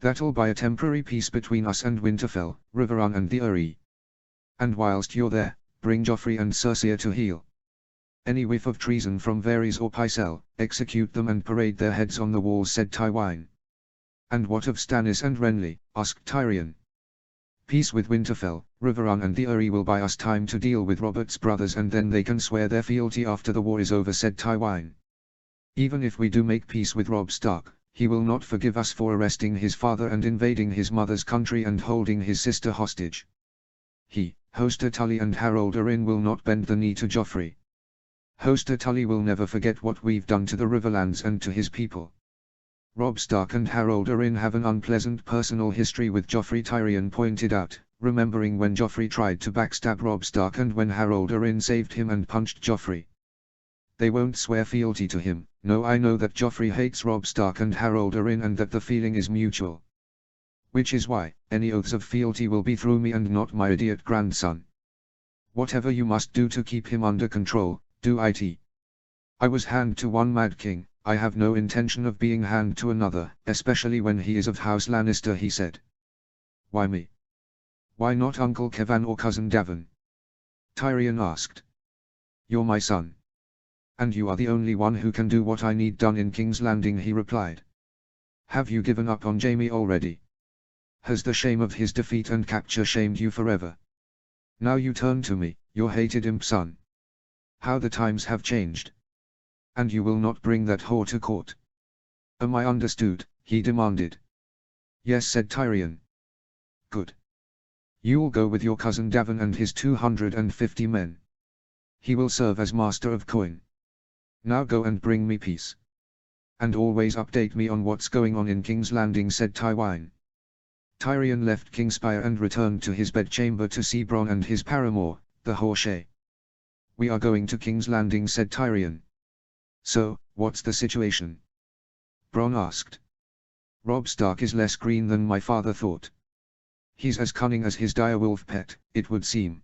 That'll buy a temporary peace between us and Winterfell, Riverrun and the Eyrie. And whilst you're there, bring Joffrey and Cersei to heel. Any whiff of treason from Varys or Pycelle, execute them and parade their heads on the walls, said Tywine. And what of Stannis and Renly? Asked Tyrion. Peace with Winterfell, Riverrun and the Eyrie will buy us time to deal with Robert's brothers and then they can swear their fealty after the war is over, said Tywine. Even if we do make peace with Robb Stark, he will not forgive us for arresting his father and invading his mother's country and holding his sister hostage. He, Hoster Tully and Harold Arryn will not bend the knee to Joffrey. Hoster Tully will never forget what we've done to the Riverlands and to his people. Robb Stark and Harold Arryn have an unpleasant personal history with Joffrey, Tyrion pointed out, remembering when Joffrey tried to backstab Robb Stark and when Harold Arryn saved him and punched Joffrey. They won't swear fealty to him. No, I know that Joffrey hates Robb Stark and Harold Arryn and that the feeling is mutual. Which is why, any oaths of fealty will be through me and not my idiot grandson. Whatever you must do to keep him under control, do it. I was hand to one mad king, I have no intention of being hand to another, especially when he is of House Lannister, he said. Why me? Why not Uncle Kevan or Cousin Davin? Tyrion asked. You're my son. And you are the only one who can do what I need done in King's Landing, he replied. Have you given up on Jaime already? Has the shame of his defeat and capture shamed you forever? Now you turn to me, your hated imp son. How the times have changed. And you will not bring that whore to court. Am I understood? He demanded. Yes, said Tyrion. Good. You'll go with your cousin Davin and his 250 men. He will serve as master of coin. Now go and bring me peace. And always update me on what's going on in King's Landing, said Tywine. Tyrion left Kingspire and returned to his bedchamber to see Bronn and his paramour, the whore Shae. We are going to King's Landing, said Tyrion. So, what's the situation? Bronn asked. Robb Stark is less green than my father thought. He's as cunning as his direwolf pet, it would seem.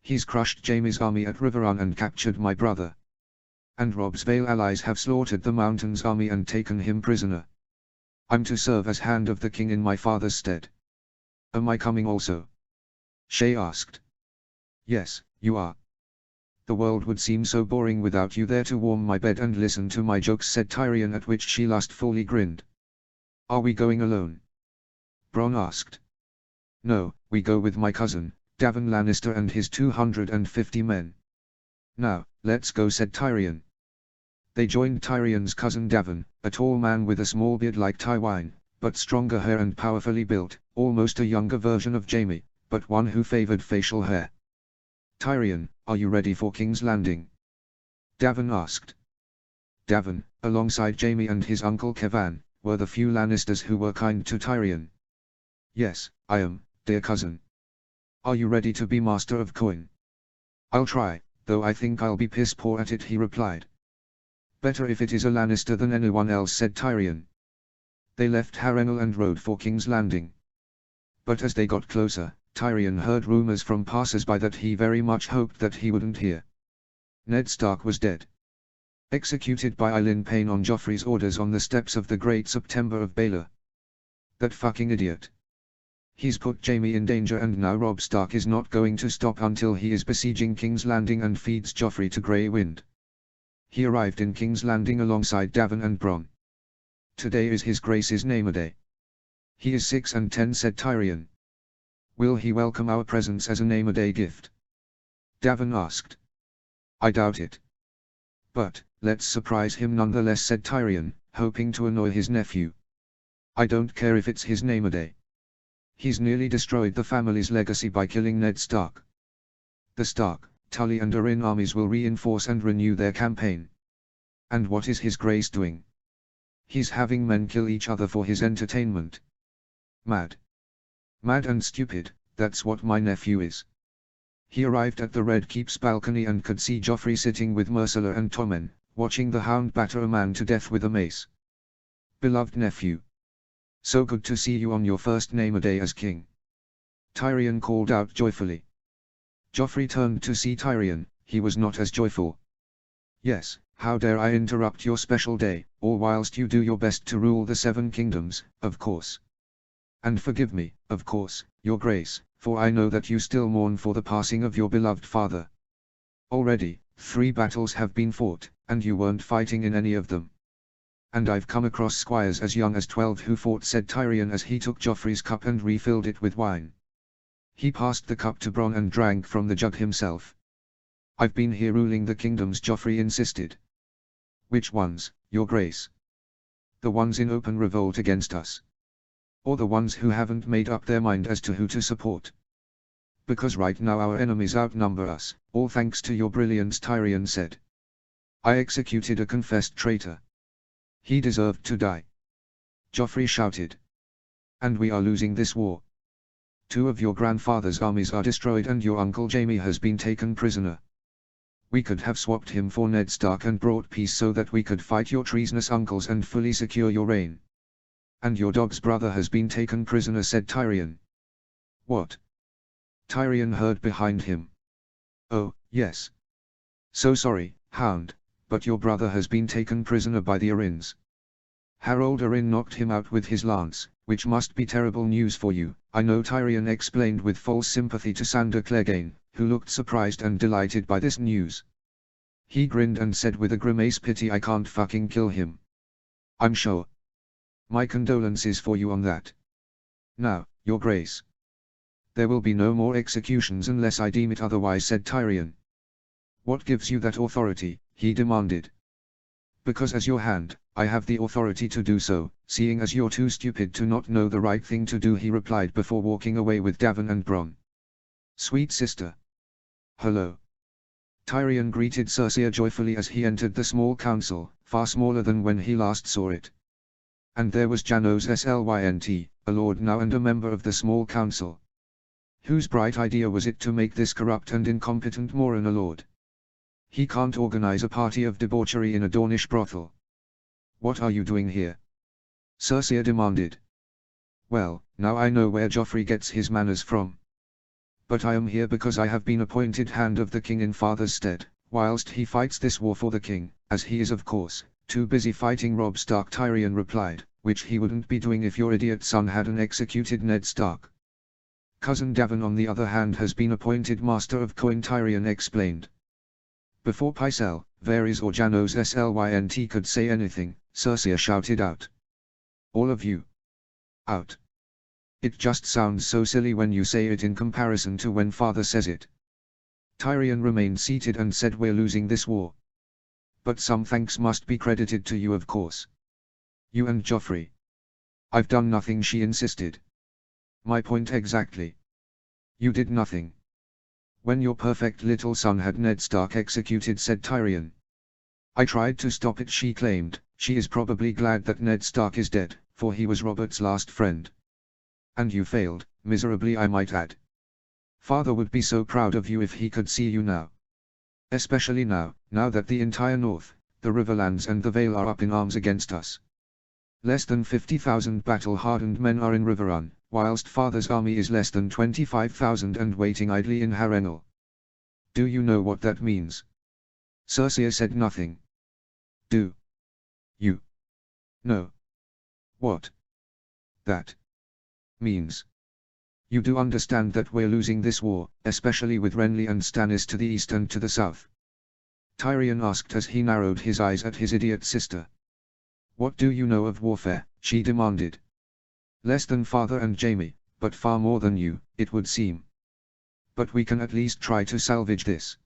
He's crushed Jaime's army at Riverrun and captured my brother. And Robb's Vale allies have slaughtered the Mountain's army and taken him prisoner. I'm to serve as Hand of the King in my father's stead. Am I coming also? Shae asked. Yes, you are. The world would seem so boring without you there to warm my bed and listen to my jokes, said Tyrion, at which she lustfully grinned. Are we going alone? Bronn asked. No, we go with my cousin, Davin Lannister and his 250 men. Now, let's go, said Tyrion. They joined Tyrion's cousin Davin, a tall man with a small beard like Tywine, but stronger hair and powerfully built, almost a younger version of Jaime, but one who favored facial hair. Tyrion, are you ready for King's Landing? Davin asked. Davin, alongside Jaime and his uncle Kevan, were the few Lannisters who were kind to Tyrion. Yes, I am, dear cousin. Are you ready to be master of coin? I'll try, though I think I'll be piss poor at it, he replied. Better if it is a Lannister than anyone else, said Tyrion. They left Harrenhal and rode for King's Landing. But as they got closer, Tyrion heard rumors from passers-by that he very much hoped that he wouldn't hear. Ned Stark was dead. Executed by Ilyn Payne on Joffrey's orders on the steps of the Great September of Baelor. That fucking idiot. He's put Jaime in danger, and now Robb Stark is not going to stop until he is besieging King's Landing and feeds Joffrey to Grey Wind. He arrived in King's Landing alongside Davin and Bronn. Today is His Grace's name-a-day. He is 6 and 10, said Tyrion. Will he welcome our presence as a name-a-day gift? Davin asked. I doubt it. But, let's surprise him nonetheless, said Tyrion, hoping to annoy his nephew. I don't care if it's his name-a-day. He's nearly destroyed the family's legacy by killing Ned Stark. The Stark, Tully and Arryn armies will reinforce and renew their campaign. And what is His Grace doing? He's having men kill each other for his entertainment. Mad. Mad and stupid, that's what my nephew is. He arrived at the Red Keep's balcony and could see Joffrey sitting with Myrcella and Tommen, watching the Hound batter a man to death with a mace. Beloved nephew. So good to see you on your first name-a-day as king. Tyrion called out joyfully. Joffrey turned to see Tyrion. He was not as joyful. Yes, how dare I interrupt your special day, all whilst you do your best to rule the Seven Kingdoms, of course. And forgive me, of course, your grace, for I know that you still mourn for the passing of your beloved father. Already, 3 battles have been fought, and you weren't fighting in any of them. And I've come across squires as young as 12 who fought, said Tyrion as he took Joffrey's cup and refilled it with wine. He passed the cup to Bronn and drank from the jug himself. I've been here ruling the kingdoms, Joffrey insisted. Which ones, your grace? The ones in open revolt against us? Or the ones who haven't made up their mind as to who to support? Because right now our enemies outnumber us, all thanks to your brilliance, Tyrion said. I executed a confessed traitor. He deserved to die. Joffrey shouted. And we are losing this war. 2 of your grandfather's armies are destroyed and your uncle Jaime has been taken prisoner. We could have swapped him for Ned Stark and brought peace so that we could fight your treasonous uncles and fully secure your reign. And your dog's brother has been taken prisoner, said Tyrion. What? Tyrion heard behind him. Oh, yes. So sorry, Hound, but your brother has been taken prisoner by the Arryns. Harold Arryn knocked him out with his lance, which must be terrible news for you, I know, Tyrion explained with false sympathy to Sandor Clegane, who looked surprised and delighted by this news. He grinned and said with a grimace, pity I can't fucking kill him. I'm sure. My condolences for you on that. Now, your grace. There will be no more executions unless I deem it otherwise, said Tyrion. What gives you that authority? He demanded. Because as your hand, I have the authority to do so, seeing as you're too stupid to not know the right thing to do, he replied before walking away with Davin and Bronn. Sweet sister. Hello. Tyrion greeted Cersei joyfully as he entered the small council, far smaller than when he last saw it. And there was Janos Slynt, a lord now and a member of the small council. Whose bright idea was it to make this corrupt and incompetent Morin a lord? He can't organize a party of debauchery in a Dornish brothel. What are you doing here? Cersei demanded. Well, now I know where Joffrey gets his manners from. But I am here because I have been appointed Hand of the King in father's stead, whilst he fights this war for the king, as he is of course, too busy fighting Robb Stark, Tyrion replied, which he wouldn't be doing if your idiot son hadn't executed Ned Stark. Cousin Davin on the other hand has been appointed Master of Coin, Tyrion explained. Before Pycelle, Varys or Janos Slynt could say anything, Cersei shouted out. All of you. Out. It just sounds so silly when you say it in comparison to when father says it. Tyrion remained seated and said, we're losing this war. But some thanks must be credited to you, of course. You and Joffrey. I've done nothing, she insisted. My point exactly. You did nothing. When your perfect little son had Ned Stark executed, said Tyrion. I tried to stop it, she claimed. She is probably glad that Ned Stark is dead, for he was Robert's last friend. And you failed, miserably I might add. Father would be so proud of you if he could see you now. Especially now that the entire North, the Riverlands and the Vale are up in arms against us. Less than 50,000 battle-hardened men are in Riverrun, whilst father's army is less than 25,000 and waiting idly in Harrenhal. Do you know what that means? Cersei said nothing. Do you know what that means. You do understand that we're losing this war, especially with Renly and Stannis to the east and to the south? Tyrion asked as he narrowed his eyes at his idiot sister. What do you know of warfare? She demanded. Less than father and Jaime, but far more than you, it would seem. But we can at least try to salvage this.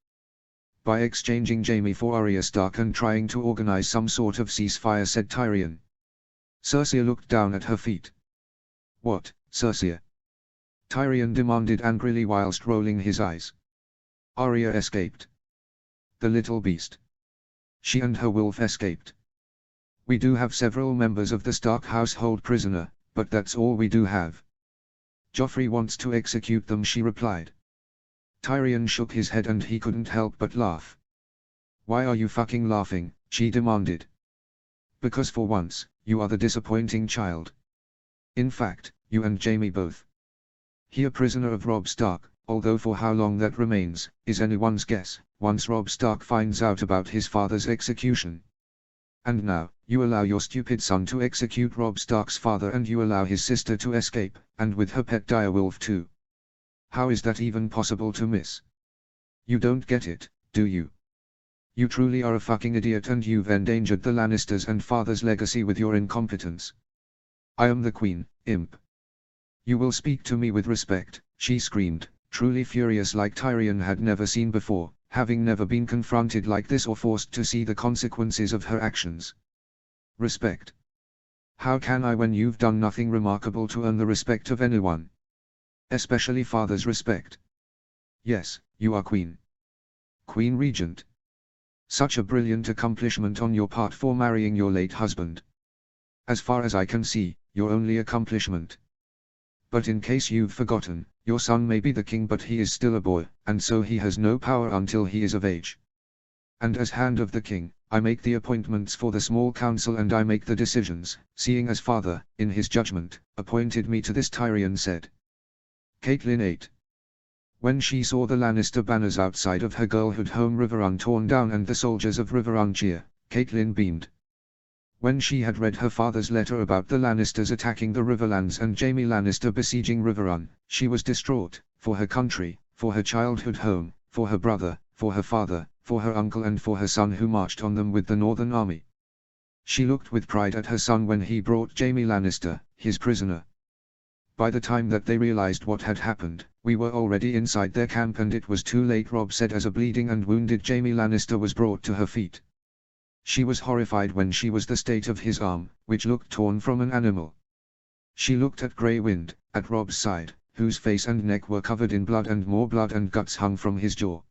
By exchanging Jaime for Arya Stark and trying to organize some sort of ceasefire, said Tyrion. Cersei looked down at her feet. What, Cersei? Tyrion demanded angrily whilst rolling his eyes. Arya escaped. The little beast. She and her wolf escaped. We do have several members of the Stark household prisoner, but that's all we do have. Joffrey wants to execute them, she replied. Tyrion shook his head and he couldn't help but laugh. Why are you fucking laughing? She demanded. Because for once, you are the disappointing child. In fact, you and Jaime both. He a prisoner of Robb Stark, although for how long that remains, is anyone's guess, once Robb Stark finds out about his father's execution. And now, you allow your stupid son to execute Robb Stark's father and you allow his sister to escape, and with her pet direwolf too. How is that even possible to miss? You don't get it, do you? You truly are a fucking idiot and you've endangered the Lannisters and father's legacy with your incompetence. I am the queen, imp. You will speak to me with respect, she screamed, truly furious like Tyrion had never seen before, having never been confronted like this or forced to see the consequences of her actions. Respect? How can I when you've done nothing remarkable to earn the respect of anyone? Especially father's respect. Yes, you are queen. Queen Regent. Such a brilliant accomplishment on your part for marrying your late husband. As far as I can see, your only accomplishment. But in case you've forgotten, your son may be the king but he is still a boy, and so he has no power until he is of age. And as hand of the king, I make the appointments for the small council and I make the decisions, seeing as father, in his judgment, appointed me to this, Tyrion said. Catelyn 8. When she saw the Lannister banners outside of her girlhood home Riverrun torn down and the soldiers of Riverrun cheer, Catelyn beamed. When she had read her father's letter about the Lannisters attacking the Riverlands and Jaime Lannister besieging Riverrun, she was distraught, for her country, for her childhood home, for her brother, for her father, for her uncle and for her son who marched on them with the Northern Army. She looked with pride at her son when he brought Jaime Lannister, his prisoner. By the time that they realized what had happened, we were already inside their camp and it was too late, Robb said as a bleeding and wounded Jaime Lannister was brought to her feet. She was horrified when she was the state of his arm, which looked torn from an animal. She looked at Grey Wind, at Robb's side, whose face and neck were covered in blood and more blood and guts hung from his jaw.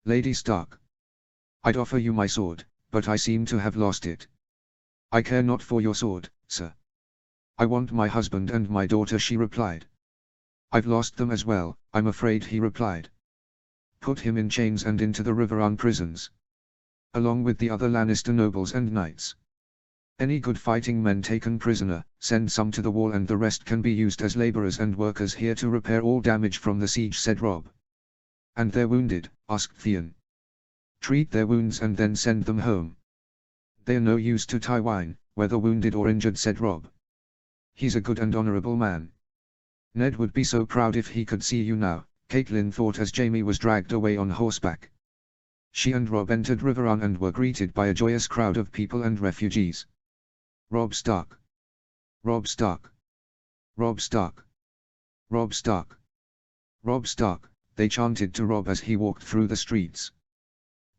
Lady Stark. I'd offer you my sword, but I seem to have lost it. I care not for your sword, sir. I want my husband and my daughter, she replied. I've lost them as well, I'm afraid, he replied. Put him in chains and into the Riverrun prisons. Along with the other Lannister nobles and knights. Any good fighting men taken prisoner, send some to the wall and the rest can be used as laborers and workers here to repair all damage from the siege, said Robb. And they're wounded, asked Theon. Treat their wounds and then send them home. They're no use to Tywin, whether wounded or injured, said Robb. He's a good and honorable man. Ned would be so proud if he could see you now, Catelyn thought as Jaime was dragged away on horseback. She and Robb entered Riverrun and were greeted by a joyous crowd of people and refugees. Robb Stark. Robb Stark. Robb Stark. Robb Stark. Robb Stark, they chanted to Robb as he walked through the streets.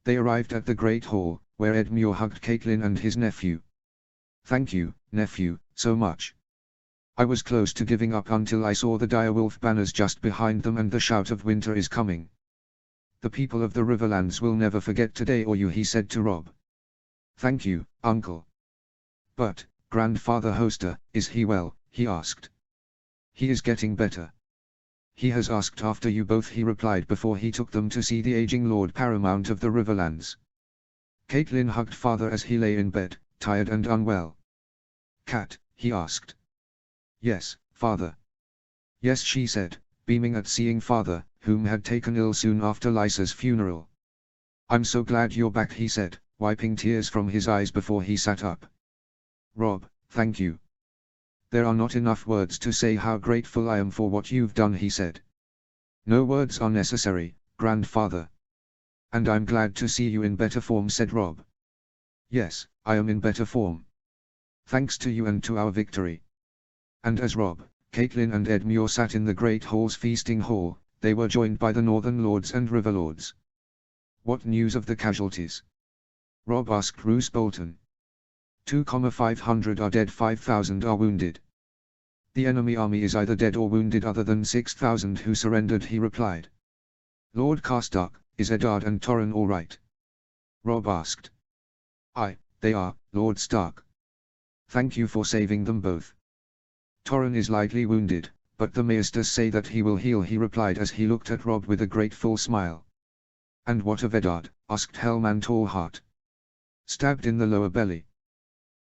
They arrived at the Great Hall, where Edmure hugged Catelyn and his nephew. Thank you, nephew, so much. I was close to giving up until I saw the direwolf banners just behind them and the shout of winter is coming. The people of the Riverlands will never forget today or you, he said to Robb. Thank you, uncle. But, Grandfather Hoster, is he well, he asked. He is getting better. He has asked after you both, he replied before he took them to see the aging Lord Paramount of the Riverlands. Catelyn hugged father as he lay in bed, tired and unwell. Cat, he asked. Yes, father. Yes, she said, beaming at seeing father, whom had taken ill soon after Lysa's funeral. I'm so glad you're back, he said, wiping tears from his eyes before he sat up. Robb, thank you. There are not enough words to say how grateful I am for what you've done, he said. No words are necessary, grandfather. And I'm glad to see you in better form, said Robb. Yes, I am in better form. Thanks to you and to our victory. And as Robb, Catelyn and Edmure sat in the great hall's feasting hall, they were joined by the Northern Lords and River Lords. What news of the casualties? Robb asked Roose Bolton. 2,500 are dead, 5,000 are wounded. The enemy army is either dead or wounded, other than 6,000 who surrendered, he replied. Lord Karstark, is Eddard and Torrhen all right? Robb asked. Aye, they are, Lord Stark. Thank you for saving them both. Torrhen is lightly wounded, but the maesters say that he will heal, he replied as he looked at Robb with a grateful smile. And what of Eddard? Asked Helman Tallheart. Stabbed in the lower belly.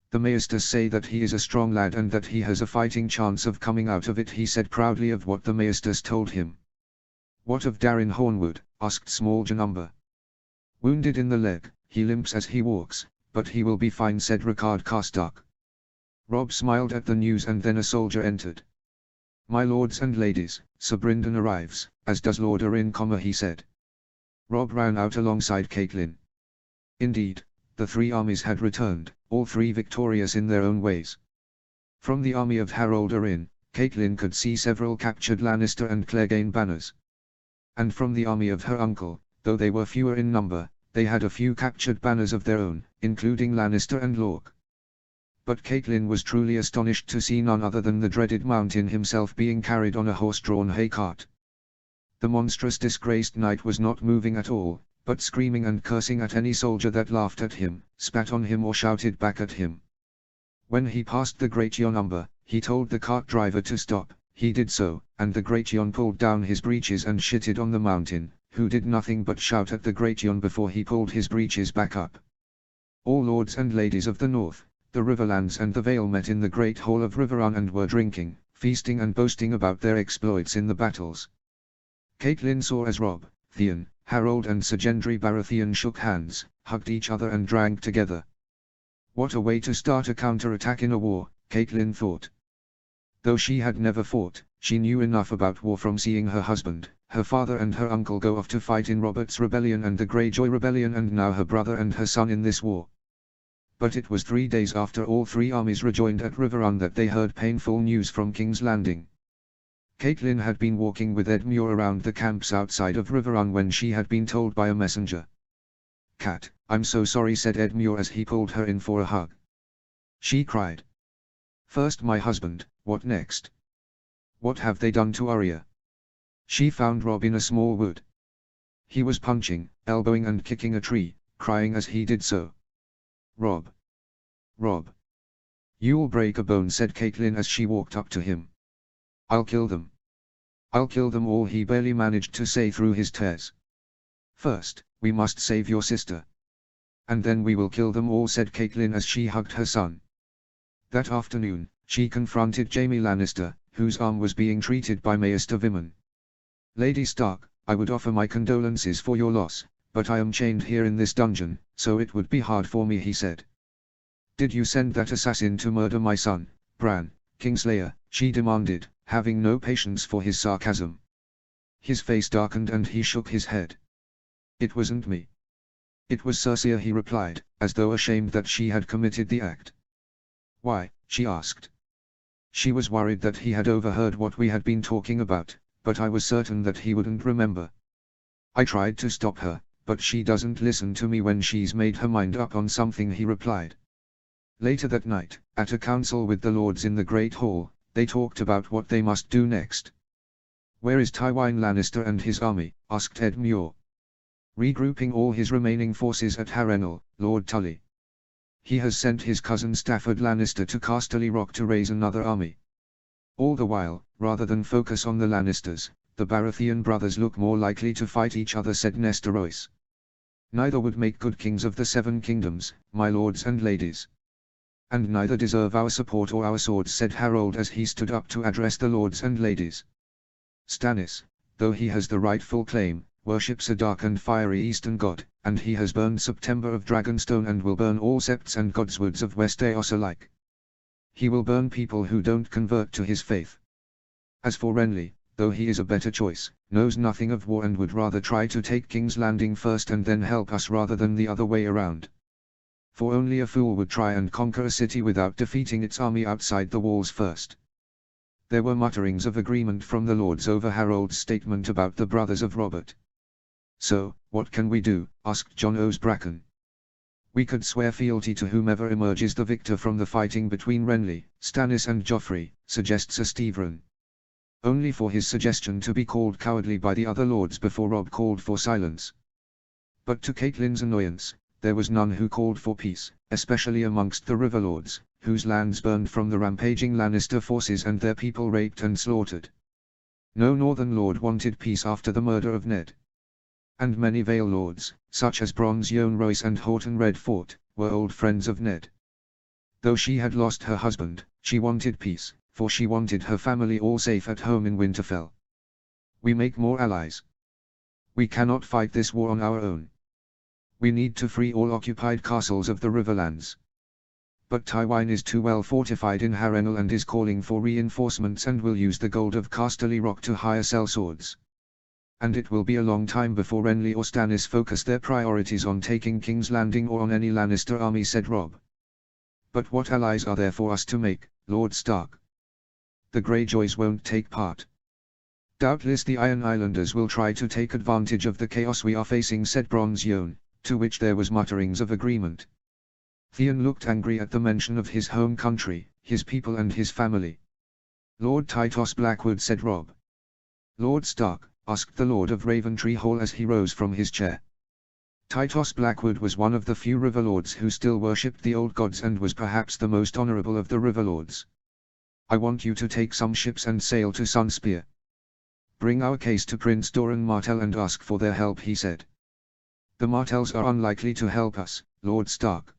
The maesters say that he is a strong lad and that he has a fighting chance of coming out of it, he said proudly of what the maesters told him. What of Darin Hornwood? Asked Small Janumber. Wounded in the leg, he limps as he walks, but he will be fine, said Rickard Karstark. Robb smiled at the news and then a soldier entered. My lords and ladies, Sir Brynden arrives, as does Lord Arryn, he said. Robb ran out alongside Catelyn. Indeed, the three armies had returned, all three victorious in their own ways. From the army of Harold Arryn, Catelyn could see several captured Lannister and Clegane banners. And from the army of her uncle, though they were fewer in number, they had a few captured banners of their own, including Lannister and Lorque. But Catelyn was truly astonished to see none other than the dreaded Mountain himself being carried on a horse-drawn hay cart. The monstrous disgraced knight was not moving at all, but screaming and cursing at any soldier that laughed at him, spat on him or shouted back at him. When he passed the Great Yonumber, he told the cart driver to stop. He did so, and the Great Yon pulled down his breeches and shitted on the Mountain, who did nothing but shout at the Great Yon before he pulled his breeches back up. All lords and ladies of the north, the Riverlands and the Vale met in the great hall of Riverrun and were drinking, feasting and boasting about their exploits in the battles. Catelyn saw as Robb, Theon, Harold and Sir Gendry Baratheon shook hands, hugged each other and drank together. What a way to start a counter-attack in a war, Catelyn thought. Though she had never fought, she knew enough about war from seeing her husband, her father and her uncle go off to fight in Robert's Rebellion and the Greyjoy Rebellion, and now her brother and her son in this war. But it was 3 days after all three armies rejoined at Riverrun that they heard painful news from King's Landing. Catelyn had been walking with Edmure around the camps outside of Riverrun when she had been told by a messenger. Cat, I'm so sorry, said Edmure as he pulled her in for a hug. She cried. First my husband, what next? What have they done to Arya? She found Robb in a small wood. He was punching, elbowing and kicking a tree, crying as he did so. Robb. Robb. You'll break a bone, said Catelyn as she walked up to him. I'll kill them. I'll kill them all, he barely managed to say through his tears. First, we must save your sister. And then we will kill them all, said Catelyn as she hugged her son. That afternoon, she confronted Jaime Lannister, whose arm was being treated by Maester Vimen. Lady Stark, I would offer my condolences for your loss, but I am chained here in this dungeon, so it would be hard for me, he said. Did you send that assassin to murder my son, Bran, Kingslayer? She demanded, having no patience for his sarcasm. His face darkened and he shook his head. It wasn't me. It was Cersei, he replied, as though ashamed that she had committed the act. Why? She asked. She was worried that he had overheard what we had been talking about, but I was certain that he wouldn't remember. I tried to stop her, but she doesn't listen to me when she's made her mind up on something, he replied. Later that night, at a council with the lords in the Great Hall, they talked about what they must do next. Where is Tywin Lannister and his army? Asked Edmure. Regrouping all his remaining forces at Harrenhal, Lord Tully. He has sent his cousin Stafford Lannister to Casterly Rock to raise another army. All the while, rather than focus on the Lannisters, the Baratheon brothers look more likely to fight each other, said Nesta Royce. Neither would make good kings of the Seven Kingdoms, my lords and ladies. And neither deserve our support or our swords, said Harold as he stood up to address the lords and ladies. Stannis, though he has the rightful claim, worships a dark and fiery eastern god, and he has burned September of Dragonstone and will burn all septs and godswoods of Westeros alike. He will burn people who don't convert to his faith. As for Renly, though he is a better choice, knows nothing of war and would rather try to take King's Landing first and then help us rather than the other way around. For only a fool would try and conquer a city without defeating its army outside the walls first. There were mutterings of agreement from the lords over Harold's statement about the brothers of Robert. "So, what can we do?" asked Jon Osbracken. "We could swear fealty to whomever emerges the victor from the fighting between Renly, Stannis and Joffrey," suggests Sir Stevron. Only for his suggestion to be called cowardly by the other lords before Robb called for silence. But to Catelyn's annoyance, there was none who called for peace, especially amongst the Riverlords, whose lands burned from the rampaging Lannister forces and their people raped and slaughtered. No Northern lord wanted peace after the murder of Ned. And many Vale lords, such as Bronze Yohn Royce and Horton Redfort, were old friends of Ned. Though she had lost her husband, she wanted peace, for she wanted her family all safe at home in Winterfell. "We make more allies. We cannot fight this war on our own. We need to free all occupied castles of the Riverlands. But Tywin is too well fortified in Harrenhal and is calling for reinforcements and will use the gold of Casterly Rock to hire sellswords. And it will be a long time before Renly or Stannis focus their priorities on taking King's Landing or on any Lannister army," said Robb. "But what allies are there for us to make, Lord Stark? The Greyjoys won't take part. Doubtless the Iron Islanders will try to take advantage of the chaos we are facing," said Bronze Yohn, to which there was mutterings of agreement. Theon looked angry at the mention of his home country, his people and his family. "Lord Tytos Blackwood," said Robb. "Lord Stark?" asked the Lord of Raventree Hall as he rose from his chair. Tytos Blackwood was one of the few Riverlords who still worshipped the old gods and was perhaps the most honorable of the Riverlords. "I want you to take some ships and sail to Sunspear. Bring our case to Prince Doran Martell and ask for their help," he said. "The Martells are unlikely to help us, Lord Stark.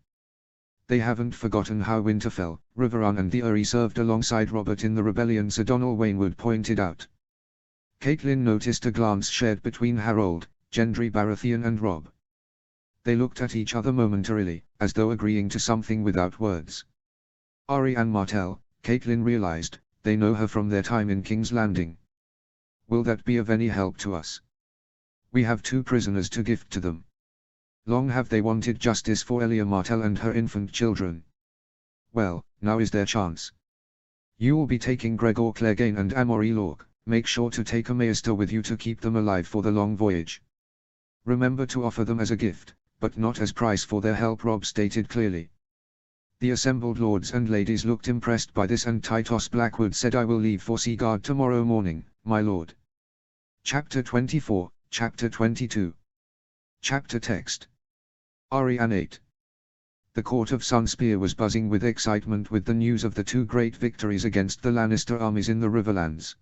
They haven't forgotten how Winterfell, Riverrun and the Eyrie served alongside Robert in the rebellion," Sir Donal Waynwood pointed out. Catelyn noticed a glance shared between Harold, Gendry Baratheon and Robb. They looked at each other momentarily, as though agreeing to something without words. Arianne Martell, Catelyn realized, they know her from their time in King's Landing. Will that be of any help to us? We have 2 prisoners to gift to them. Long have they wanted justice for Elia Martell and her infant children. Well, now is their chance. You will be taking Gregor Clegane and Amory Lorque. Make sure to take a Maester with you to keep them alive for the long voyage. Remember to offer them as a gift, but not as price for their help," Robb stated clearly. The assembled lords and ladies looked impressed by this, and Tytos Blackwood said, "I will leave for Seaguard tomorrow morning, my lord." Chapter 24, Chapter 22. Chapter text. Arianne 8. The court of Sunspear was buzzing with excitement with the news of the 2 great victories against the Lannister armies in the Riverlands.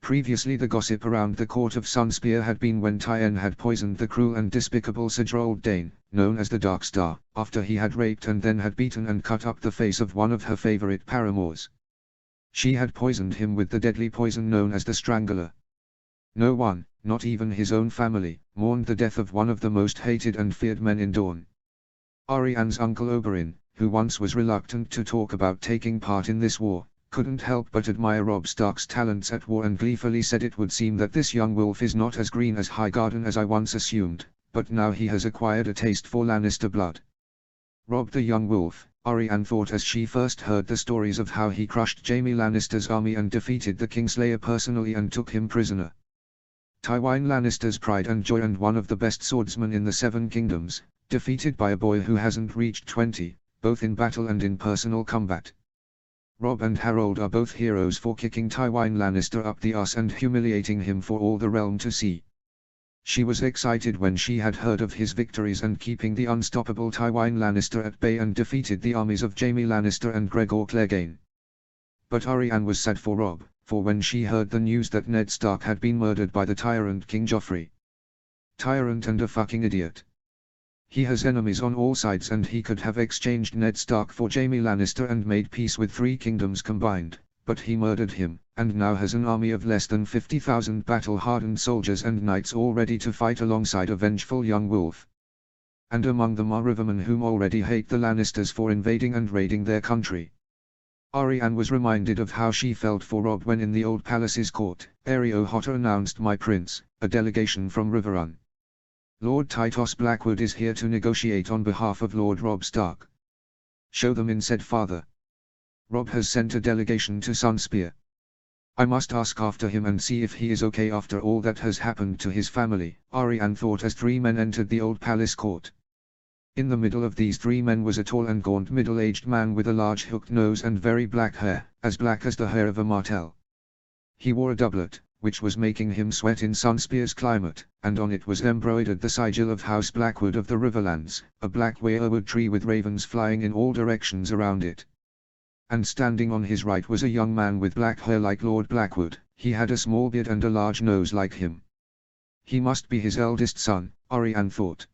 Previously the gossip around the court of Sunspear had been when Tyen had poisoned the cruel and despicable Sir Gerald Dane, known as the Dark Star, after he had raped and then had beaten and cut up the face of one of her favorite paramours. She had poisoned him with the deadly poison known as the Strangler. No one, not even his own family, mourned the death of one of the most hated and feared men in Dorne. Arianne's uncle Oberyn, who once was reluctant to talk about taking part in this war, couldn't help but admire Robb Stark's talents at war and gleefully said, "It would seem that this young wolf is not as green as Highgarden as I once assumed, but now he has acquired a taste for Lannister blood." Robb the young wolf, Arianne thought as she first heard the stories of how he crushed Jaime Lannister's army and defeated the Kingslayer personally and took him prisoner. Tywin Lannister's pride and joy and one of the best swordsmen in the 7 Kingdoms, defeated by a boy who hasn't reached 20, both in battle and in personal combat. Robb and Harold are both heroes for kicking Tywin Lannister up the arse and humiliating him for all the realm to see. She was excited when she had heard of his victories and keeping the unstoppable Tywin Lannister at bay and defeated the armies of Jaime Lannister and Gregor Clegane. But Arianne was sad for Robb, for when she heard the news that Ned Stark had been murdered by the tyrant King Joffrey. Tyrant and a fucking idiot. He has enemies on all sides and he could have exchanged Ned Stark for Jaime Lannister and made peace with 3 kingdoms combined, but he murdered him, and now has an army of less than 50,000 battle-hardened soldiers and knights all ready to fight alongside a vengeful young wolf. And among them are Rivermen whom already hate the Lannisters for invading and raiding their country. Arianne was reminded of how she felt for Robb when in the old palace's court. Areo Hotter announced, "My prince, a delegation from Riverrun. Lord Tytos Blackwood is here to negotiate on behalf of Lord Robb Stark." "Show them in," said father. "Robb has sent a delegation to Sunspear. I must ask after him and see if he is okay after all that has happened to his family," Arianne thought as 3 men entered the old palace court. In the middle of these 3 men was a tall and gaunt middle-aged man with a large hooked nose and very black hair, as black as the hair of a martel. He wore a doublet, which was making him sweat in Sunspear's climate, and on it was embroidered the sigil of House Blackwood of the Riverlands, a black weirwood tree with ravens flying in all directions around it. And standing on his right was a young man with black hair like Lord Blackwood. He had a small beard and a large nose like him. He must be his eldest son, Arianne thought.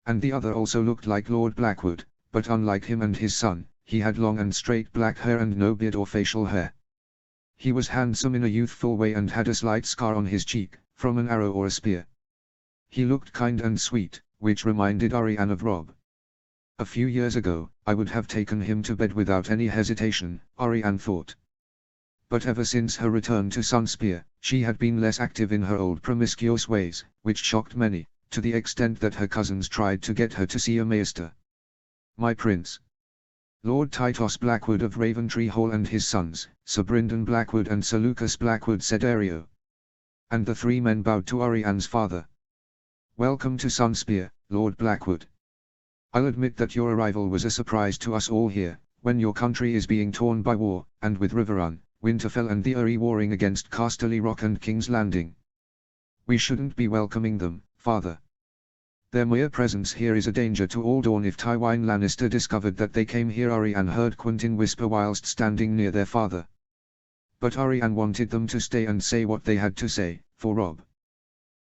And the other also looked like Lord Blackwood, but unlike him and his son, he had long and straight black hair and no beard or facial hair. He was handsome in a youthful way and had a slight scar on his cheek, from an arrow or a spear. He looked kind and sweet, which reminded Arianne of Robb. A few years ago, I would have taken him to bed without any hesitation, Arianne thought. But ever since her return to Sunspear, she had been less active in her old promiscuous ways, which shocked many, to the extent that her cousins tried to get her to see a maester. "My prince, Lord Tytos Blackwood of Raventree Hall and his sons, Sir Brynden Blackwood and Sir Lucas Blackwood," said Areo. And the 3 men bowed to Arianne's father. "Welcome to Sunspear, Lord Blackwood. I'll admit that your arrival was a surprise to us all here, when your country is being torn by war, and with Riverrun, Winterfell and the Eyrie warring against Casterly Rock and King's Landing. We shouldn't be welcoming them, father. Their mere presence here is a danger to all Dorne. If Tywin Lannister discovered that they came here," Arianne heard Quentyn whisper whilst standing near their father. But Arianne wanted them to stay and say what they had to say, for Robb.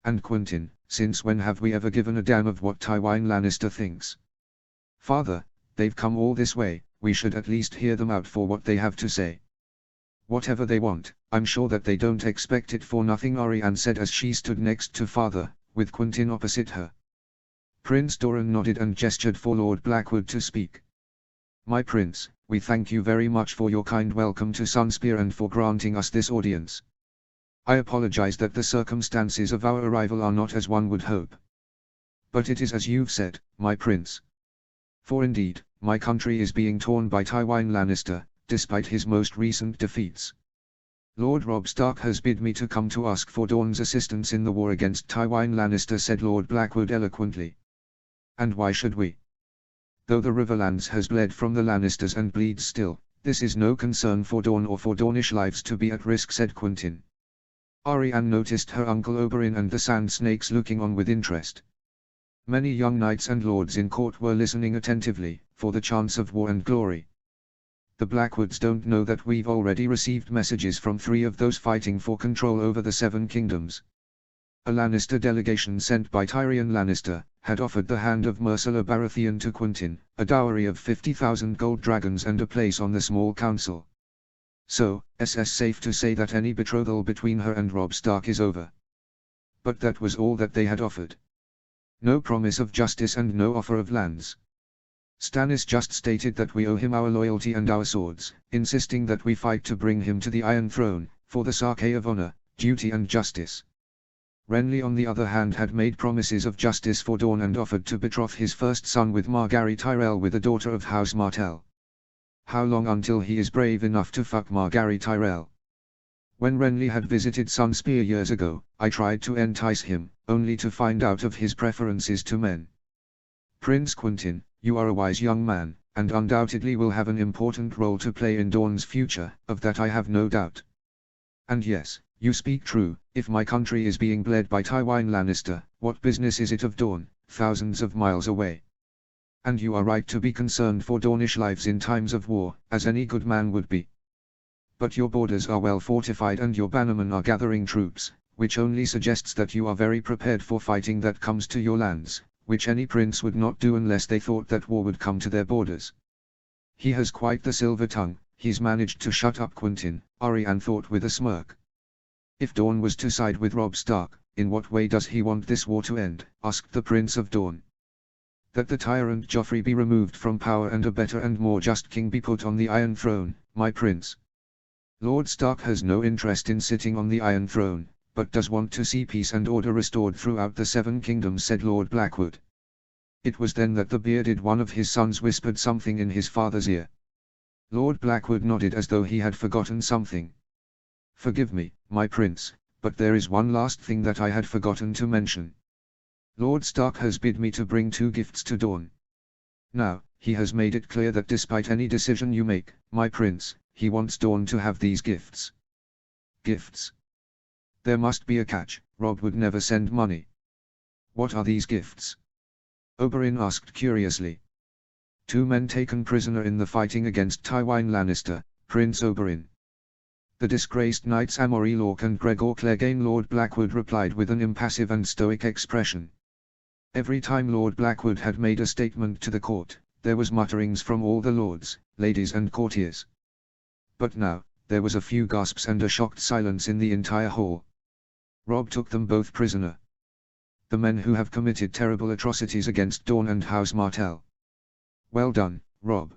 "And Quentyn, since when have we ever given a damn of what Tywin Lannister thinks? Father, they've come all this way, we should at least hear them out for what they have to say. Whatever they want, I'm sure that they don't expect it for nothing," Arianne said as she stood next to father, with Quentyn opposite her. Prince Doran nodded and gestured for Lord Blackwood to speak. "My prince, we thank you very much for your kind welcome to Sunspear and for granting us this audience. I apologize that the circumstances of our arrival are not as one would hope. But it is as you've said, my prince. For indeed, my country is being torn by Tywin Lannister, despite his most recent defeats. Lord Robb Stark has bid me to come to ask for Dorne's assistance in the war against Tywin Lannister," said Lord Blackwood eloquently. "And why should we? Though the Riverlands has bled from the Lannisters and bleeds still, this is no concern for Dorne or for Dornish lives to be at risk," said Quentyn. Arianne noticed her uncle Oberyn and the Sand Snakes looking on with interest. Many young knights and lords in court were listening attentively, for the chance of war and glory. "The Blackwoods don't know that we've already received messages from 3 of those fighting for control over the 7 kingdoms. A Lannister delegation sent by Tyrion Lannister had offered the hand of Myrcella Baratheon to Quentyn, a dowry of 50,000 gold dragons and a place on the small council. So, it's safe to say that any betrothal between her and Robb Stark is over. But that was all that they had offered. No promise of justice and no offer of lands. Stannis just stated that we owe him our loyalty and our swords, insisting that we fight to bring him to the Iron Throne, for the sake of honor, duty and justice. Renly on the other hand had made promises of justice for Dorne and offered to betroth his first son with Margaery Tyrell with a daughter of House Martell. How long until he is brave enough to fuck Margaery Tyrell? When Renly had visited Sunspear years ago, I tried to entice him, only to find out of his preferences to men. Prince Quentyn, you are a wise young man, and undoubtedly will have an important role to play in Dorne's future, of that I have no doubt. And yes, you speak true, if my country is being bled by Tywin Lannister, what business is it of Dorne, thousands of miles away? And you are right to be concerned for Dornish lives in times of war, as any good man would be. But your borders are well fortified and your bannermen are gathering troops, which only suggests that you are very prepared for fighting that comes to your lands, which any prince would not do unless they thought that war would come to their borders." "He has quite the silver tongue, he's managed to shut up Quentyn," Arianne thought with a smirk. "If Dorne was to side with Robb Stark, in what way does he want this war to end?" asked the Prince of Dorne. "That the tyrant Joffrey be removed from power and a better and more just king be put on the Iron Throne," my prince. Lord Stark has no interest in sitting on the Iron Throne, but does want to see peace and order restored throughout the Seven Kingdoms," said Lord Blackwood. It was then that the bearded one of his sons whispered something in his father's ear. Lord Blackwood nodded as though he had forgotten something. "Forgive me, my prince, but there is one last thing that I had forgotten to mention. Lord Stark has bid me to bring 2 gifts to Dorne. Now, he has made it clear that despite any decision you make, my prince, he wants Dorne to have these gifts." "Gifts? There must be a catch. Robb would never send money." "What are these gifts?" Oberyn asked curiously. 2 men taken prisoner in the fighting against Tywin Lannister, Prince Oberyn. The disgraced knights Amory Lorch and Gregor Clegane," Lord Blackwood replied with an impassive and stoic expression. Every time Lord Blackwood had made a statement to the court, there was mutterings from all the lords, ladies and courtiers. But now, there was a few gasps and a shocked silence in the entire hall. "Robb took them both prisoner. The men who have committed terrible atrocities against Dorne and House Martell. Well done, Robb."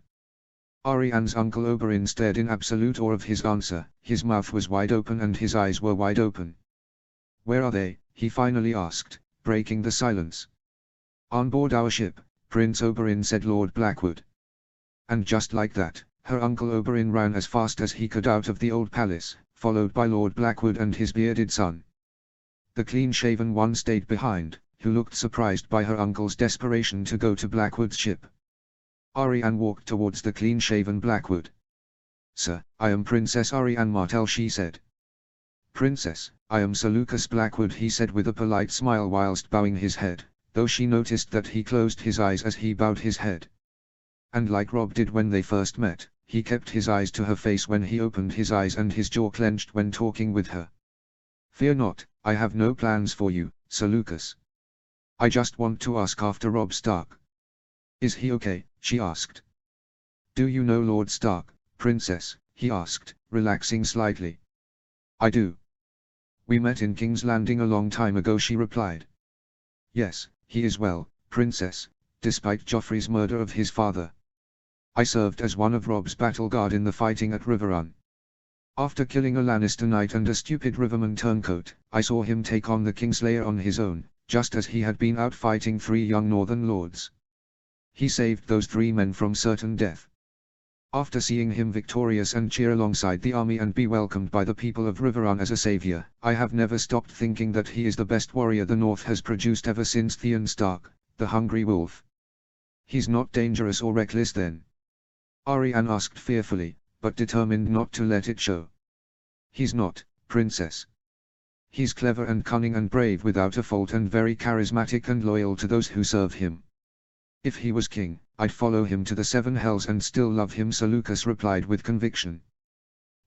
Arianne's uncle Oberyn stared in absolute awe of his answer. His mouth was wide open and his eyes were wide open. "Where are they?" he finally asked, breaking the silence. "On board our ship, Prince Oberyn," said Lord Blackwood. And just like that, her uncle Oberyn ran as fast as he could out of the old palace, followed by Lord Blackwood and his bearded son. The clean-shaven one stayed behind, who looked surprised by her uncle's desperation to go to Blackwood's ship. Arianne walked towards the clean-shaven Blackwood. "Sir, I am Princess Arianne Martell," she said. "Princess, I am Sir Lucas Blackwood," he said with a polite smile whilst bowing his head, though she noticed that he closed his eyes as he bowed his head. And like Robb did when they first met, he kept his eyes to her face when he opened his eyes and his jaw clenched when talking with her. "Fear not, I have no plans for you, Sir Lucas. I just want to ask after Robb Stark." "Is he okay?" she asked. "Do you know Lord Stark, Princess?" he asked, relaxing slightly. "I do. We met in King's Landing a long time ago," she replied. "Yes, he is well, Princess, despite Joffrey's murder of his father. I served as one of Robb's battle guard in the fighting at Riverrun. After killing a Lannister knight and a stupid Riverman turncoat, I saw him take on the Kingslayer on his own, just as he had been out fighting 3 young northern lords. He saved those 3 men from certain death. After seeing him victorious and cheer alongside the army and be welcomed by the people of Riverrun as a savior, I have never stopped thinking that he is the best warrior the North has produced ever since Theon Stark, the Hungry Wolf." "He's not dangerous or reckless then?" Arianne asked fearfully, but determined not to let it show. "He's not, Princess. He's clever and cunning and brave without a fault and very charismatic and loyal to those who serve him. If he was king, I'd follow him to the 7 hells and still love him," Sir Lucas replied with conviction.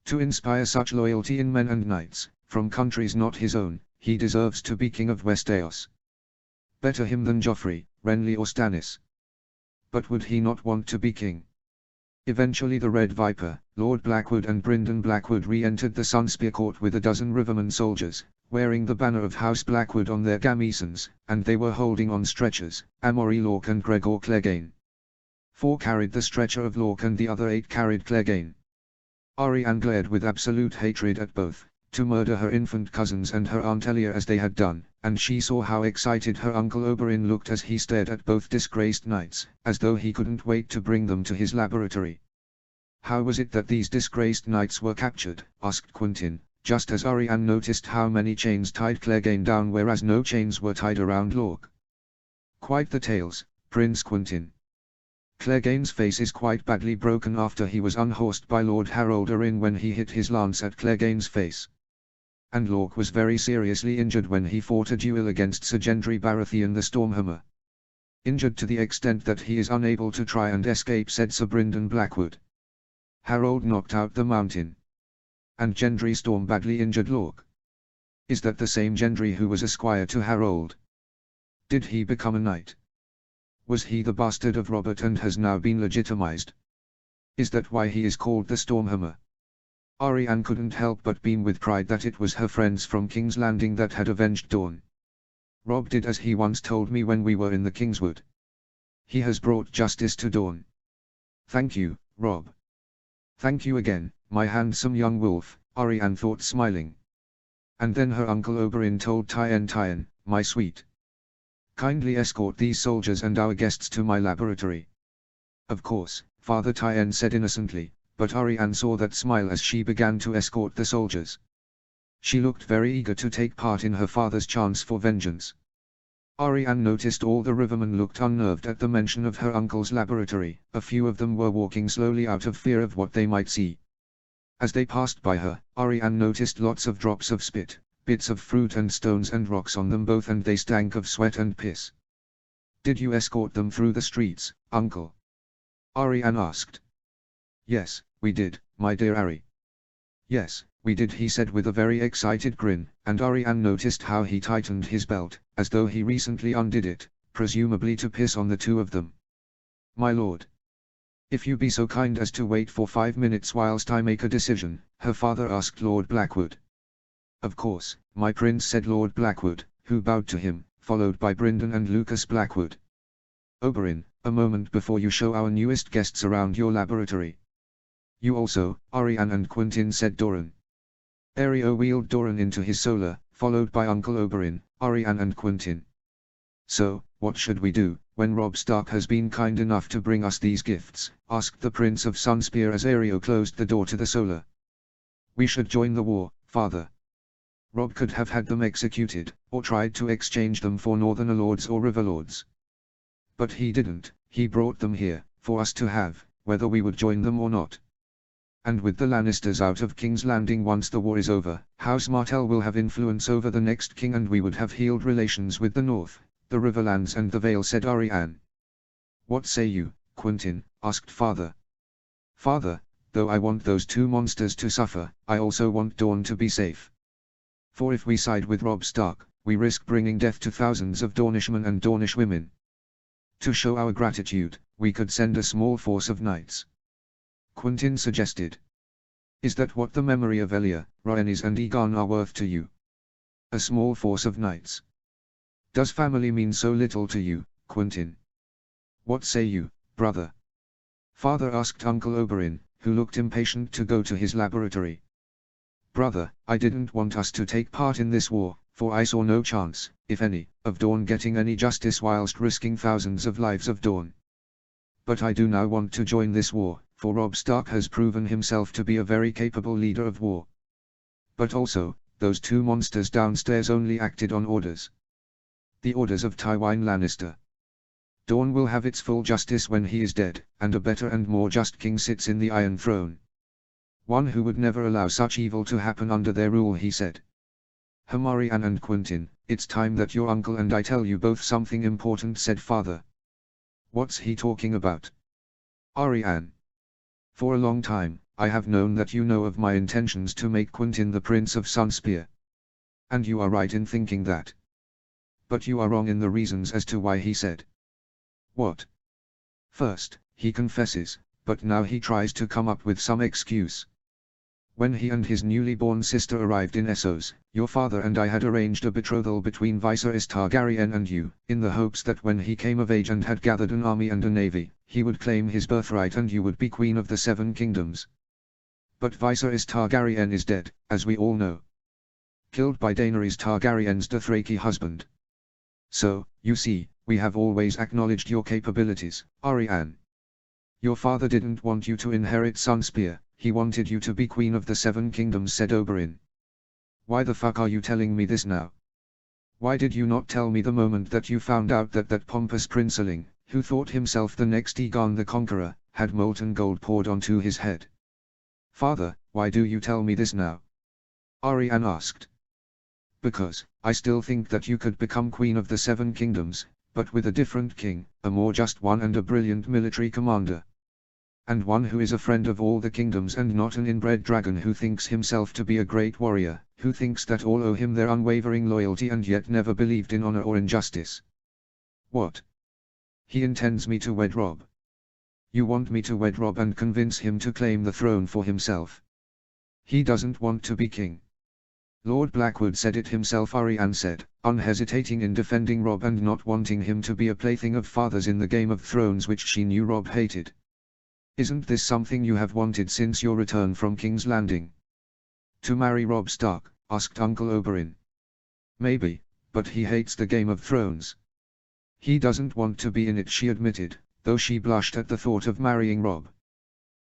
"To inspire such loyalty in men and knights, from countries not his own, he deserves to be king of Westeros. Better him than Joffrey, Renly or Stannis. But would he not want to be king?" Eventually the Red Viper, Lord Blackwood and Brynden Blackwood re-entered the Sunspear Court with a dozen Riverman soldiers, wearing the banner of House Blackwood on their gamisons, and they were holding on stretchers, Amory Lorch and Gregor Clegane. 4 carried the stretcher of Lorch and the other 8 carried Clegane. Arianne glared with absolute hatred at both, to murder her infant cousins and her Aunt Elia as they had done, and she saw how excited her uncle Oberyn looked as he stared at both disgraced knights, as though he couldn't wait to bring them to his laboratory. "How was it that these disgraced knights were captured?" asked Quentyn, just as Arianne noticed how many chains tied Clegane down whereas no chains were tied around Lorch. "Quite the tales, Prince Quentyn. Clegane's face is quite badly broken after he was unhorsed by Lord Harold Arryn when he hit his lance at Clegane's face. And Lorch was very seriously injured when he fought a duel against Sir Gendry Baratheon the Stormhammer. Injured to the extent that he is unable to try and escape," said Sir Brynden Blackwood. "Harold knocked out the mountain. And Gendry Storm badly injured Lorch. Is that the same Gendry who was a squire to Harold? Did he become a knight? Was he the bastard of Robert and has now been legitimized? Is that why he is called the Stormhammer?" Arianne couldn't help but beam with pride that it was her friends from King's Landing that had avenged Dorne. "Robb did as he once told me when we were in the Kingswood. He has brought justice to Dorne. Thank you, Robb." Thank you again, my handsome young wolf, Ariane thought, smiling. And then her uncle Oberyn told Tien, my sweet. Kindly escort these soldiers and our guests to my laboratory. Of course, Father Tien said innocently, but Ariane saw that smile as she began to escort the soldiers. She looked very eager to take part in her father's chance for vengeance. Ariane noticed all the rivermen looked unnerved at the mention of her uncle's laboratory. A few of them were walking slowly out of fear of what they might see. As they passed by her, Ariane noticed lots of drops of spit, bits of fruit and stones and rocks on them both, and they stank of sweat and piss. Did you escort them through the streets, uncle? Ariane asked. Yes, we did, my dear Ari. Yes, we did, he said with a very excited grin, and Ariane noticed how he tightened his belt, as though he recently undid it, presumably to piss on the two of them. My lord. If you be so kind as to wait for 5 minutes whilst I make a decision, her father asked Lord Blackwood. Of course, my prince, said Lord Blackwood, who bowed to him, followed by Brynden and Lucas Blackwood. Oberyn, a moment before you show our newest guests around your laboratory. You also, Ariane and Quentyn, said Doran. Aeryo wheeled Doran into his solar, followed by Uncle Oberyn, Ariane and Quentyn. So, what should we do, when Robb Stark has been kind enough to bring us these gifts? Asked the Prince of Sunspear as Aeryo closed the door to the solar. We should join the war, father. Robb could have had them executed, or tried to exchange them for Northern Lords or River Lords. But he didn't, he brought them here, for us to have, whether we would join them or not. And with the Lannisters out of King's Landing once the war is over, House Martell will have influence over the next king, and we would have healed relations with the North, the Riverlands and the Vale, said Ariane. What say you, Quentyn? Asked father. Father, though I want those two monsters to suffer, I also want Dorne to be safe. For if we side with Robb Stark, we risk bringing death to thousands of Dornishmen and Dornish women. To show our gratitude, we could send a small force of knights. Quentyn suggested. Is that what the memory of Elia, Rhaenys and Aegon are worth to you? A small force of knights. Does family mean so little to you, Quentyn? What say you, brother? Father asked Uncle Oberyn, who looked impatient to go to his laboratory. Brother, I didn't want us to take part in this war, for I saw no chance, if any, of Dorne getting any justice whilst risking thousands of lives of Dorne. But I do now want to join this war, for Robb Stark has proven himself to be a very capable leader of war. But also, those two monsters downstairs only acted on orders. The orders of Tywin Lannister. Dorne will have its full justice when he is dead, and a better and more just king sits in the Iron Throne. One who would never allow such evil to happen under their rule, he said. Ariane and Quentyn, it's time that your uncle and I tell you both something important, said father. What's he talking about? Ariane. For a long time, I have known that you know of my intentions to make Quentyn the Prince of Sunspear. And you are right in thinking that. But you are wrong in the reasons as to why, he said. What? First, he confesses, but now he tries to come up with some excuse. When he and his newly born sister arrived in Essos, your father and I had arranged a betrothal between Viserys Targaryen and you, in the hopes that when he came of age and had gathered an army and a navy, he would claim his birthright and you would be Queen of the Seven Kingdoms. But Viserys Targaryen is dead, as we all know. Killed by Daenerys Targaryen's Dothraki husband. So, you see, we have always acknowledged your capabilities, Ariane. Your father didn't want you to inherit Sunspear, he wanted you to be Queen of the Seven Kingdoms, said Oberyn. Why the fuck are you telling me this now? Why did you not tell me the moment that you found out that that pompous princeling, who thought himself the next Aegon the Conqueror, had molten gold poured onto his head? Father, why do you tell me this now? Ariane asked. Because, I still think that you could become Queen of the Seven Kingdoms, but with a different king, a more just one and a brilliant military commander. And one who is a friend of all the kingdoms and not an inbred dragon who thinks himself to be a great warrior, who thinks that all owe him their unwavering loyalty and yet never believed in honor or injustice. What? He intends me to wed Robb. You want me to wed Robb and convince him to claim the throne for himself. He doesn't want to be king. Lord Blackwood said it himself, Ariane said, unhesitating in defending Robb and not wanting him to be a plaything of fathers in the Game of Thrones which she knew Robb hated. Isn't this something you have wanted since your return from King's Landing? To marry Robb Stark, asked Uncle Oberyn. Maybe, but he hates the Game of Thrones. He doesn't want to be in it, she admitted, though she blushed at the thought of marrying Robb.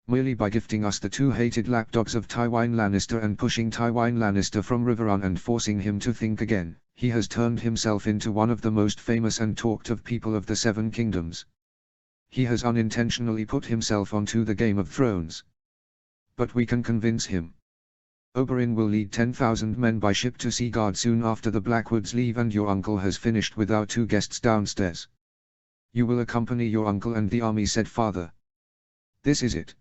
Merely by gifting us the two hated lapdogs of Tywin Lannister and pushing Tywin Lannister from Riverrun and forcing him to think again, he has turned himself into one of the most famous and talked of people of the Seven Kingdoms. He has unintentionally put himself onto the Game of Thrones. But we can convince him. Oberyn will lead 10,000 men by ship to Seaguard soon after the Blackwoods leave, and your uncle has finished with our two guests downstairs. You will accompany your uncle and the army, said father. This is it.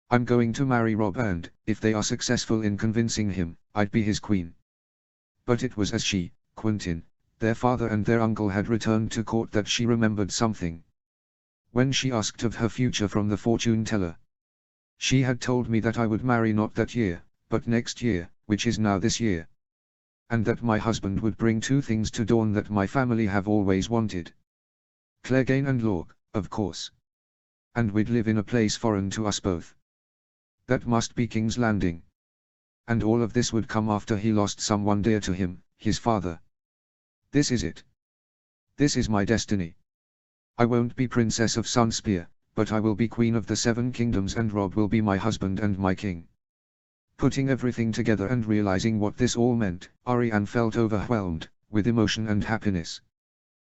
I'm going to marry Robb, and, if they are successful in convincing him, I'd be his queen. But it was as she, Quentyn, their father and their uncle had returned to court that she remembered something. When she asked of her future from the fortune teller. She had told me that I would marry not that year, but next year, which is now this year. And that my husband would bring two things to Dorne that my family have always wanted. Clegane and Lork, of course. And we'd live in a place foreign to us both. That must be King's Landing. And all of this would come after he lost someone dear to him, his father. This is it. This is my destiny. I won't be Princess of Sunspear, but I will be Queen of the Seven Kingdoms, and Robb will be my husband and my king. Putting everything together and realizing what this all meant, Arianne felt overwhelmed with emotion and happiness.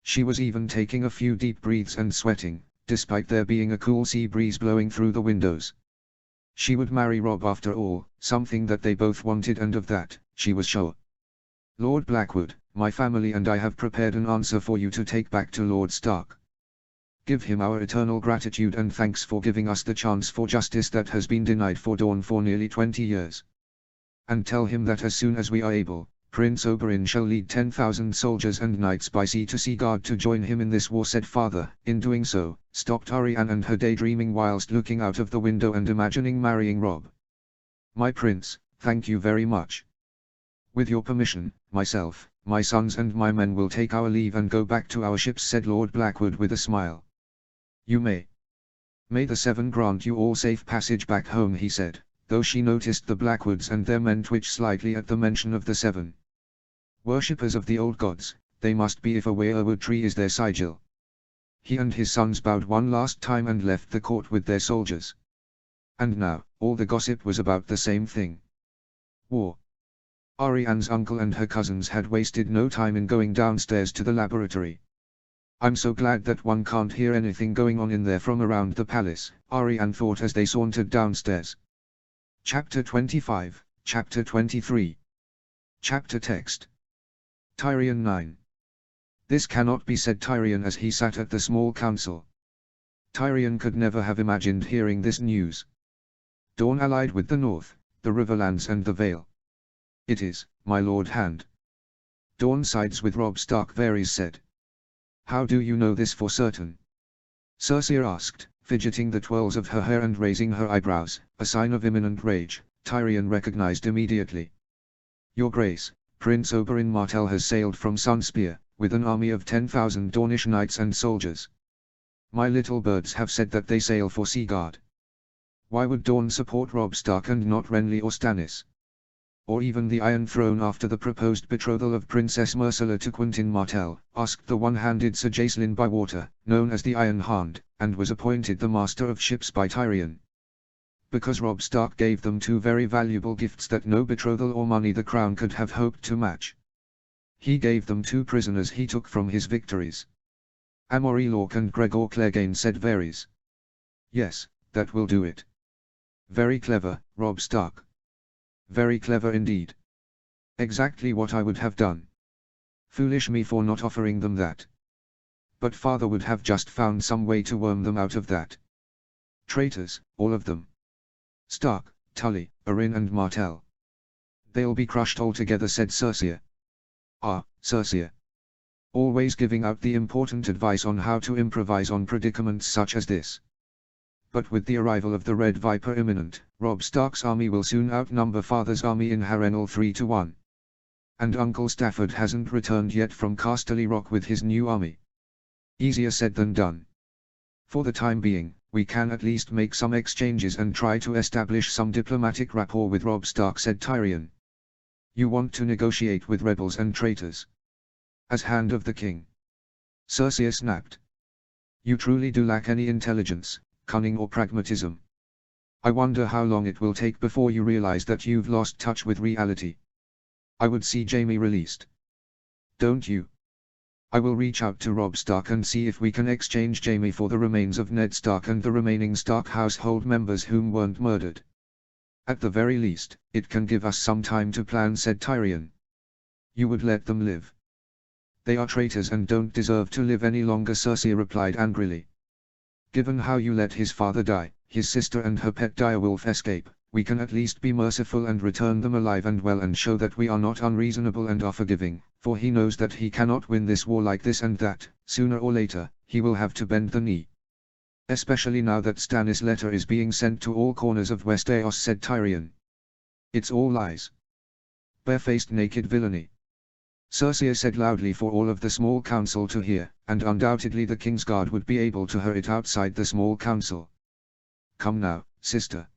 She was even taking a few deep breaths and sweating, despite there being a cool sea breeze blowing through the windows. She would marry Robb after all, something that they both wanted, and of that, she was sure. Lord Blackwood, my family and I have prepared an answer for you to take back to Lord Stark. Give him our eternal gratitude and thanks for giving us the chance for justice that has been denied for Dorne for nearly 20 years. And tell him that as soon as we are able, Prince Oberyn shall lead 10,000 soldiers and knights by sea to Seaguard to join him in this war, said father. In doing so, stopped Arianne and her daydreaming whilst looking out of the window and imagining marrying Robb. My prince, thank you very much. With your permission, myself, my sons and my men will take our leave and go back to our ships, said Lord Blackwood with a smile. You may. May the Seven grant you all safe passage back home, he said, though she noticed the Blackwoods and their men twitch slightly at the mention of the Seven. Worshippers of the old gods, they must be if a weirwood tree is their sigil. He and his sons bowed one last time and left the court with their soldiers. And now, all the gossip was about the same thing. War. Arianne's uncle and her cousins had wasted no time in going downstairs to the laboratory. I'm so glad that one can't hear anything going on in there from around the palace, Arianne thought as they sauntered downstairs. Chapter 25, Chapter 23. Chapter text. Tyrion 9. This cannot be, said Tyrion as he sat at the small council. Tyrion could never have imagined hearing this news. Dorne allied with the North, the Riverlands and the Vale. It is, my lord Hand. Dorne sides with Robb Stark, Varys said. How do you know this for certain? Cersei asked, fidgeting the twirls of her hair and raising her eyebrows, a sign of imminent rage. Tyrion recognized immediately. Your Grace, Prince Oberyn Martell has sailed from Sunspear, with an army of 10,000 Dornish knights and soldiers. My little birds have said that they sail for Seaguard. Why would Dorne support Robb Stark and not Renly or Stannis? Or even the Iron Throne after the proposed betrothal of Princess Myrcella to Quentyn Martell, asked the one-handed Sir Jacelyn Bywater, known as the Iron Hand, and was appointed the Master of Ships by Tyrion. Because Robb Stark gave them two very valuable gifts that no betrothal or money the crown could have hoped to match. He gave them two prisoners he took from his victories. Amory Lork and Gregor Clegane, said Varys. Yes, that will do it. Very clever, Robb Stark. Very clever indeed. Exactly what I would have done. Foolish me for not offering them that. But father would have just found some way to worm them out of that. Traitors, all of them. Stark, Tully, Arryn and Martell. They'll be crushed altogether, said Cersei. Ah, Cersei. Always giving out the important advice on how to improvise on predicaments such as this. But with the arrival of the Red Viper imminent, Robb Stark's army will soon outnumber father's army in Harrenhal 3-1. And Uncle Stafford hasn't returned yet from Casterly Rock with his new army. Easier said than done. For the time being, we can at least make some exchanges and try to establish some diplomatic rapport with Robb Stark, said Tyrion. You want to negotiate with rebels and traitors? As Hand of the King? Cersei snapped. You truly do lack any intelligence, cunning or pragmatism. I wonder how long it will take before you realize that you've lost touch with reality. I would see Jaime released. Don't you? I will reach out to Robb Stark and see if we can exchange Jaime for the remains of Ned Stark and the remaining Stark household members whom weren't murdered. At the very least, it can give us some time to plan, said Tyrion. You would let them live? They are traitors and don't deserve to live any longer, Cersei replied angrily. Given how you let his father die, his sister and her pet direwolf escape, we can at least be merciful and return them alive and well and show that we are not unreasonable and are forgiving, for he knows that he cannot win this war like this and that, sooner or later, he will have to bend the knee. Especially now that Stannis' letter is being sent to all corners of Westeros, said Tyrion. It's all lies. Barefaced naked villainy. Cersei said loudly for all of the small council to hear, and undoubtedly the Kingsguard would be able to hear it outside the small council. Come now, sister.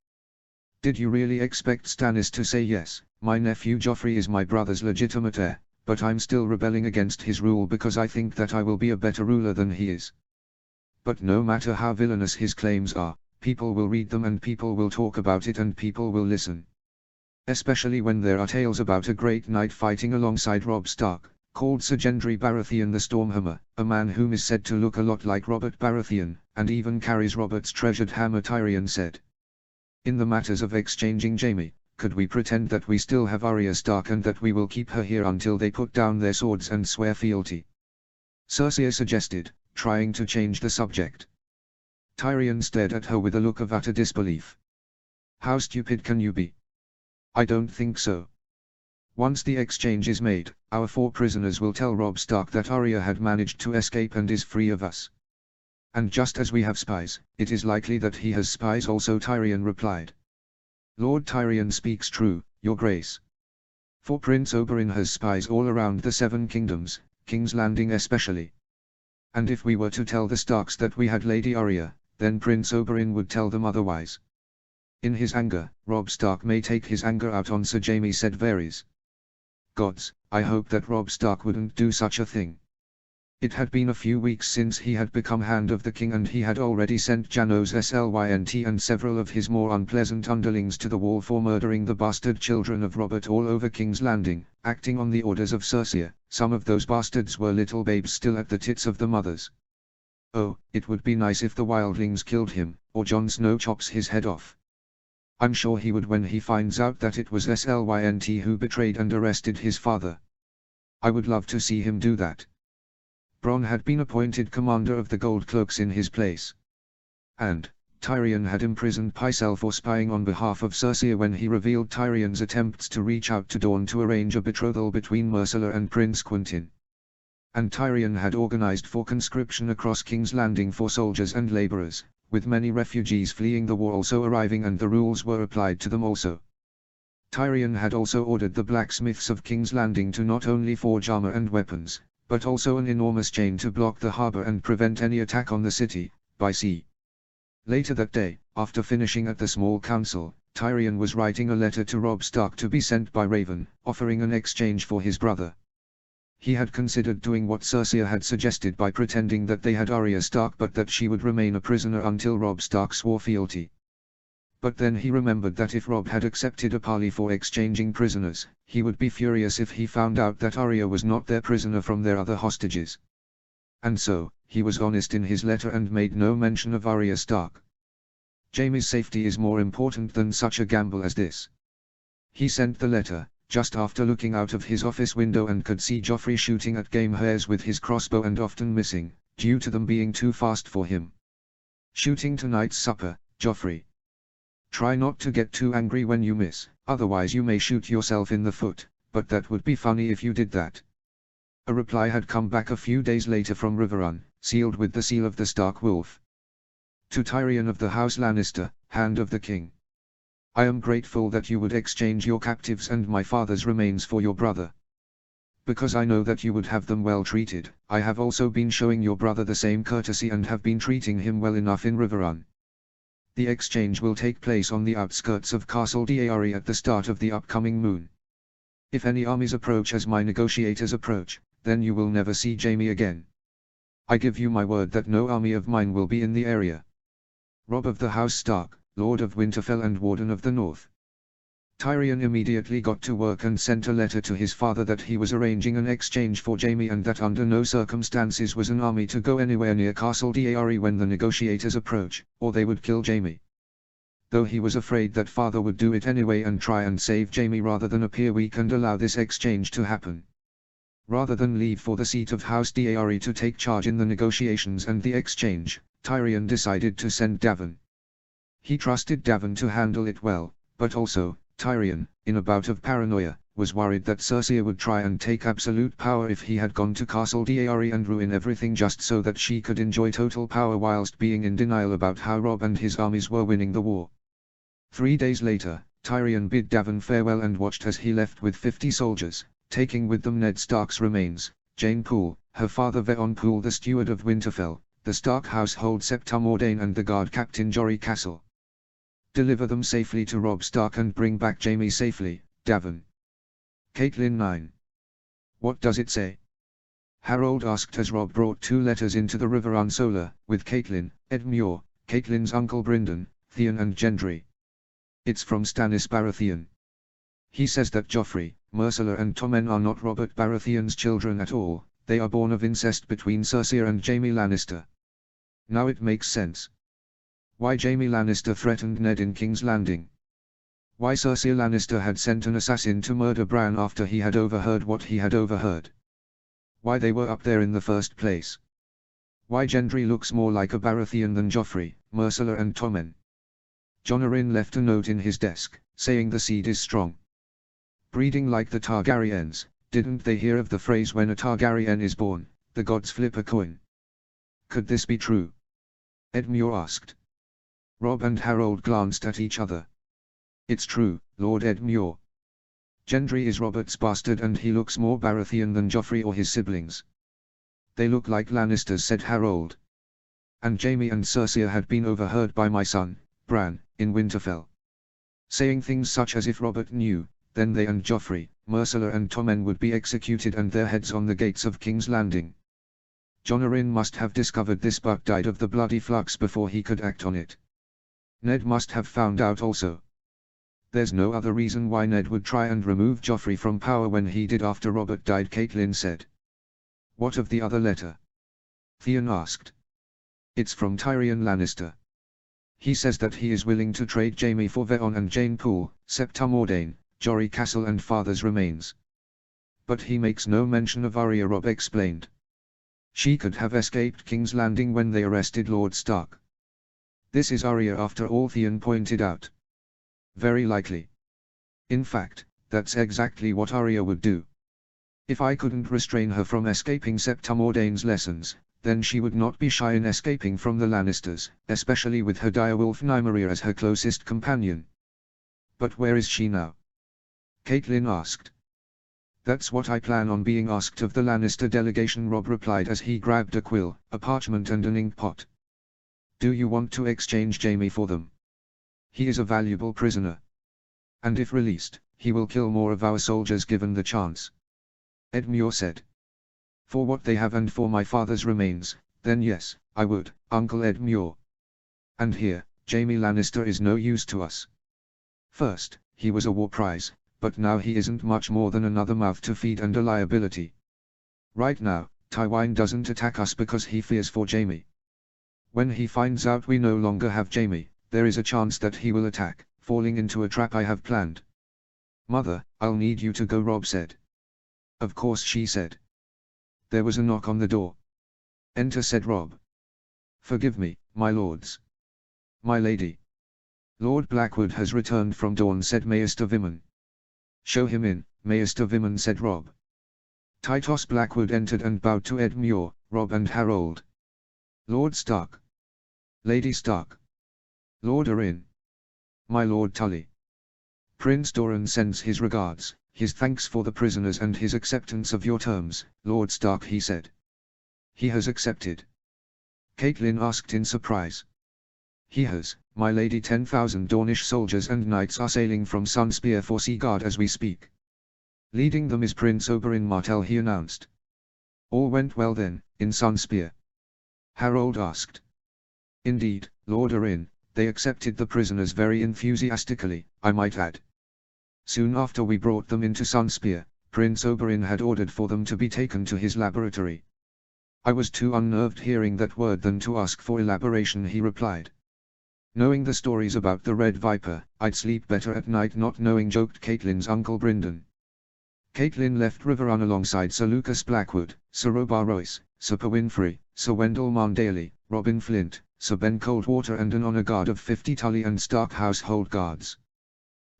Did you really expect Stannis to say yes? My nephew Joffrey is my brother's legitimate heir, but I'm still rebelling against his rule because I think that I will be a better ruler than he is. But no matter how villainous his claims are, people will read them and people will talk about it and people will listen. Especially when there are tales about a great knight fighting alongside Robb Stark, called Sir Gendry Baratheon the Stormhammer, a man whom is said to look a lot like Robert Baratheon, and even carries Robert's treasured hammer, Tyrion said. In the matters of exchanging Jaime, could we pretend that we still have Arya Stark and that we will keep her here until they put down their swords and swear fealty? Cersei suggested, trying to change the subject. Tyrion stared at her with a look of utter disbelief. How stupid can you be? I don't think so. Once the exchange is made, our 4 prisoners will tell Robb Stark that Arya had managed to escape and is free of us. And just as we have spies, it is likely that he has spies also, Tyrion replied. Lord Tyrion speaks true, your grace. For Prince Oberyn has spies all around the 7 kingdoms, King's Landing especially. And if we were to tell the Starks that we had Lady Arya, then Prince Oberyn would tell them otherwise. In his anger, Robb Stark may take his anger out on Sir Jaime, said Varys. Gods, I hope that Robb Stark wouldn't do such a thing. It had been a few weeks since he had become Hand of the King and he had already sent Janos Slynt and several of his more unpleasant underlings to the wall for murdering the bastard children of Robert all over King's Landing, acting on the orders of Cersei. Some of those bastards were little babes still at the tits of the mothers. Oh, it would be nice if the wildlings killed him, or Jon Snow chops his head off. I'm sure he would when he finds out that it was Slynt who betrayed and arrested his father. I would love to see him do that. Bronn had been appointed commander of the Gold Cloaks in his place. And Tyrion had imprisoned Pycelle for spying on behalf of Cersei when he revealed Tyrion's attempts to reach out to Dorne to arrange a betrothal between Myrcella and Prince Quentyn. And Tyrion had organized for conscription across King's Landing for soldiers and laborers, with many refugees fleeing the war also arriving, and the rules were applied to them also. Tyrion had also ordered the blacksmiths of King's Landing to not only forge armor and weapons, but also an enormous chain to block the harbor and prevent any attack on the city, by sea. Later that day, after finishing at the small council, Tyrion was writing a letter to Robb Stark to be sent by Raven, offering an exchange for his brother. He had considered doing what Cersei had suggested by pretending that they had Arya Stark but that she would remain a prisoner until Robb Stark swore fealty. But then he remembered that if Robb had accepted a parley for exchanging prisoners, he would be furious if he found out that Arya was not their prisoner from their other hostages. And so, he was honest in his letter and made no mention of Arya Stark. Jaime's safety is more important than such a gamble as this. He sent the letter, just after looking out of his office window and could see Joffrey shooting at game hares with his crossbow and often missing, due to them being too fast for him. Shooting tonight's supper, Joffrey. Try not to get too angry when you miss, otherwise you may shoot yourself in the foot, but that would be funny if you did that. A reply had come back a few days later from Riverrun, sealed with the seal of the Stark Wolf. To Tyrion of the House Lannister, Hand of the King. I am grateful that you would exchange your captives and my father's remains for your brother. Because I know that you would have them well treated, I have also been showing your brother the same courtesy and have been treating him well enough in Riverrun. The exchange will take place on the outskirts of Castle D'Ari at the start of the upcoming moon. If any armies approach as my negotiators approach, then you will never see Jaime again. I give you my word that no army of mine will be in the area. Robb of the House Stark, Lord of Winterfell and Warden of the North. Tyrion immediately got to work and sent a letter to his father that he was arranging an exchange for Jaime and that under no circumstances was an army to go anywhere near Castle D'Ari when the negotiators approach, or they would kill Jaime. Though he was afraid that father would do it anyway and try and save Jaime rather than appear weak and allow this exchange to happen. Rather than leave for the seat of House D'Ari to take charge in the negotiations and the exchange, Tyrion decided to send Davon. He trusted Davon to handle it well, but also, Tyrion, in a bout of paranoia, was worried that Cersei would try and take absolute power if he had gone to Castle D'Ari and ruin everything just so that she could enjoy total power whilst being in denial about how Robb and his armies were winning the war. 3 days later, Tyrion bid Davon farewell and watched as he left with 50 soldiers, taking with them Ned Stark's remains, Jeyne Poole, her father Veon Poole the steward of Winterfell, the Stark household Septa Mordane and the guard captain Jory Castle. Deliver them safely to Robb Stark and bring back Jaime safely, Davon. Catelyn 9. What does it say? Harold asked as Robb brought 2 letters into the River Unsolar, with Catelyn, Ed Muir, Catelyn's uncle Brynden, Theon and Gendry. It's from Stannis Baratheon. He says that Joffrey, Myrcella and Tommen are not Robert Baratheon's children at all, they are born of incest between Cersei and Jaime Lannister. Now it makes sense. Why Jaime Lannister threatened Ned in King's Landing. Why Cersei Lannister had sent an assassin to murder Bran after he had overheard what he had overheard. Why they were up there in the first place. Why Gendry looks more like a Baratheon than Joffrey, Myrcella and Tommen. Jon Arryn left a note in his desk, saying the seed is strong. Breeding like the Targaryens, didn't they hear of the phrase when a Targaryen is born, the gods flip a coin? Could this be true? Ed Muir asked. Robb and Harold glanced at each other. It's true, Lord Ed Muir. Gendry is Robert's bastard and he looks more Baratheon than Joffrey or his siblings. They look like Lannisters, said Harold. And Jaime and Cersei had been overheard by my son, Bran, in Winterfell. Saying things such as if Robert knew, then they and Joffrey, Myrcella and Tommen would be executed and their heads on the gates of King's Landing. Jon Arryn must have discovered this but died of the bloody flux before he could act on it. Ned must have found out also. There's no other reason why Ned would try and remove Joffrey from power when he did after Robert died, Catelyn said. What of the other letter? Theon asked. It's from Tyrion Lannister. He says that he is willing to trade Jaime for Veon and Jeyne Poole, Septa Mordane, Jory Castle and father's remains. But he makes no mention of Arya, Robb explained. She could have escaped King's Landing when they arrested Lord Stark. This is Arya after all, Theon pointed out. Very likely. In fact, that's exactly what Arya would do. If I couldn't restrain her from escaping Septa Mordane's lessons, then she would not be shy in escaping from the Lannisters, especially with her direwolf Nymeria as her closest companion. But where is she now? Catelyn asked. That's what I plan on being asked of the Lannister delegation, Robb replied as he grabbed a quill, a parchment and an inkpot. Do you want to exchange Jaime for them? He is a valuable prisoner. And if released, he will kill more of our soldiers given the chance. Ed Muir said. For what they have and for my father's remains, then yes, I would, Uncle Ed Muir. And here, Jaime Lannister is no use to us. First, he was a war prize, but now he isn't much more than another mouth to feed and a liability. Right now, Tywin doesn't attack us because he fears for Jaime. When he finds out we no longer have Jaime, there is a chance that he will attack, falling into a trap I have planned. Mother, I'll need you to go, Robb said. Of course, she said. There was a knock on the door. Enter, said Robb. Forgive me, my lords. My lady. Lord Blackwood has returned from Dorne, said Maester Vimen. Show him in, Maester Vimen, said Robb. Tytos Blackwood entered and bowed to Ed Muir, Robb and Harold. Lord Stark. Lady Stark. Lord Arryn. My Lord Tully. Prince Doran sends his regards, his thanks for the prisoners and his acceptance of your terms, Lord Stark, he said. He has accepted? Catelyn asked in surprise. He has, my lady, 10,000 Dornish soldiers and knights are sailing from Sunspear for Seaguard as we speak. Leading them is Prince Oberyn Martell, he announced. All went well then, in Sunspear? Harold asked. Indeed, Lord Arryn, they accepted the prisoners very enthusiastically, I might add. Soon after we brought them into Sunspear, Prince Oberyn had ordered for them to be taken to his laboratory. I was too unnerved hearing that word than to ask for elaboration, he replied. Knowing the stories about the Red Viper, I'd sleep better at night not knowing, joked Catelyn's uncle Brynden. Catelyn left Riverrun alongside Sir Lucas Blackwood, Sir Robar Royce, Sir Pewinfrey, Sir Wendell Marndaly, Robin Flint, Sir Ben Coldwater and an honour guard of 50 Tully and Stark household guards.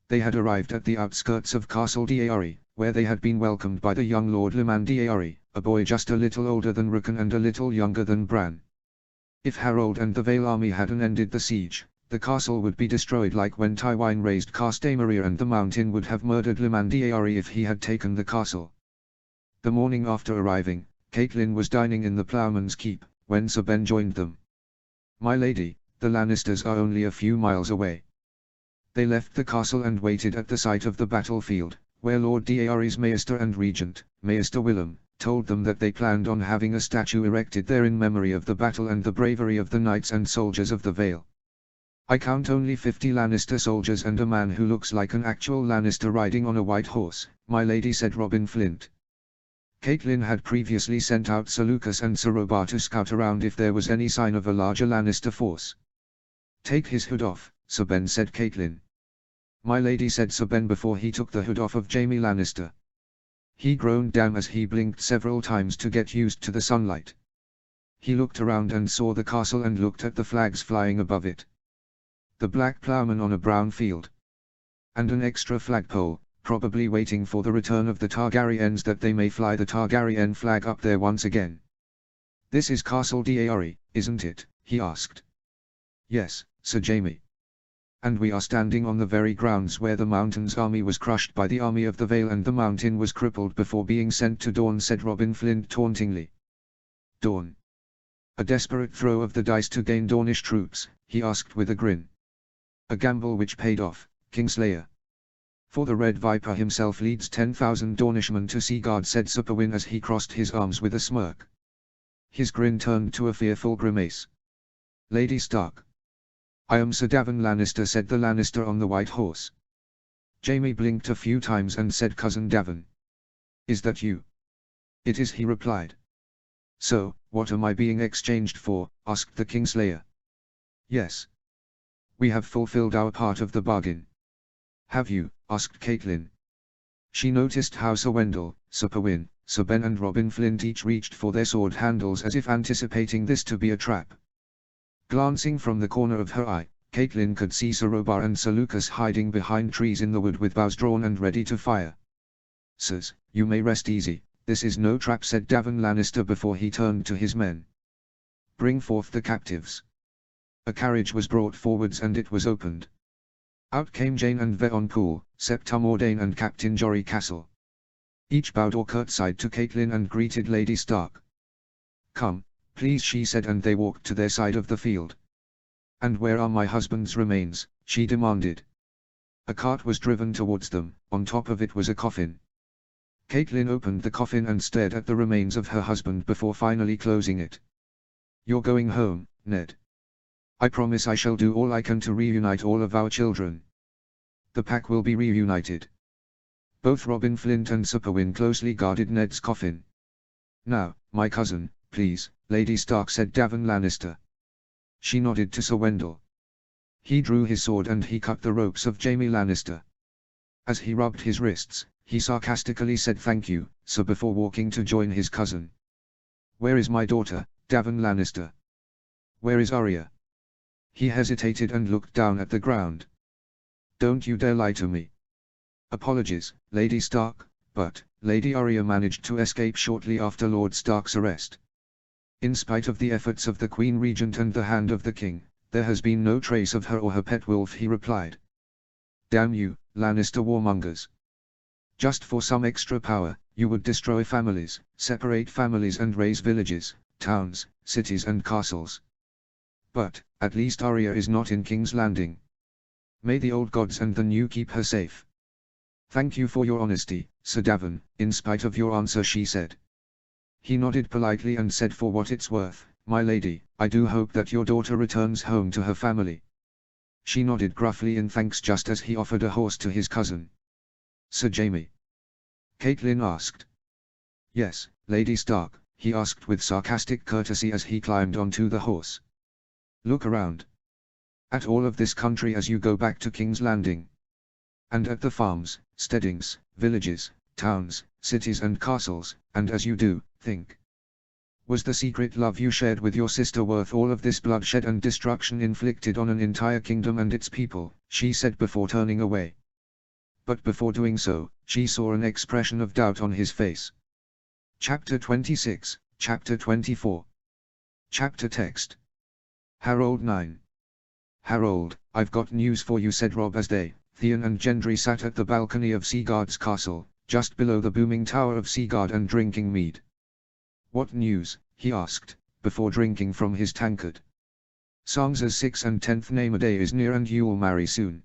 They had arrived at the outskirts of Castle Deary, where they had been welcomed by the young Lord Leman Deary, a boy just a little older than Rickon and a little younger than Bran. If Harold and the Vale army hadn't ended the siege, the castle would be destroyed like when Tywin razed Castamere, and the Mountain would have murdered Leman Deary if he had taken the castle. The morning after arriving, Catelyn was dining in the Ploughman's Keep, when Sir Ben joined them. My lady, the Lannisters are only a few miles away. They left the castle and waited at the site of the battlefield, where Lord Deary's Maester and Regent, Maester Willem, told them that they planned on having a statue erected there in memory of the battle and the bravery of the knights and soldiers of the Vale. I count only 50 Lannister soldiers and a man who looks like an actual Lannister riding on a white horse, my lady, said Robin Flint. Catelyn had previously sent out Sir Lucas and Sir Robar to scout around if there was any sign of a larger Lannister force. Take his hood off, Sir Ben, said Catelyn. My lady, said Sir Ben before he took the hood off of Jaime Lannister. He groaned down as he blinked several times to get used to the sunlight. He looked around and saw the castle and looked at the flags flying above it. The Black Ploughman on a brown field. And an extra flagpole, probably waiting for the return of the Targaryens that they may fly the Targaryen flag up there once again. This is Castle Deary, isn't it? He asked. Yes, Sir Jaime. And we are standing on the very grounds where the Mountain's army was crushed by the army of the Vale and the Mountain was crippled before being sent to Dorne, said Robin Flint tauntingly. Dorne. A desperate throw of the dice to gain Dornish troops, he asked with a grin. A gamble which paid off, Kingslayer. For the Red Viper himself leads 10,000 Dornishmen to Seaguard, said Sir Pewin as he crossed his arms with a smirk. His grin turned to a fearful grimace. Lady Stark. I am Sir Davin Lannister, said the Lannister on the white horse. Jaime blinked a few times and said, Cousin Davin. Is that you? It is, he replied. So, what am I being exchanged for? Asked the Kingslayer. Yes. We have fulfilled our part of the bargain. Have you? Asked Catelyn. She noticed how Sir Wendell, Sir Pewin, Sir Ben and Robin Flint each reached for their sword handles as if anticipating this to be a trap. Glancing from the corner of her eye, Catelyn could see Sir Robar and Sir Lucas hiding behind trees in the wood with bows drawn and ready to fire. Sirs, you may rest easy, this is no trap, said Davin Lannister before he turned to his men. Bring forth the captives. A carriage was brought forwards and it was opened. Out came Jane and Veon Poole, Septa Mordane and Captain Jory Castle. Each bowed or curtsied to Catelyn and greeted Lady Stark. Come, please, she said, and they walked to their side of the field. And where are my husband's remains? She demanded. A cart was driven towards them, on top of it was a coffin. Catelyn opened the coffin and stared at the remains of her husband before finally closing it. You're going home, Ned. I promise I shall do all I can to reunite all of our children. The pack will be reunited. Both Robin Flint and Sir Pewin closely guarded Ned's coffin. Now, my cousin, please, Lady Stark, said Davin Lannister. She nodded to Sir Wendell. He drew his sword and he cut the ropes of Jaime Lannister. As he rubbed his wrists, he sarcastically said thank you, sir, before walking to join his cousin. Where is my daughter, Davin Lannister? Where is Arya? He hesitated and looked down at the ground. Don't you dare lie to me. Apologies, Lady Stark, but Lady Arya managed to escape shortly after Lord Stark's arrest. In spite of the efforts of the Queen Regent and the hand of the King, there has been no trace of her or her pet wolf, he replied. Damn you, Lannister warmongers. Just for some extra power, you would destroy families, separate families and raze villages, towns, cities and castles. But, at least Arya is not in King's Landing. May the old gods and the new keep her safe. Thank you for your honesty, Sir Davin, in spite of your answer, she said. He nodded politely and said, for what it's worth, my lady, I do hope that your daughter returns home to her family. She nodded gruffly in thanks just as he offered a horse to his cousin. Sir Jaime? Catelyn asked. Yes, Lady Stark, he asked with sarcastic courtesy as he climbed onto the horse. Look around. At all of this country as you go back to King's Landing. And at the farms, steadings, villages, towns, cities and castles, and as you do, think. Was the secret love you shared with your sister worth all of this bloodshed and destruction inflicted on an entire kingdom and its people, she said before turning away. But before doing so, she saw an expression of doubt on his face. Chapter 26, Chapter 24. Chapter text. Harold 9. Harold, I've got news for you, said Robb as they, Theon and Gendry sat at the balcony of Seaguard's castle, just below the booming tower of Seaguard and drinking mead. What news? He asked, before drinking from his tankard. Sansa's 6th and 10th name a day is near and you'll marry soon.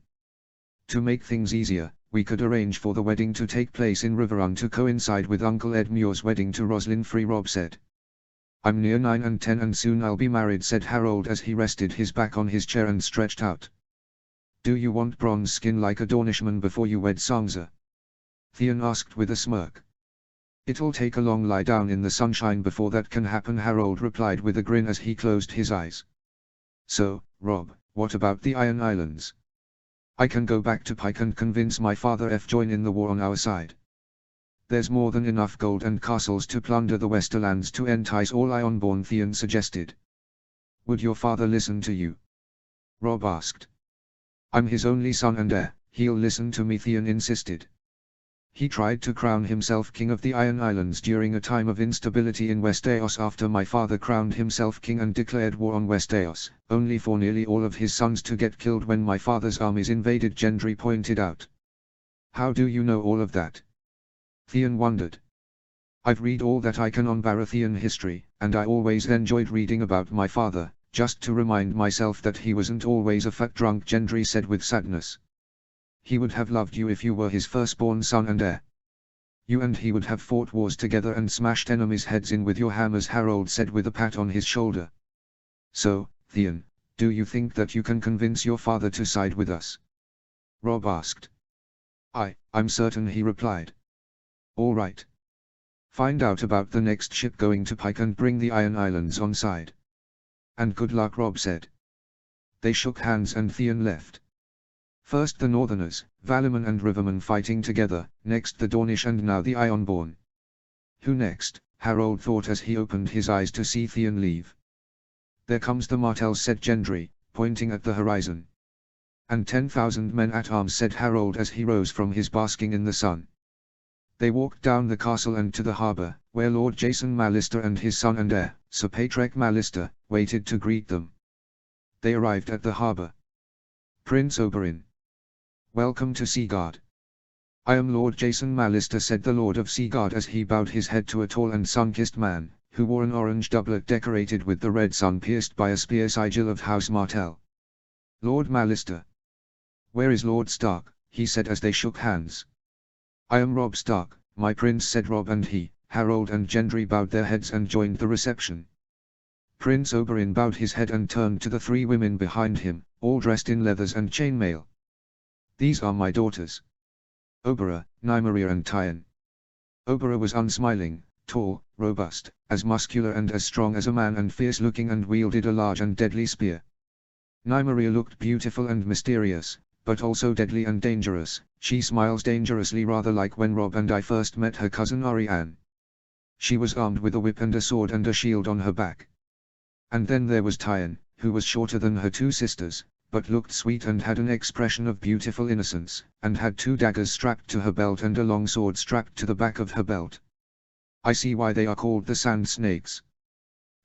To make things easier, we could arrange for the wedding to take place in Riverrun to coincide with Uncle Edmure's wedding to Roslyn Free, Robb said. I'm near 9 and 10 and soon I'll be married, said Harold as he rested his back on his chair and stretched out. Do you want bronze skin like a Dornishman before you wed Sansa? Theon asked with a smirk. It'll take a long lie down in the sunshine before that can happen, Harold replied with a grin as he closed his eyes. So, Robb, what about the Iron Islands? I can go back to Pike and convince my father to join in the war on our side. There's more than enough gold and castles to plunder the Westerlands to entice all Ironborn, Theon suggested. Would your father listen to you? Robb asked. I'm his only son and heir, he'll listen to me, Theon insisted. He tried to crown himself king of the Iron Islands during a time of instability in Westeros after my father crowned himself king and declared war on Westeros, only for nearly all of his sons to get killed when my father's armies invaded, Gendry pointed out. How do you know all of that? Theon wondered. I've read all that I can on Baratheon history, and I always enjoyed reading about my father, just to remind myself that he wasn't always a fat drunk, Gendry said with sadness. He would have loved you if you were his firstborn son and heir. You and he would have fought wars together and smashed enemies' heads in with your hammers, Harold said with a pat on his shoulder. So, Theon, do you think that you can convince your father to side with us? Robb asked. I'm certain, he replied. All right. Find out about the next ship going to Pike and bring the Iron Islands on side. And good luck, Robb said. They shook hands and Theon left. First the Northerners, Valyman and Rivermen fighting together, next the Dornish and now the Ironborn. Who next? Harold thought as he opened his eyes to see Theon leave. There comes the Martells, said Gendry, pointing at the horizon. And 10,000 men at arms, said Harold as he rose from his basking in the sun. They walked down the castle and to the harbour, where Lord Jason Mallister and his son and heir, Sir Patrick Mallister, waited to greet them. They arrived at the harbour. Prince Oberyn. Welcome to Seaguard. I am Lord Jason Mallister, said the Lord of Seaguard as he bowed his head to a tall and sun-kissed man, who wore an orange doublet decorated with the red sun pierced by a spear sigil of House Martell. Lord Mallister. Where is Lord Stark? He said as they shook hands. I am Robb Stark, my prince, said Robb, and he, Harold and Gendry bowed their heads and joined the reception. Prince Oberyn bowed his head and turned to the three women behind him, all dressed in leathers and chainmail. These are my daughters. Oberyn, Nymeria and Tyon. Oberyn was unsmiling, tall, robust, as muscular and as strong as a man and fierce-looking and wielded a large and deadly spear. Nymeria looked beautiful and mysterious, but also deadly and dangerous. She smiles dangerously, rather like when Robb and I first met her cousin Arianne. She was armed with a whip and a sword and a shield on her back. And then there was Tyon, who was shorter than her two sisters, but looked sweet and had an expression of beautiful innocence, and had 2 daggers strapped to her belt and a long sword strapped to the back of her belt. I see why they are called the Sand Snakes.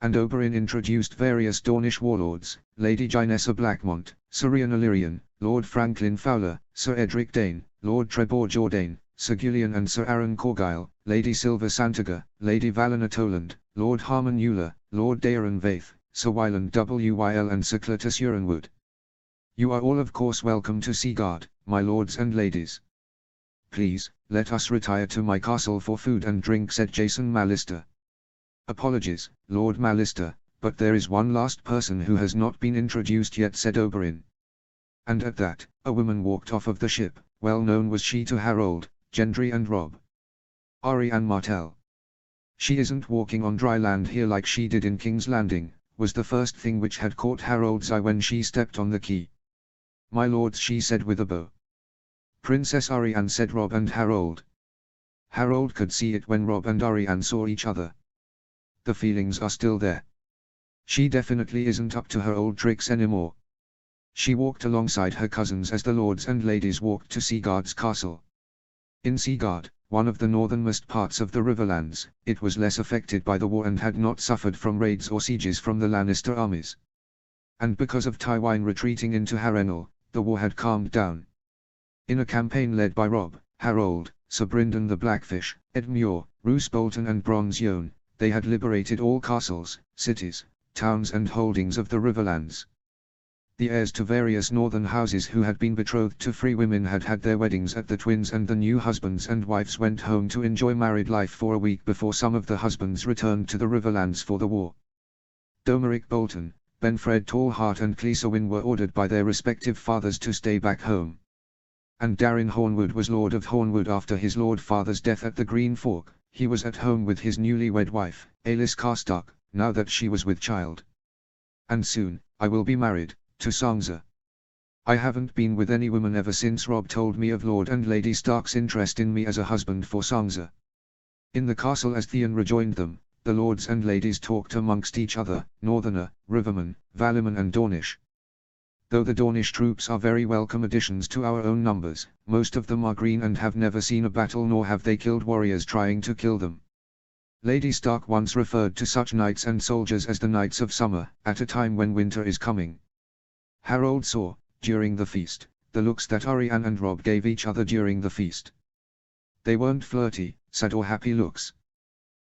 And Oberyn introduced various Dornish warlords, Lady Gynessa Blackmont, Sir Rian Illyrian, Lord Franklin Fowler, Sir Edric Dane, Lord Trebor Jourdain, Sir Gillian and Sir Aaron Corgyle, Lady Silva Santiga, Lady Valinor Toland, Lord Harmon Eula, Lord Daeron Vaith, Sir Wyland Wyl and Sir Cletus Urenwood. You are all of course welcome to Seaguard, my lords and ladies. Please, let us retire to my castle for food and drink, said Jason Mallister. Apologies, Lord Mallister, but there is one last person who has not been introduced yet, said Oberyn. And at that, a woman walked off of the ship, well known was she to Harold, Gendry and Robb. Arianne Martell. She isn't walking on dry land here like she did in King's Landing, was the first thing which had caught Harold's eye when she stepped on the quay. My lords, she said with a bow. Princess Arianne, said Robb and Harold. Harold could see it when Robb and Arianne saw each other. The feelings are still there. She definitely isn't up to her old tricks anymore. She walked alongside her cousins as the lords and ladies walked to Seaguard's castle. In Seaguard, one of the northernmost parts of the Riverlands, it was less affected by the war and had not suffered from raids or sieges from the Lannister armies. And because of Tywin retreating into Harrenhal, the war had calmed down. In a campaign led by Robb, Harold, Sir Brynden the Blackfish, Ed Muir, Roose Bolton and Bronze Yohn, they had liberated all castles, cities, towns and holdings of the Riverlands. The heirs to various northern houses who had been betrothed to free women had had their weddings at the Twins, and the new husbands and wives went home to enjoy married life for a week before some of the husbands returned to the Riverlands for the war. Domeric Bolton, Benfred Tallheart and Clesa Wyn were ordered by their respective fathers to stay back home. And Darin Hornwood was Lord of Hornwood after his lord father's death at the Green Fork. He was at home with his newlywed wife, Aelys Karstark, now that she was with child. And soon, I will be married to Sansa. I haven't been with any woman ever since Robb told me of Lord and Lady Stark's interest in me as a husband for Sansa. In the castle as Theon rejoined them, the lords and ladies talked amongst each other, Northerner, Riverman, Valiman and Dornish. Though the Dornish troops are very welcome additions to our own numbers, most of them are green and have never seen a battle, nor have they killed warriors trying to kill them. Lady Stark once referred to such knights and soldiers as the Knights of Summer, at a time when winter is coming. Harold saw, during the feast, the looks that Arianne and Robb gave each other during the feast. They weren't flirty, sad or happy looks.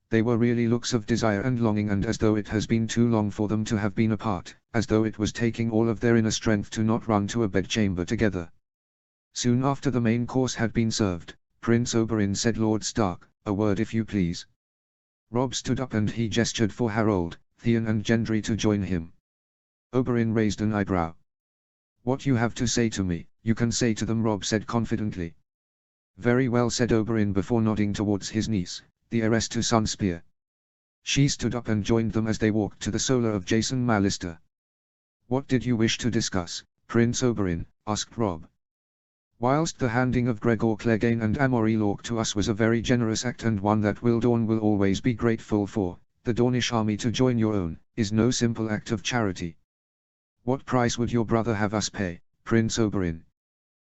They were really looks of desire and longing, and as though it has been too long for them to have been apart, as though it was taking all of their inner strength to not run to a bedchamber together. Soon after the main course had been served, Prince Oberyn said, Lord Stark, a word if you please. Robb stood up and he gestured for Harold, Theon and Gendry to join him. Oberyn raised an eyebrow. What you have to say to me, you can say to them, Robb said confidently. Very well, said Oberyn before nodding towards his niece, the heiress to Sunspear. She stood up and joined them as they walked to the solar of Jason Mallister. What did you wish to discuss, Prince Oberyn? Asked Robb. Whilst the handing of Gregor Clegane and Amory Lorque to us was a very generous act and one that Wildorn will always be grateful for, the Dornish army to join your own, is no simple act of charity. What price would your brother have us pay, Prince Oberyn?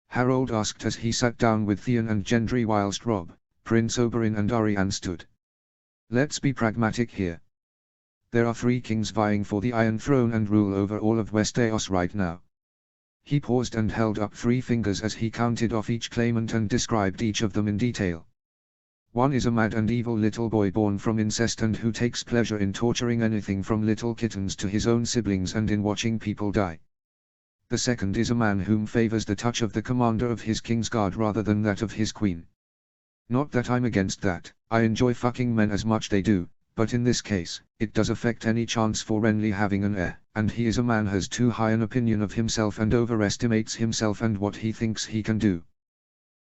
Harold asked as he sat down with Theon and Gendry whilst Robb, Prince Oberyn and Arianne stood. Let's be pragmatic here. There are 3 kings vying for the Iron Throne and rule over all of Westeros right now. He paused and held up 3 fingers as he counted off each claimant and described each of them in detail. One is a mad and evil little boy born from incest and who takes pleasure in torturing anything from little kittens to his own siblings and in watching people die. The second is a man whom favors the touch of the commander of his Kingsguard rather than that of his queen. Not that I'm against that, I enjoy fucking men as much they do, but in this case, it does affect any chance for Renly having an heir, and he is a man has too high an opinion of himself and overestimates himself and what he thinks he can do.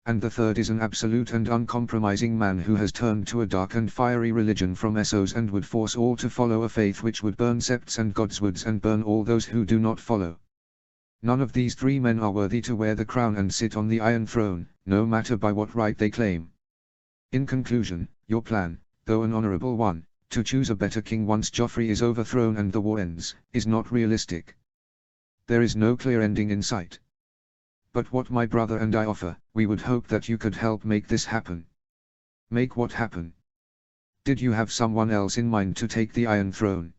And the third is an absolute and uncompromising man who has turned to a dark and fiery religion from Essos and would force all to follow a faith which would burn septs and godswoods and burn all those who do not follow. None of these 3 men are worthy to wear the crown and sit on the Iron Throne, no matter by what right they claim. In conclusion, your plan, though an honorable one, to choose a better king once Joffrey is overthrown and the war ends, is not realistic. There is no clear ending in sight. But what my brother and I offer, we would hope that you could help make this happen. Make what happen? Did you have someone else in mind to take the Iron Throne?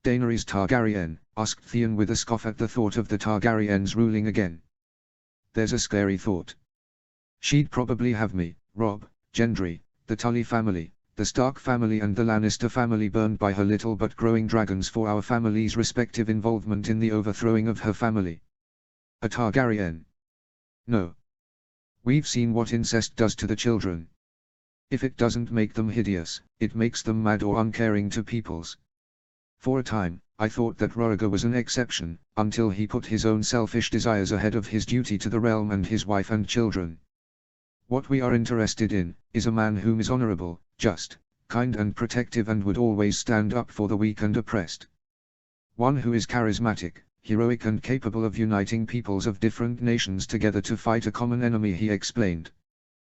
Daenerys Targaryen, asked Theon with a scoff at the thought of the Targaryens ruling again. There's a scary thought. She'd probably have me, Robb, Gendry, the Tully family, the Stark family and the Lannister family burned by her little but growing dragons for our family's respective involvement in the overthrowing of her family. A Targaryen. No. We've seen what incest does to the children. If it doesn't make them hideous, it makes them mad or uncaring to peoples. For a time, I thought that Rhaegar was an exception, until he put his own selfish desires ahead of his duty to the realm and his wife and children. What we are interested in, is a man whom is honorable, just, kind and protective and would always stand up for the weak and oppressed. One who is charismatic, heroic and capable of uniting peoples of different nations together to fight a common enemy, he explained.